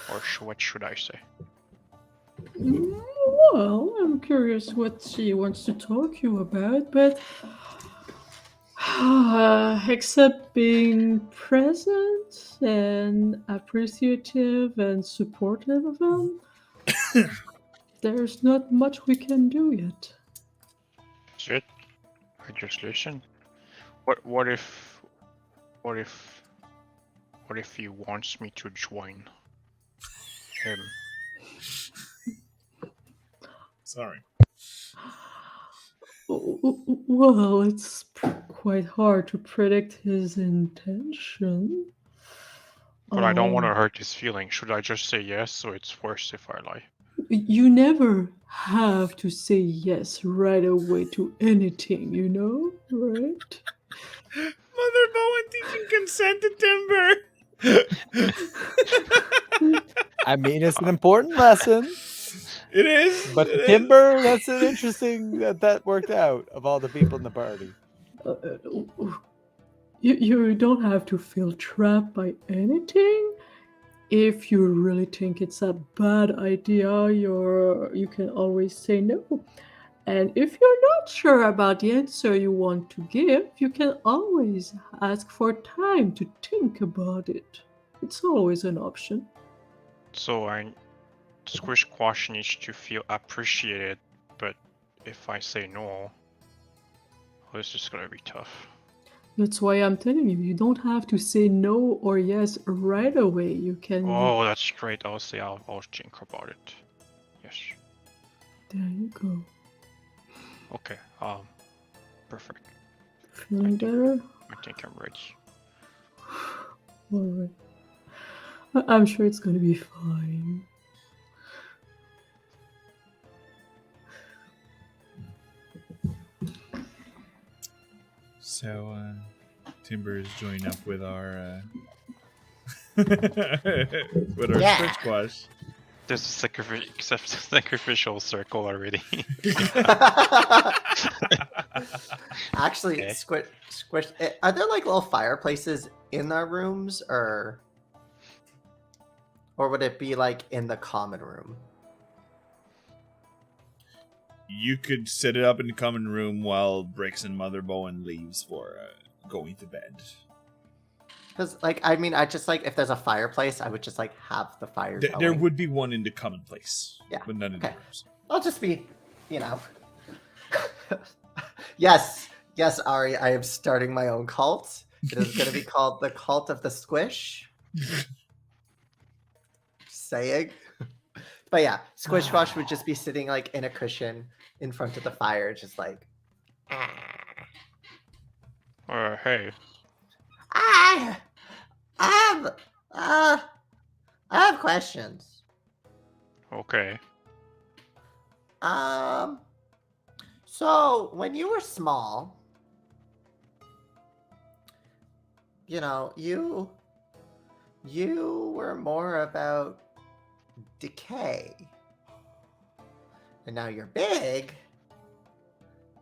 Or what should I say? Well, I'm curious what she wants to talk to you about, but except being present and appreciative and supportive of him, there's not much we can do yet. That's it. I just listen. What if he wants me to join him? Sorry. Well, it's quite hard to predict his intention. But I don't want to hurt his feelings. Should I just say yes, so it's worse if I lie? You never have to say yes right away to anything, you know, right? Mother Bowen teaching consent to Timber. I mean, it's an important lesson. It is. But it is. Timber, that's an interesting that worked out of all the people in the party. You don't have to feel trapped by anything. If you really think it's a bad idea, you can always say no. And if you're not sure about the answer you want to give, you can always ask for time to think about it. It's always an option. So Squish Squash needs to feel appreciated, but if I say no, this is gonna be tough. That's why I'm telling you, you don't have to say no or yes right away. You can. Oh, that's great. I'll think about it. Yes. There you go. Okay. Perfect. Feeling better? I think I'm ready. Alright. I'm sure it's gonna be fine. So, Timber is joining up with our with our Yeah. Squish Squash. There's a sacrificial circle already. Actually, Okay. Squish. Are there like little fireplaces in our rooms, or would it be like in the common room? you could set it up in the common room while Bricks and Mother Bowen leaves for going to bed. Because, like, I mean, I just like if there's a fireplace, I would just like have the fire going. There would be one in the common place. Yeah, But none in okay. the rooms. I'll just be, you know. Yes, Ari, I am starting my own cult. It is going to be called the Cult of the Squish. Saying. But yeah, Squish Squash would just be sitting like in a cushion in front of the fire, just like. Hey. I have, I have questions. Okay. So when you were small, you know, you were more about decay. And now you're big,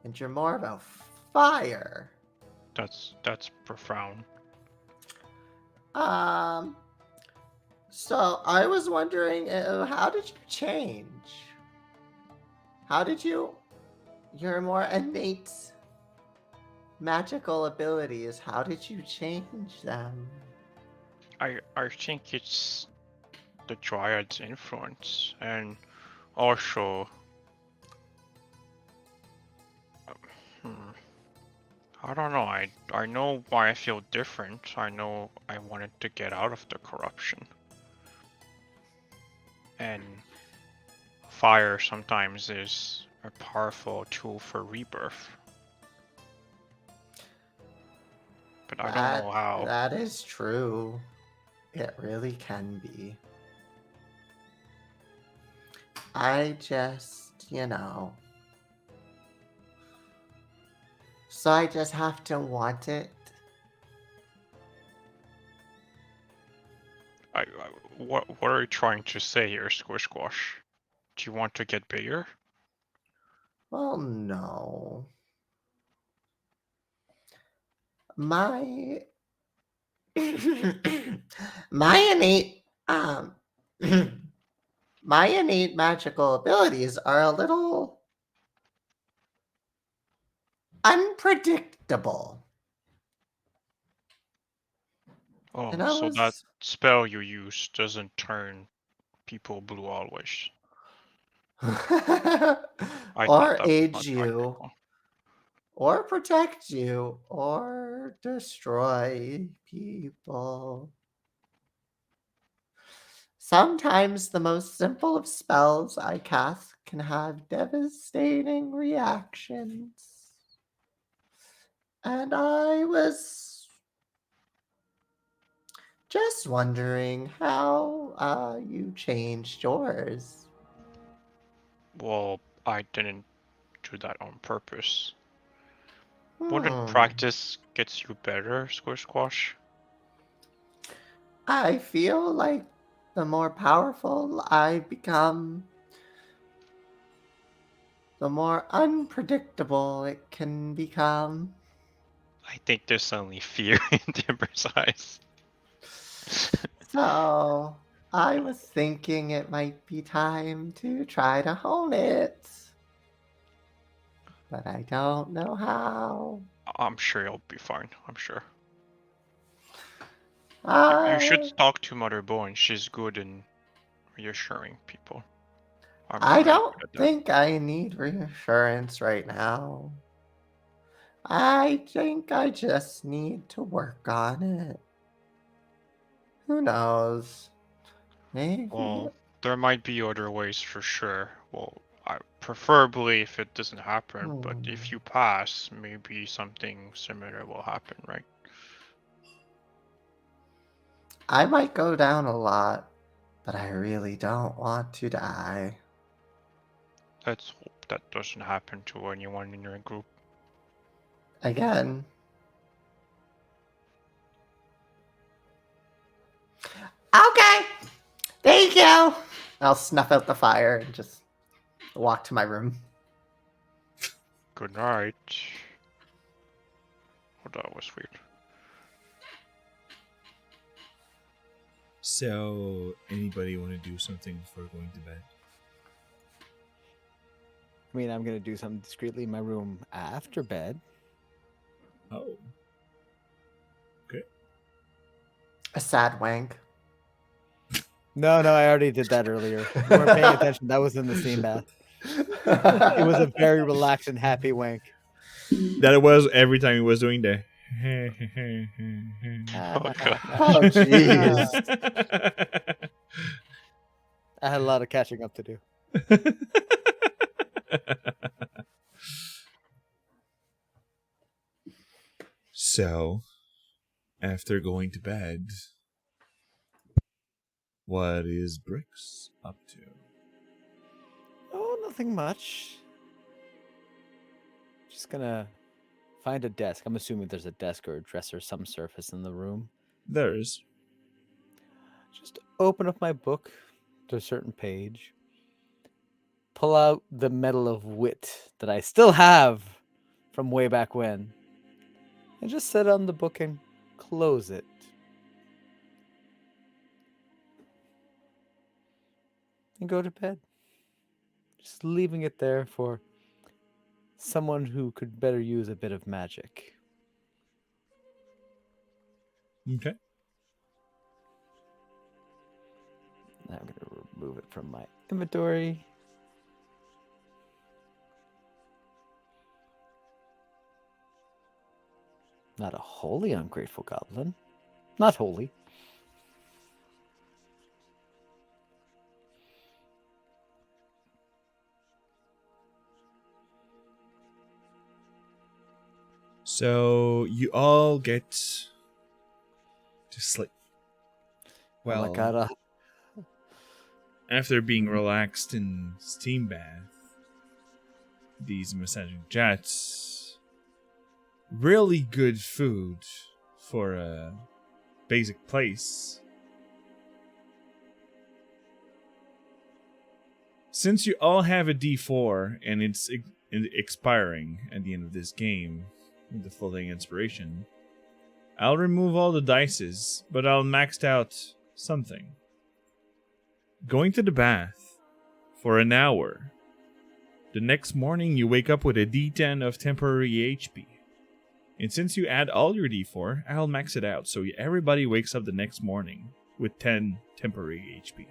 and you're more about fire. That's profound. So I was wondering, how did you change? How did your more innate magical abilities, how did you change them? I think it's the Dryad's influence, and also, I don't know. I know why I feel different. I know I wanted to get out of the corruption, and fire sometimes is a powerful tool for rebirth. But I don't know how. That is true. It really can be. I just, you know. So I just have to want it. What are you trying to say here, Squish Squash? Do you want to get bigger? Well, no. My my innate my innate magical abilities are a little unpredictable. Oh, And I so that was spell you use doesn't turn people blue always. I thought or that was age not you, practical. or protect you, or destroy people. Sometimes the most simple of spells I cast can have devastating reactions. And I was just wondering how you changed yours. Well, I didn't do that on purpose. Wouldn't Hmm. practice gets you better, Squish Squash? I feel like the more powerful I become, the more unpredictable it can become. I think there's only fear in Timber's eyes. So I was thinking it might be time to try to hone it. But I don't know how. I'm sure you'll be fine. I'm sure. You should I talk to Mother Bowen. She's good in reassuring people. I'm I not really don't good at that. think I need reassurance right now. I think I just need to work on it. Who knows? Maybe. Well, there might be other ways for sure. Well, preferably if it doesn't happen, but if you pass, maybe something similar will happen, right? I might go down a lot, but I really don't want to die. Let's hope that doesn't happen to anyone in your group. Again. Okay. Thank you. I'll snuff out the fire and just walk to my room. Good night. Oh, that was weird. So, anybody want to do something before going to bed? I mean, I'm gonna do something discreetly in my room after bed. Oh. A sad wank. No, I already did that earlier. If you weren't paying attention. That was in the steam bath. It was a very relaxed and happy wank. That it was every time he was doing the. Oh, God. Oh, jeez. I had a lot of catching up to do. So, after going to bed, what is Bricks up to? Oh, nothing much. Just gonna find a desk. I'm assuming there's a desk or a dresser, some surface in the room. There's. Just open up my book to a certain page. Pull out the Medal of Wit that I still have from way back when. And just set it on the book and close it. And go to bed. Just leaving it there for someone who could better use a bit of magic. Okay. Now I'm going to remove it from my inventory. Not a wholly ungrateful goblin. Not wholly. So, you all get to sleep. Well, Oh my god. after being relaxed in steam bath, these massaging jets, really good food for a basic place. Since you all have a D4 and it's expiring at the end of this game with the floating inspiration, I'll remove all the dices, but I'll max out something. Going to the bath for an hour. The next morning you wake up with a D10 of temporary HP. And since you add all your D4, I'll max it out so everybody wakes up the next morning with 10 temporary HP.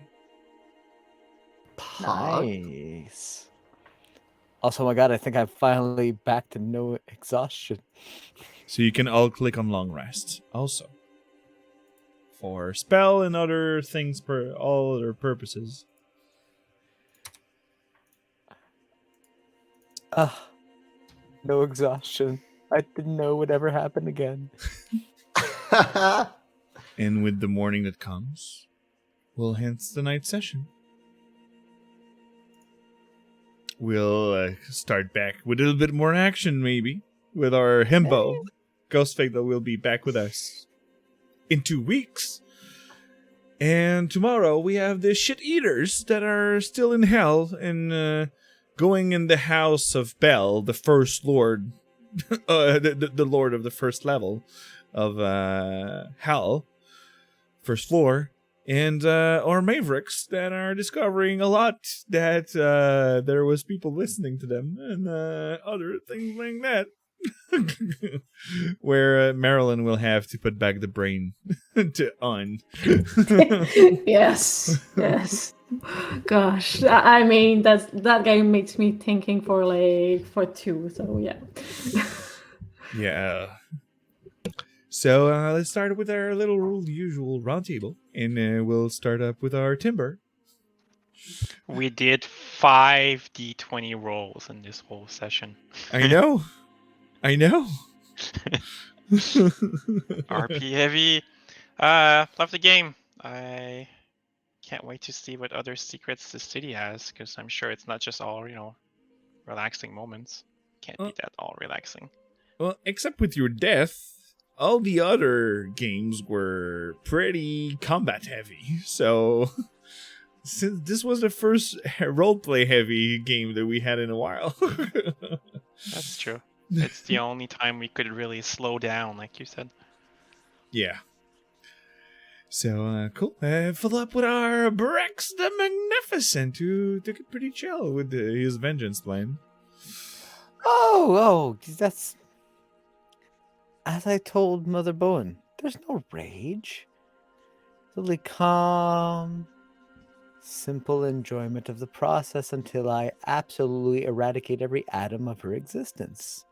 Nice. Also, my god, I think I'm finally back to no exhaustion. So you can all click on long rest also. For spell and other things, all other purposes. No exhaustion. I didn't know it would ever happen again. And with the morning that comes, we'll hence the night session. We'll start back with a little bit more action, maybe, with our himbo, Ghost Fake, that will be back with us in 2 weeks. And tomorrow we have the shit eaters that are still in hell and going in the house of Bel, the first lord, the lord of the first level of hell, first floor. And our Mavericks that are discovering a lot that there was people listening to them and other things like that. Where Marilyn will have to put back the brain on. Yes. Gosh, I mean that game makes me thinking for 2. So yeah. Yeah. So let's start with our little usual roundtable, and we'll start up with our Timber. We did 5 D20 rolls in this whole session. I know. RP heavy. Love the game. I can't wait to see what other secrets the city has, because I'm sure it's not just all, relaxing moments. Can't be that all relaxing. Well, except with your death, all the other games were pretty combat heavy. So, since this was the first roleplay heavy game that we had in a while. That's true. It's the only time we could really slow down, like you said. Yeah. So, cool. Follow up with our Brex the Magnificent, who took it pretty chill with his vengeance plan. That's as I told Mother Bowen. There's no rage. Only calm, simple enjoyment of the process until I absolutely eradicate every atom of her existence.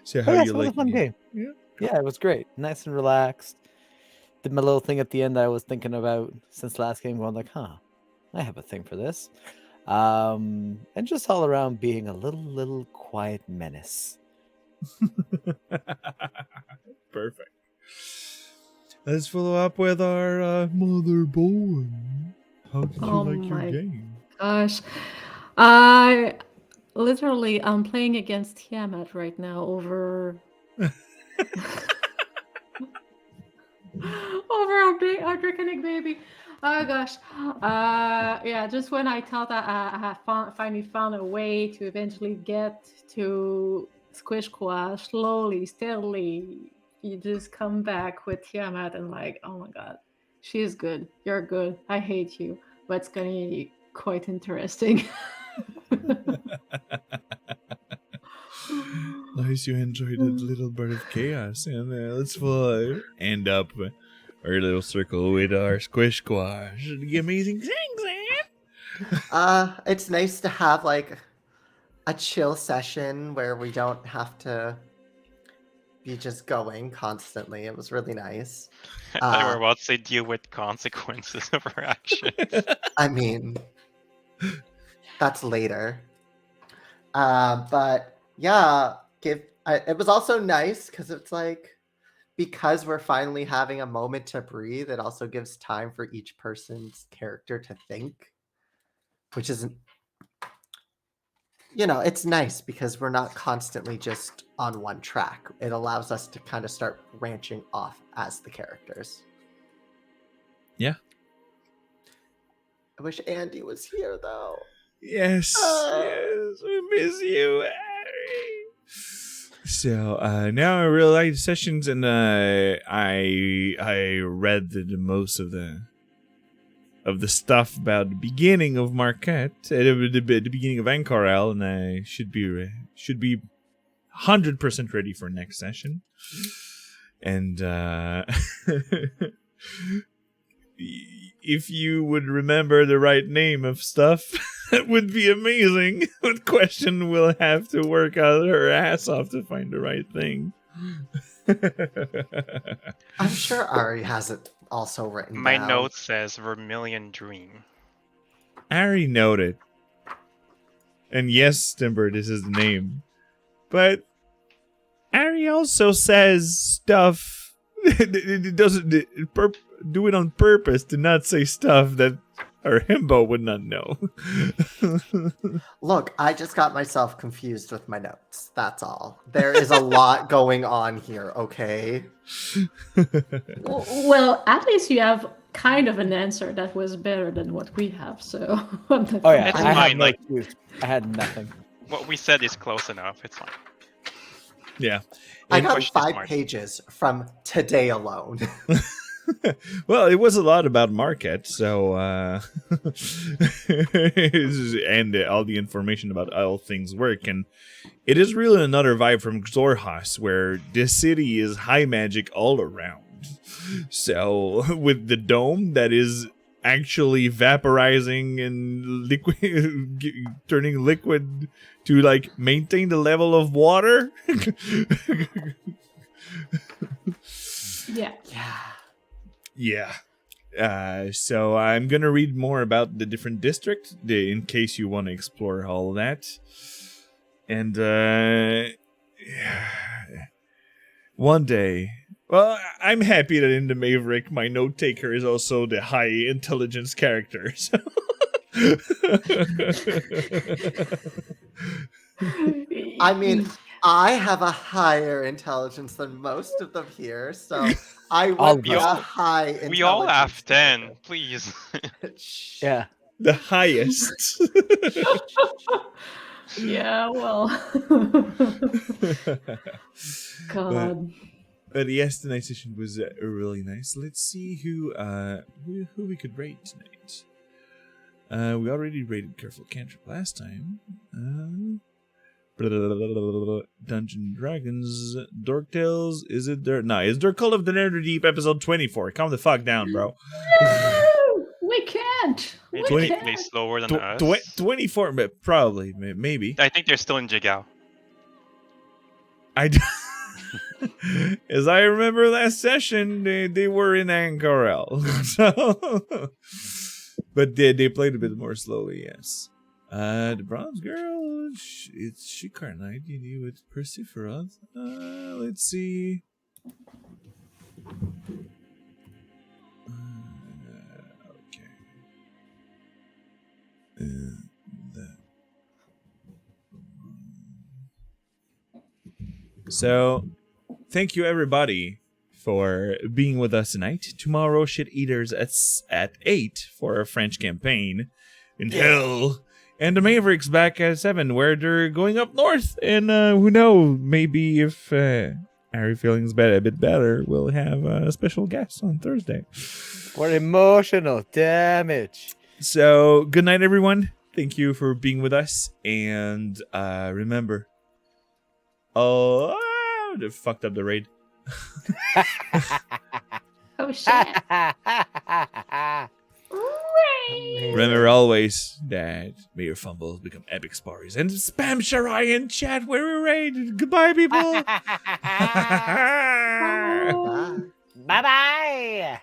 So Oh, how yeah, you it was a like fun game. Yeah. Yeah, it was great. Nice and relaxed. Did my little thing at the end I was thinking about since the last game, going like, I have a thing for this. And just all around being a little quiet menace. Perfect. Let's follow up with our Mother Bowen. How did you Oh like your my game? gosh. I'm playing against Tiamat right now over over a draconic baby. Oh gosh. Yeah, just when I thought that I had finally found a way to eventually get to Squish Squash, slowly, steadily, you just come back with Tiamat and like, oh my god, she's good. You're good. I hate you. But it's gonna be quite interesting. Nice, you enjoyed a little bit of chaos, and let's end up our little circle with our squish squash. The amazing things, It's nice to have like a chill session where we don't have to be just going constantly. It was really nice. I thought you were about to say deal with consequences of our actions. I mean, that's later. But yeah, it was also nice because it's like, because we're finally having a moment to breathe, it also gives time for each person's character to think, which isn't, it's nice because we're not constantly just on one track. It allows us to kind of start branching off as the characters. Yeah. I wish Andy was here though. Yes, yes, we miss you, Harry. So now I really like the sessions, and I read the most of the stuff about the beginning of Marquette, the beginning of Ankorel, and I should be 100% ready for next session. And if you would remember the right name of stuff, that would be amazing. But Question will have to work out her ass off to find the right thing. I'm sure Ari has it also written My down. note says Vermilion Dream. Ari noted. And yes, Timber, this is the name. But Ari also says stuff. It doesn't do it on purpose to not say stuff that our himbo would not know. Look, I just got myself confused with my notes. That's all. There is a lot going on here, okay? Well, at least you have kind of an answer that was better than what we have. So I'm not Oh yeah, It's I had fine, no like- excuse. I had nothing. What we said is close enough. It's fine. Yeah. I And got Question is 5 smart. pages from today alone. well, it was a lot about Marquette, so and all the information about how things work, and it is really another vibe from Xorhas, where this city is high magic all around. So with the dome that is actually vaporizing and liquid, turning liquid to like maintain the level of water. yeah. Yeah. Yeah. So I'm gonna read more about the different districts in case you want to explore all of that. And one day, well, I'm happy that in the Maverick, my note taker is also the high intelligence character. So. I mean, I have a higher intelligence than most of them here, so I All would of be us. a high intelligence. We all have 10, character. please. Shh. Yeah. The highest. Yeah, well. God. But yes, the night session was really nice. Let's see who we could rate tonight. We already rated Careful Cantrip last time. Dungeon Dragons, Dork Tales. Is it there? No, it's Cult of the Netherdeep, episode 24. Calm the fuck down, bro. No, we can't. We Maybe they play can't. slower than us. 24, but probably, maybe. I think they're still in Jigao. I d- As I remember last session, they were in Ankarel. So, but they played a bit more slowly, yes. The Bronze Girl, she can't ID with Persephone. Let's see. Okay. So, thank you everybody for being with us tonight. Tomorrow, Shit Eaters at 8 for a French campaign in hell. And the Mavericks back at 7, where they're going up north. And who knows, maybe if Harry feeling's a bit better, we'll have a special guest on Thursday. For emotional damage. So, good night, everyone. Thank you for being with us. And remember, they fucked up the raid. Oh shit. Remember always that may your fumbles become epic stories. And spam Shirai in chat where we raid. Goodbye, people. Bye. Bye bye.